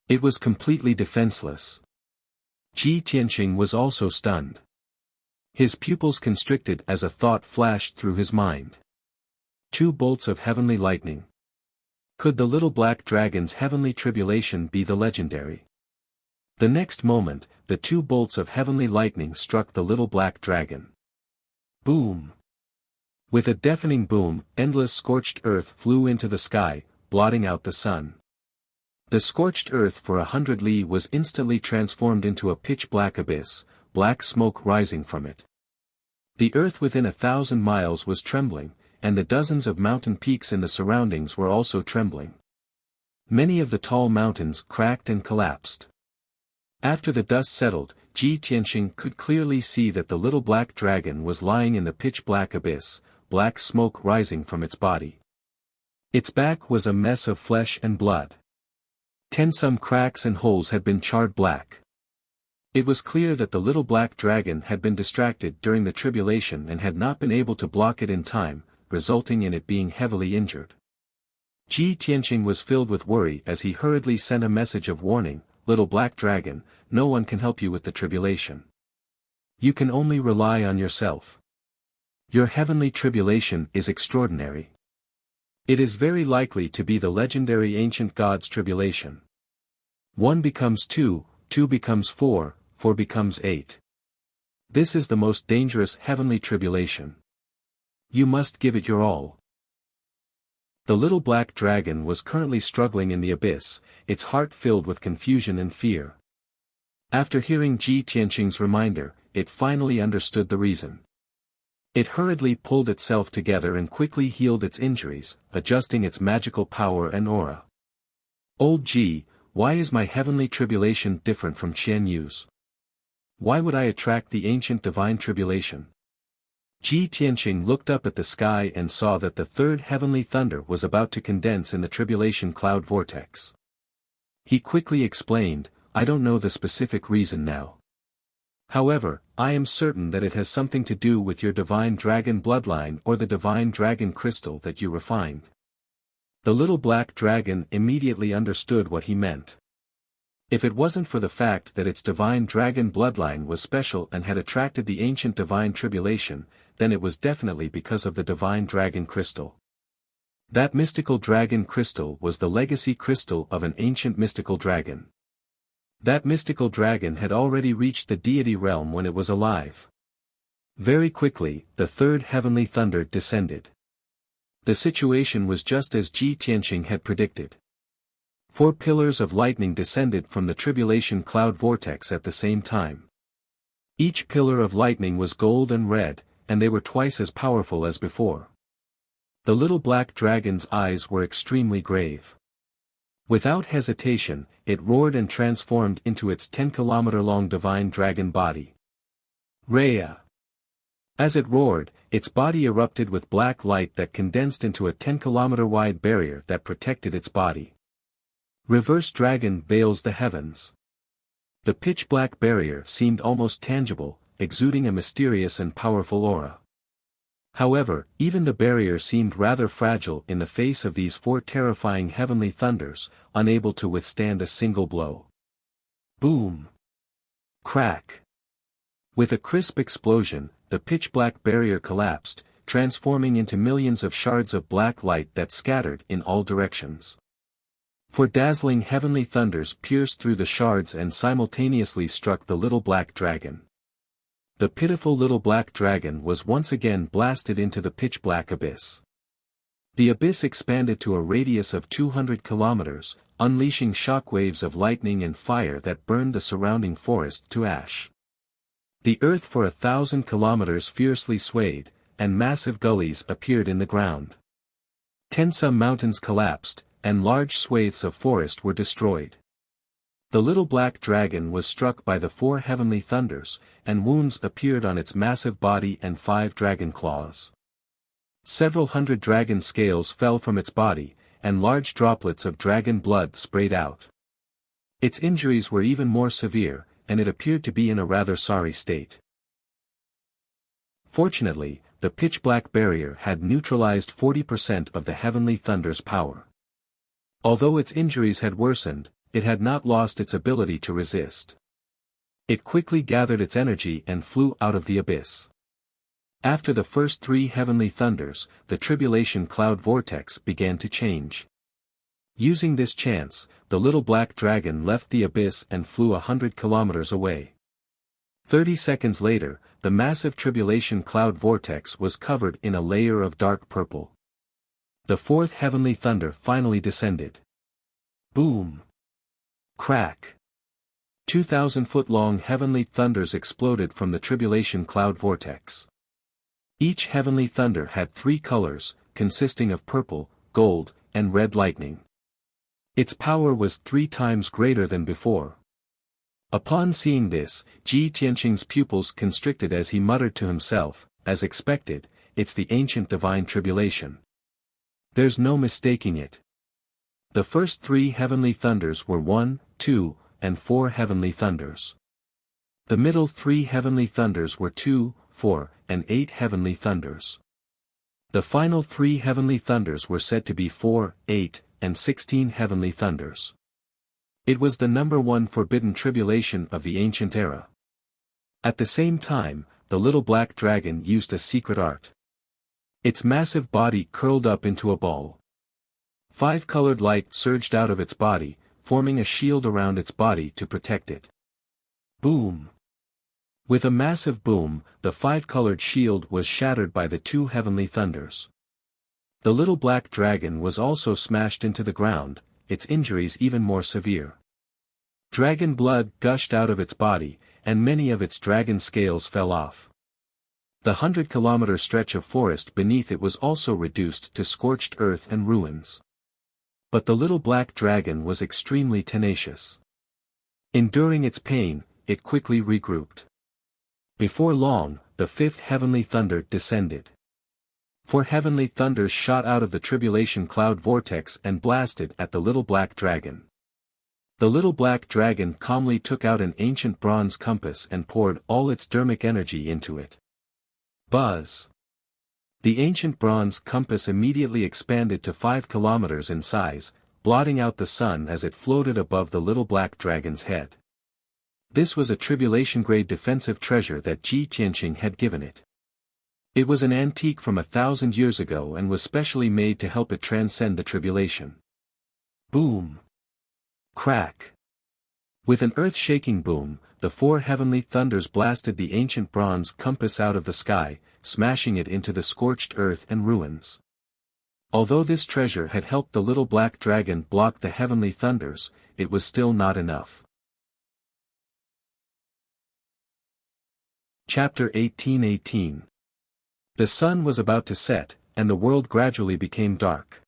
It was completely defenseless. Ji Tianqing was also stunned. His pupils constricted as a thought flashed through his mind. Two bolts of heavenly lightning. Could the little black dragon's heavenly tribulation be the legendary? The next moment, the two bolts of heavenly lightning struck the little black dragon. Boom! With a deafening boom, endless scorched earth flew into the sky, blotting out the sun. The scorched earth for 100 li was instantly transformed into a pitch-black abyss, black smoke rising from it. The earth within 1,000 miles was trembling, and the dozens of mountain peaks in the surroundings were also trembling. Many of the tall mountains cracked and collapsed. After the dust settled, Ji Tianqing could clearly see that the little black dragon was lying in the pitch-black abyss, black smoke rising from its body. Its back was a mess of flesh and blood. Some cracks and holes had been charred black. It was clear that the little black dragon had been distracted during the tribulation and had not been able to block it in time, resulting in it being heavily injured. Ji Tianqing was filled with worry as he hurriedly sent a message of warning, "Little black dragon, no one can help you with the tribulation. You can only rely on yourself. Your heavenly tribulation is extraordinary. It is very likely to be the legendary ancient god's tribulation. 1 becomes 2, 2 becomes 4, 4 becomes 8. This is the most dangerous heavenly tribulation. You must give it your all." The little black dragon was currently struggling in the abyss, its heart filled with confusion and fear. After hearing Ji Tianqing's reminder, it finally understood the reason. It hurriedly pulled itself together and quickly healed its injuries, adjusting its magical power and aura. "Old Ji, why is my heavenly tribulation different from Qianyu's? Why would I attract the ancient divine tribulation?" Ji Tianqing looked up at the sky and saw that the third heavenly thunder was about to condense in the tribulation cloud vortex. He quickly explained, "I don't know the specific reason now. However, I am certain that it has something to do with your divine dragon bloodline or the divine dragon crystal that you refined." The little black dragon immediately understood what he meant. If it wasn't for the fact that its divine dragon bloodline was special and had attracted the ancient divine tribulation, then it was definitely because of the divine dragon crystal. That mystical dragon crystal was the legacy crystal of an ancient mystical dragon. That mystical dragon had already reached the deity realm when it was alive. Very quickly, the third heavenly thunder descended. The situation was just as Ji Tianqing had predicted. 4 pillars of lightning descended from the tribulation cloud vortex at the same time. Each pillar of lightning was gold and red, and they were twice as powerful as before. The little black dragon's eyes were extremely grave. Without hesitation, it roared and transformed into its 10-kilometer-long divine dragon body. Rhea. As it roared, its body erupted with black light that condensed into a 10-kilometer-wide barrier that protected its body. Reverse dragon veils the heavens. The pitch-black barrier seemed almost tangible, exuding a mysterious and powerful aura. However, even the barrier seemed rather fragile in the face of these 4 terrifying heavenly thunders, unable to withstand a single blow. Boom! Crack! With a crisp explosion, the pitch-black barrier collapsed, transforming into millions of shards of black light that scattered in all directions. 4 dazzling heavenly thunders pierced through the shards and simultaneously struck the little black dragon. The pitiful little black dragon was once again blasted into the pitch-black abyss. The abyss expanded to a radius of 200 kilometers, unleashing shockwaves of lightning and fire that burned the surrounding forest to ash. The earth for 1,000 kilometers fiercely swayed, and massive gullies appeared in the ground. Tensa mountains collapsed, and large swathes of forest were destroyed. The little black dragon was struck by the 4 heavenly thunders, and wounds appeared on its massive body and 5 dragon claws. Several hundred dragon scales fell from its body, and large droplets of dragon blood sprayed out. Its injuries were even more severe, and it appeared to be in a rather sorry state. Fortunately, the pitch-black barrier had neutralized 40% of the heavenly thunder's power. Although its injuries had worsened, it had not lost its ability to resist. It quickly gathered its energy and flew out of the abyss. After the first 3 heavenly thunders, the tribulation cloud vortex began to change. Using this chance, the little black dragon left the abyss and flew 100 kilometers away. 30 seconds later, the massive tribulation cloud vortex was covered in a layer of dark purple. The 4th heavenly thunder finally descended. Boom! Crack! 2,000-foot-long heavenly thunders exploded from the tribulation cloud vortex. Each heavenly thunder had 3 colors, consisting of purple, gold, and red lightning. Its power was 3 times greater than before. Upon seeing this, Ji Tianqing's pupils constricted as he muttered to himself, as expected, it's the ancient divine tribulation. There's no mistaking it. The first 3 heavenly thunders were 1, 2, and 4 heavenly thunders. The middle 3 heavenly thunders were 2, 4, and 8 heavenly thunders. The final 3 heavenly thunders were said to be 4, 8, and 16 heavenly thunders. It was the number 1 forbidden tribulation of the ancient era. At the same time, the little black dragon used a secret art. Its massive body curled up into a ball. 5-colored light surged out of its body, forming a shield around its body to protect it. Boom! With a massive boom, the 5-colored shield was shattered by the 2 heavenly thunders. The little black dragon was also smashed into the ground, its injuries even more severe. Dragon blood gushed out of its body, and many of its dragon scales fell off. The 100-kilometer stretch of forest beneath it was also reduced to scorched earth and ruins. But the little black dragon was extremely tenacious. Enduring its pain, it quickly regrouped. Before long, the 5th heavenly thunder descended. 4 heavenly thunders shot out of the tribulation cloud vortex and blasted at the little black dragon. The little black dragon calmly took out an ancient bronze compass and poured all its dermic energy into it. Buzz! The ancient bronze compass immediately expanded to 5 kilometers in size, blotting out the sun as it floated above the little black dragon's head. This was a tribulation-grade defensive treasure that Ji Tianqing had given it. It was an antique from 1,000 years ago and was specially made to help it transcend the tribulation. Boom! Crack! With an earth-shaking boom, the four heavenly thunders blasted the ancient bronze compass out of the sky, smashing it into the scorched earth and ruins. Although this treasure had helped the little black dragon block the heavenly thunders, it was still not enough. Chapter 18:18. The sun was about to set, and the world gradually became dark.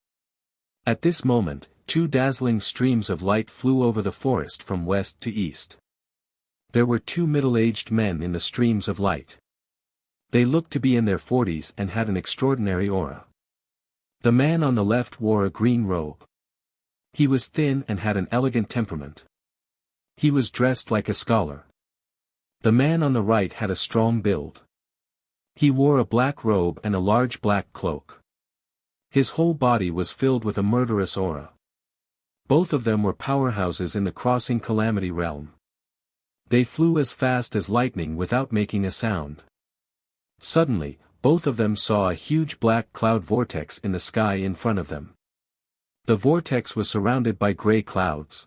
At this moment, two dazzling streams of light flew over the forest from west to east. There were two middle-aged men in the streams of light. They looked to be in their 40s and had an extraordinary aura. The man on the left wore a green robe. He was thin and had an elegant temperament. He was dressed like a scholar. The man on the right had a strong build. He wore a black robe and a large black cloak. His whole body was filled with a murderous aura. Both of them were powerhouses in the crossing calamity realm. They flew as fast as lightning without making a sound. Suddenly, both of them saw a huge black cloud vortex in the sky in front of them. The vortex was surrounded by gray clouds.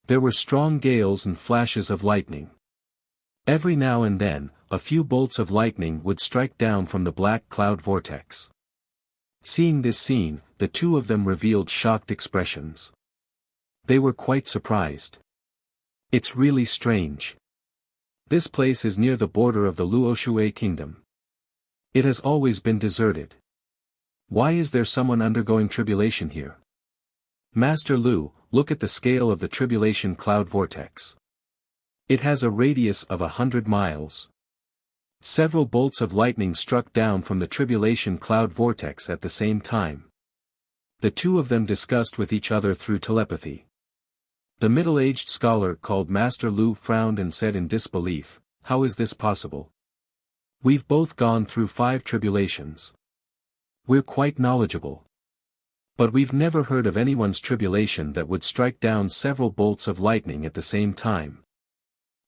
There were strong gales and flashes of lightning. Every now and then, a few bolts of lightning would strike down from the black cloud vortex. Seeing this scene, the two of them revealed shocked expressions. They were quite surprised. It's really strange. This place is near the border of the Luoshui kingdom. It has always been deserted. Why is there someone undergoing tribulation here? Master Lu, look at the scale of the tribulation cloud vortex. It has a radius of 100 miles. Several bolts of lightning struck down from the tribulation cloud vortex at the same time. The two of them discussed with each other through telepathy. The middle-aged scholar called Master Lu frowned and said in disbelief, "How is this possible? We've both gone through 5 tribulations. We're quite knowledgeable. But we've never heard of anyone's tribulation that would strike down several bolts of lightning at the same time.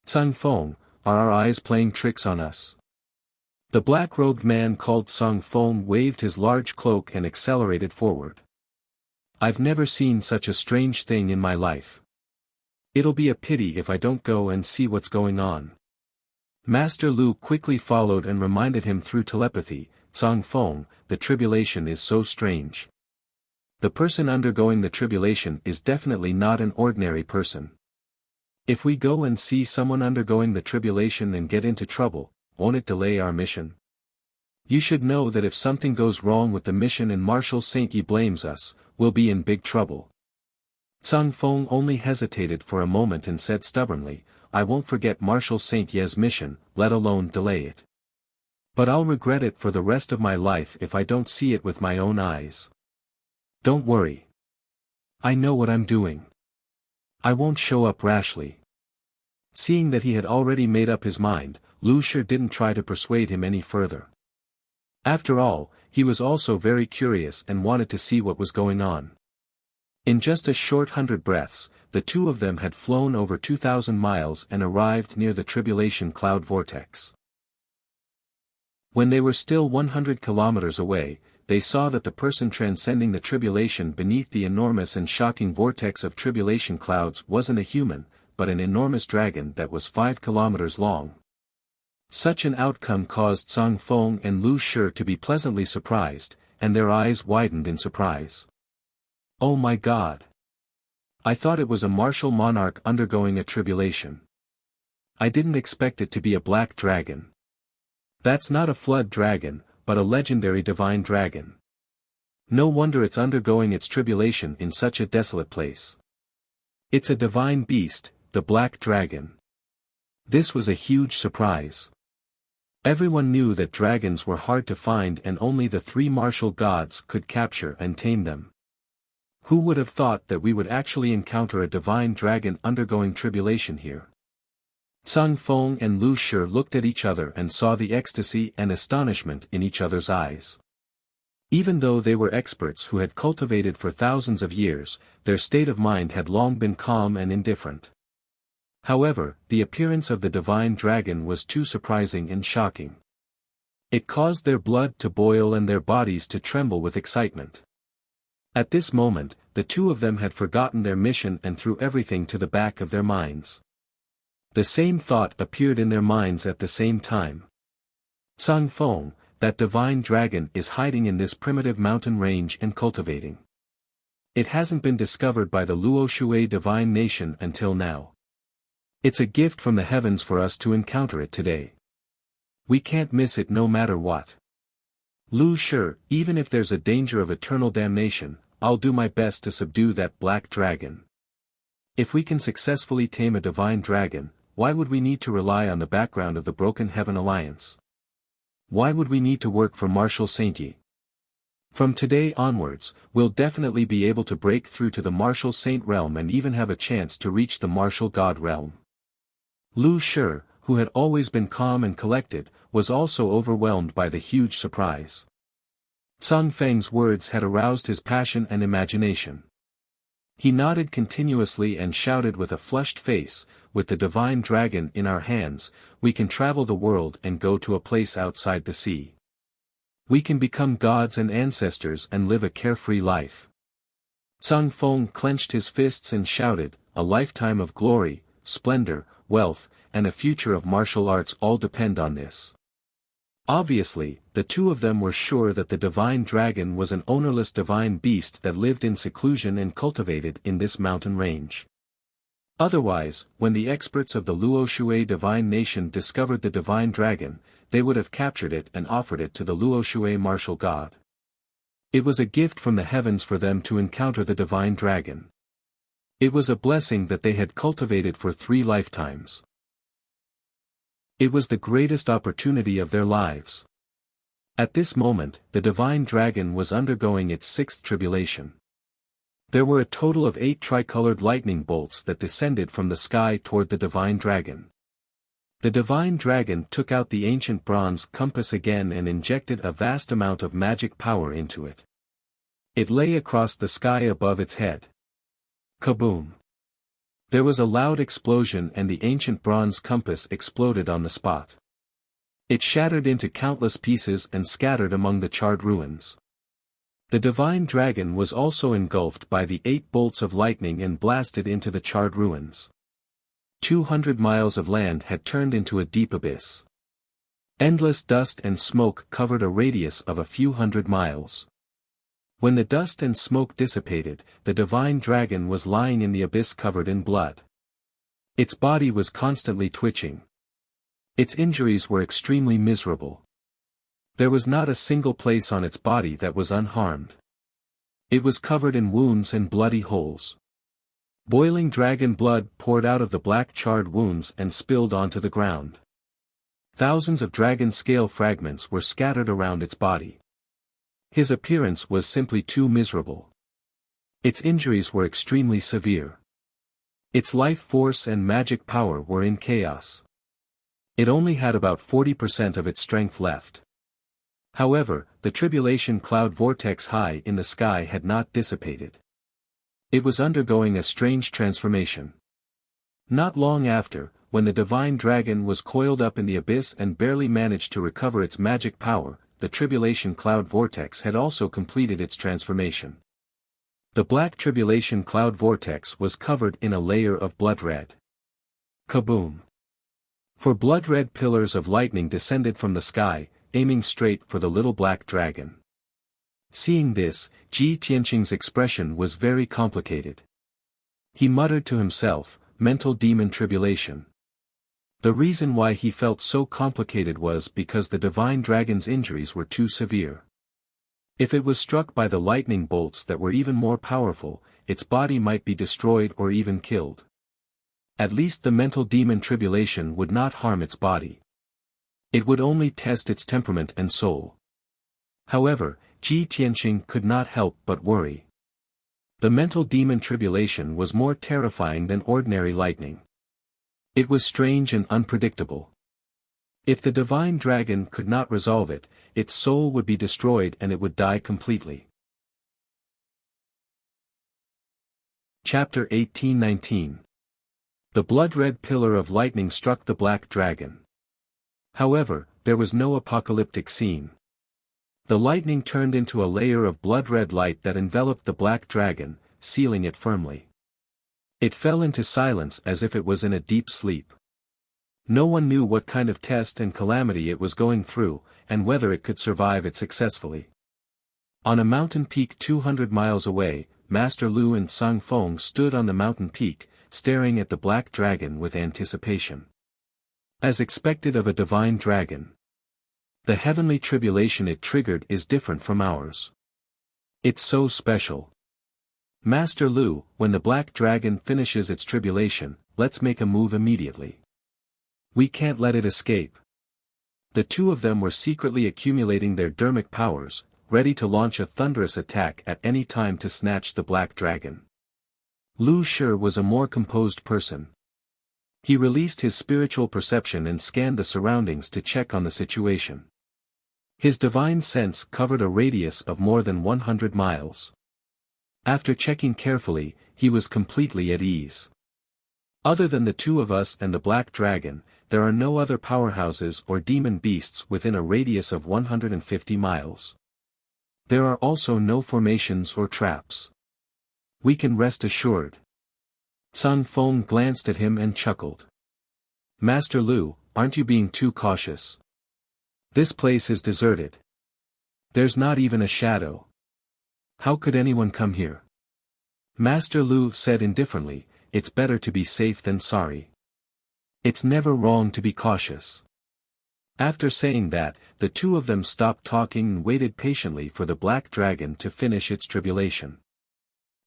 Tsang Feng, are our eyes playing tricks on us?" The black-robed man called Tsang Feng waved his large cloak and accelerated forward. "I've never seen such a strange thing in my life. It'll be a pity if I don't go and see what's going on." Master Lu quickly followed and reminded him through telepathy, "Tsang Feng, the tribulation is so strange. The person undergoing the tribulation is definitely not an ordinary person. If we go and see someone undergoing the tribulation and get into trouble, won't it delay our mission? You should know that if something goes wrong with the mission and Marshal Saint Yi blames us, we'll be in big trouble." Tsang Feng only hesitated for a moment and said stubbornly, "I won't forget Marshal Saint Ye's mission, let alone delay it. But I'll regret it for the rest of my life if I don't see it with my own eyes." "Don't worry. I know what I'm doing. I won't show up rashly." Seeing that he had already made up his mind, Lu Shi didn't try to persuade him any further. After all, he was also very curious and wanted to see what was going on. In just a short 100 breaths, the two of them had flown over 2,000 miles and arrived near the tribulation cloud vortex. When they were still 100 kilometers away, they saw that the person transcending the tribulation beneath the enormous and shocking vortex of tribulation clouds wasn't a human, but an enormous dragon that was 5 kilometers long. Such an outcome caused Tsang Feng and Lu Shi to be pleasantly surprised, and their eyes widened in surprise. "Oh my God! I thought it was a martial monarch undergoing a tribulation. I didn't expect it to be a black dragon. That's not a flood dragon, but a legendary divine dragon. No wonder it's undergoing its tribulation in such a desolate place. It's a divine beast, the black dragon." This was a huge surprise. Everyone knew that dragons were hard to find and only the 3 martial gods could capture and tame them. Who would have thought that we would actually encounter a divine dragon undergoing tribulation here? Tsang Feng and Lu Shi looked at each other and saw the ecstasy and astonishment in each other's eyes. Even though they were experts who had cultivated for thousands of years, their state of mind had long been calm and indifferent. However, the appearance of the divine dragon was too surprising and shocking. It caused their blood to boil and their bodies to tremble with excitement. At this moment, the two of them had forgotten their mission and threw everything to the back of their minds. The same thought appeared in their minds at the same time. Cang Feng, that divine dragon is hiding in this primitive mountain range and cultivating. It hasn't been discovered by the Luoshui divine nation until now. It's a gift from the heavens for us to encounter it today. We can't miss it no matter what. Lu Shi, even if there's a danger of eternal damnation, I'll do my best to subdue that black dragon. If we can successfully tame a divine dragon, why would we need to rely on the background of the Broken Heaven Alliance? Why would we need to work for Marshal Saint-Yi? From today onwards, we'll definitely be able to break through to the Martial Saint realm and even have a chance to reach the Martial God realm. Lu Shi, who had always been calm and collected, was also overwhelmed by the huge surprise. Cang Feng's words had aroused his passion and imagination. He nodded continuously and shouted with a flushed face, "With the divine dragon in our hands, we can travel the world and go to a place outside the sea. We can become gods and ancestors and live a carefree life." Cang Feng clenched his fists and shouted, "A lifetime of glory, splendor, wealth, and a future of martial arts all depend on this." Obviously, the two of them were sure that the divine dragon was an ownerless divine beast that lived in seclusion and cultivated in this mountain range. Otherwise, when the experts of the Luoshui divine nation discovered the divine dragon, they would have captured it and offered it to the Luoshui martial god. It was a gift from the heavens for them to encounter the divine dragon. It was a blessing that they had cultivated for 3 lifetimes. It was the greatest opportunity of their lives. At this moment, the divine dragon was undergoing its 6th tribulation. There were a total of 8 tricolored lightning bolts that descended from the sky toward the divine dragon. The divine dragon took out the ancient bronze compass again and injected a vast amount of magic power into it. It lay across the sky above its head. Kaboom! There was a loud explosion and the ancient bronze compass exploded on the spot. It shattered into countless pieces and scattered among the charred ruins. The divine dragon was also engulfed by the 8 bolts of lightning and blasted into the charred ruins. 200 miles of land had turned into a deep abyss. Endless dust and smoke covered a radius of a few hundred miles. When the dust and smoke dissipated, the divine dragon was lying in the abyss covered in blood. Its body was constantly twitching. Its injuries were extremely miserable. There was not a single place on its body that was unharmed. It was covered in wounds and bloody holes. Boiling dragon blood poured out of the black charred wounds and spilled onto the ground. Thousands of dragon scale fragments were scattered around its body. His appearance was simply too miserable. Its injuries were extremely severe. Its life force and magic power were in chaos. It only had about 40% of its strength left. However, the tribulation cloud vortex high in the sky had not dissipated. It was undergoing a strange transformation. Not long after, when the divine dragon was coiled up in the abyss and barely managed to recover its magic power, the tribulation cloud vortex had also completed its transformation. The black tribulation cloud vortex was covered in a layer of blood red. Kaboom! 4 blood-red pillars of lightning descended from the sky, aiming straight for the little black dragon. Seeing this, Ji Tianqing's expression was very complicated. He muttered to himself, "Mental demon tribulation." The reason why he felt so complicated was because the divine dragon's injuries were too severe. If it was struck by the lightning bolts that were even more powerful, its body might be destroyed or even killed. At least the mental demon tribulation would not harm its body. It would only test its temperament and soul. However, Ji Tianqing could not help but worry. The mental demon tribulation was more terrifying than ordinary lightning. It was strange and unpredictable. If the divine dragon could not resolve it, its soul would be destroyed and it would die completely. Chapter 18-19. The blood-red pillar of lightning struck the black dragon. However, there was no apocalyptic scene. The lightning turned into a layer of blood-red light that enveloped the black dragon, sealing it firmly. It fell into silence as if it was in a deep sleep. No one knew what kind of test and calamity it was going through, and whether it could survive it successfully. On a mountain peak 200 miles away, Master Lu and Sang Feng stood on the mountain peak, staring at the black dragon with anticipation. As expected of a divine dragon, the heavenly tribulation it triggered is different from ours. It's so special. Master Lu, when the black dragon finishes its tribulation, let's make a move immediately. We can't let it escape. The two of them were secretly accumulating their dermic powers, ready to launch a thunderous attack at any time to snatch the black dragon. Lu Shi was a more composed person. He released his spiritual perception and scanned the surroundings to check on the situation. His divine sense covered a radius of more than 100 miles. After checking carefully, he was completely at ease. Other than the two of us and the black dragon, there are no other powerhouses or demon beasts within a radius of 150 miles. There are also no formations or traps. We can rest assured. Sang Feng glanced at him and chuckled. Master Lu, aren't you being too cautious? This place is deserted. There's not even a shadow. How could anyone come here? Master Lu said indifferently, it's better to be safe than sorry. It's never wrong to be cautious. After saying that, the two of them stopped talking and waited patiently for the black dragon to finish its tribulation.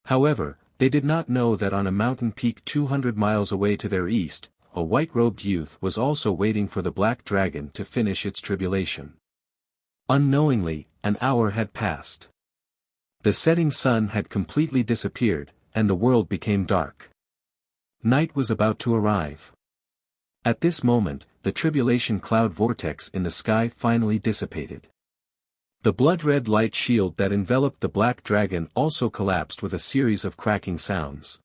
However, they did not know that on a mountain peak 200 miles away to their east, a white-robed youth was also waiting for the black dragon to finish its tribulation. Unknowingly, an hour had passed. The setting sun had completely disappeared, and the world became dark. Night was about to arrive. At this moment, the tribulation cloud vortex in the sky finally dissipated. The blood-red light shield that enveloped the black dragon also collapsed with a series of cracking sounds.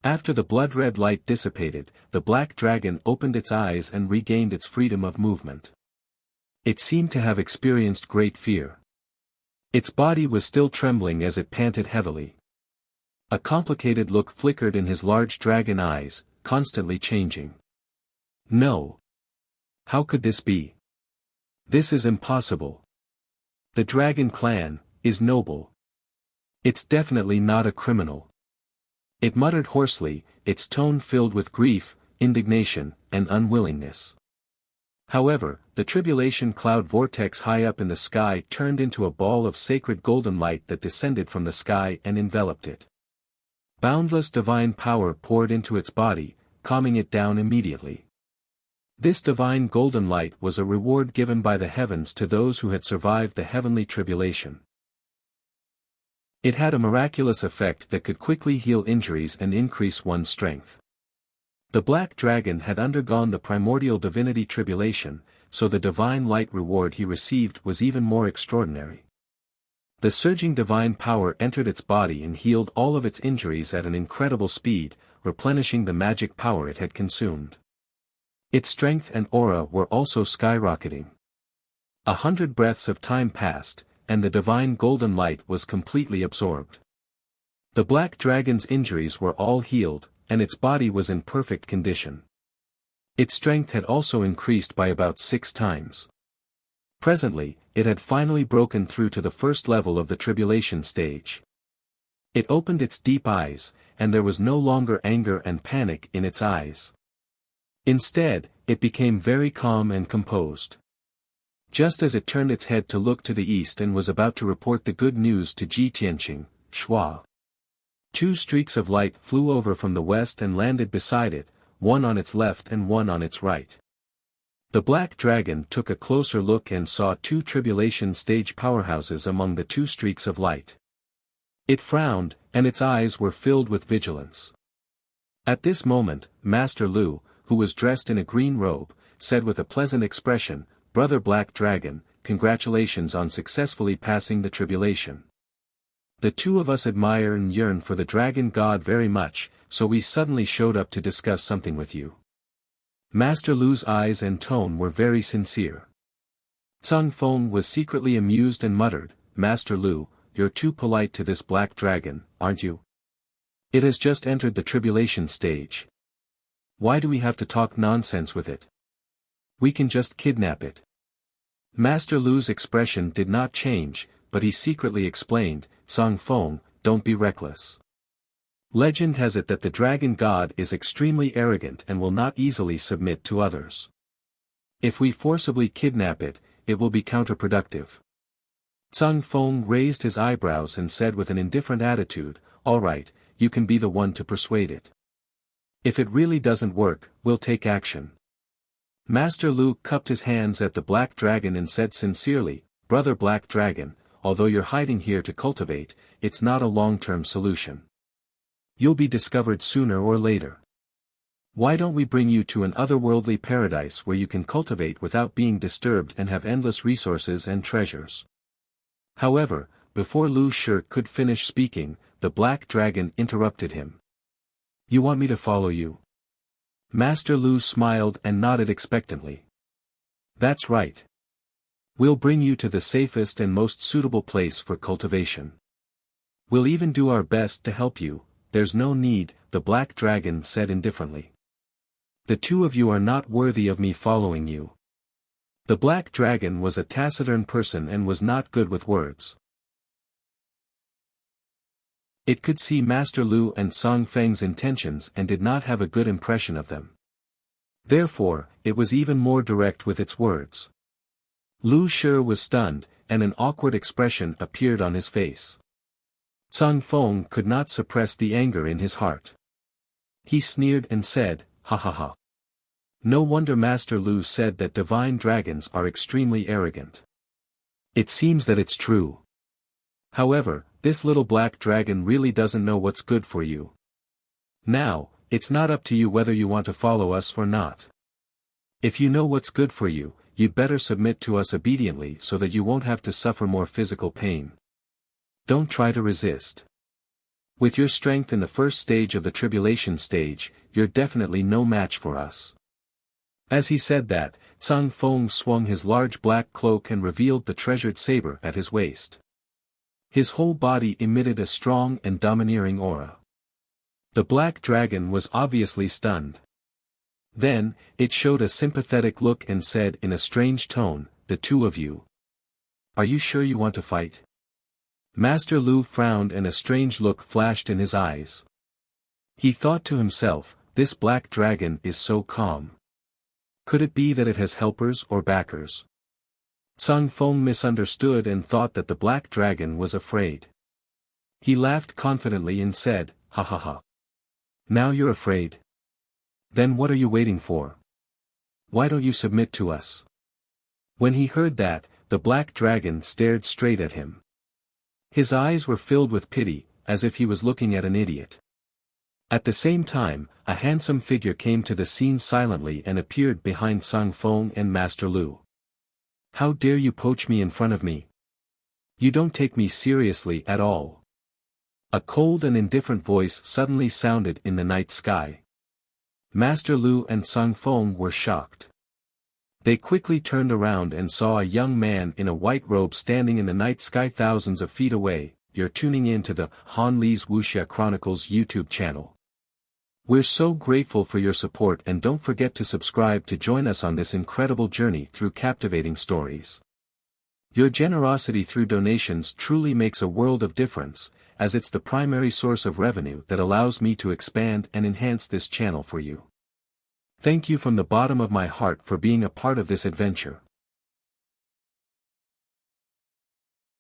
After the blood-red light dissipated, the black dragon opened its eyes and regained its freedom of movement. It seemed to have experienced great fear. Its body was still trembling as it panted heavily. A complicated look flickered in his large dragon eyes, constantly changing. No. How could this be? This is impossible. The dragon clan is noble. It's definitely not a criminal. It muttered hoarsely, its tone filled with grief, indignation, and unwillingness. However, the tribulation cloud vortex high up in the sky turned into a ball of sacred golden light that descended from the sky and enveloped it. Boundless divine power poured into its body, calming it down immediately. This divine golden light was a reward given by the heavens to those who had survived the heavenly tribulation. It had a miraculous effect that could quickly heal injuries and increase one's strength. The black dragon had undergone the primordial divinity tribulation, so the divine light reward he received was even more extraordinary. The surging divine power entered its body and healed all of its injuries at an incredible speed, replenishing the magic power it had consumed. Its strength and aura were also skyrocketing. 100 breaths of time passed, and the divine golden light was completely absorbed. The black dragon's injuries were all healed, and its body was in perfect condition. Its strength had also increased by about 6 times. Presently, it had finally broken through to the first level of the tribulation stage. It opened its deep eyes, and there was no longer anger and panic in its eyes. Instead, it became very calm and composed. Just as it turned its head to look to the east and was about to report the good news to Ji Tianqing, Shua. 2 streaks of light flew over from the west and landed beside it, one on its left and one on its right. The black dragon took a closer look and saw 2 tribulation stage powerhouses among the 2 streaks of light. It frowned, and its eyes were filled with vigilance. At this moment, Master Lu, who was dressed in a green robe, said with a pleasant expression, "Brother Black Dragon, congratulations on successfully passing the tribulation. The two of us admire and yearn for the dragon god very much, so we suddenly showed up to discuss something with you." Master Lu's eyes and tone were very sincere. Sang Feng was secretly amused and muttered, "Master Lu, you're too polite to this black dragon, aren't you?" It has just entered the tribulation stage. Why do we have to talk nonsense with it? We can just kidnap it. Master Lu's expression did not change, but he secretly explained, Song Feng, don't be reckless. Legend has it that the dragon god is extremely arrogant and will not easily submit to others. If we forcibly kidnap it, it will be counterproductive. Song Feng raised his eyebrows and said with an indifferent attitude, all right, you can be the one to persuade it. If it really doesn't work, we'll take action. Master Lu cupped his hands at the black dragon and said sincerely, Brother Black Dragon, although you're hiding here to cultivate, it's not a long-term solution. You'll be discovered sooner or later. Why don't we bring you to an otherworldly paradise where you can cultivate without being disturbed and have endless resources and treasures? However, before Lu Shi could finish speaking, the black dragon interrupted him. You want me to follow you? Master Lu smiled and nodded expectantly. That's right. We'll bring you to the safest and most suitable place for cultivation. We'll even do our best to help you, there's no need, the black dragon said indifferently. The two of you are not worthy of me following you. The black dragon was a taciturn person and was not good with words. It could see Master Lu and Song Feng's intentions and did not have a good impression of them. Therefore, it was even more direct with its words. Lu Shi was stunned, and an awkward expression appeared on his face. Song Feng could not suppress the anger in his heart. He sneered and said, ha ha ha. No wonder Master Lu said that divine dragons are extremely arrogant. It seems that it's true. However, this little black dragon really doesn't know what's good for you. Now, it's not up to you whether you want to follow us or not. If you know what's good for you, you'd better submit to us obediently so that you won't have to suffer more physical pain. Don't try to resist. With your strength in the first stage of the tribulation stage, you're definitely no match for us. As he said that, Song Feng swung his large black cloak and revealed the treasured saber at his waist. His whole body emitted a strong and domineering aura. The black dragon was obviously stunned. Then, it showed a sympathetic look and said in a strange tone, the two of you. Are you sure you want to fight? Master Lu frowned and a strange look flashed in his eyes. He thought to himself, this black dragon is so calm. Could it be that it has helpers or backers? Song Feng misunderstood and thought that the black dragon was afraid. He laughed confidently and said, ha ha ha. Now you're afraid? Then what are you waiting for? Why don't you submit to us? When he heard that, the black dragon stared straight at him. His eyes were filled with pity, as if he was looking at an idiot. At the same time, a handsome figure came to the scene silently and appeared behind Song Feng and Master Lu. How dare you poach me in front of me? You don't take me seriously at all. A cold and indifferent voice suddenly sounded in the night sky. Master Lu and Song Feng were shocked. They quickly turned around and saw a young man in a white robe standing in the night sky thousands of feet away. You're tuning in to the Han Li's Wuxia Chronicles YouTube channel. We're so grateful for your support and don't forget to subscribe to join us on this incredible journey through captivating stories. Your generosity through donations truly makes a world of difference, as it's the primary source of revenue that allows me to expand and enhance this channel for you. Thank you from the bottom of my heart for being a part of this adventure.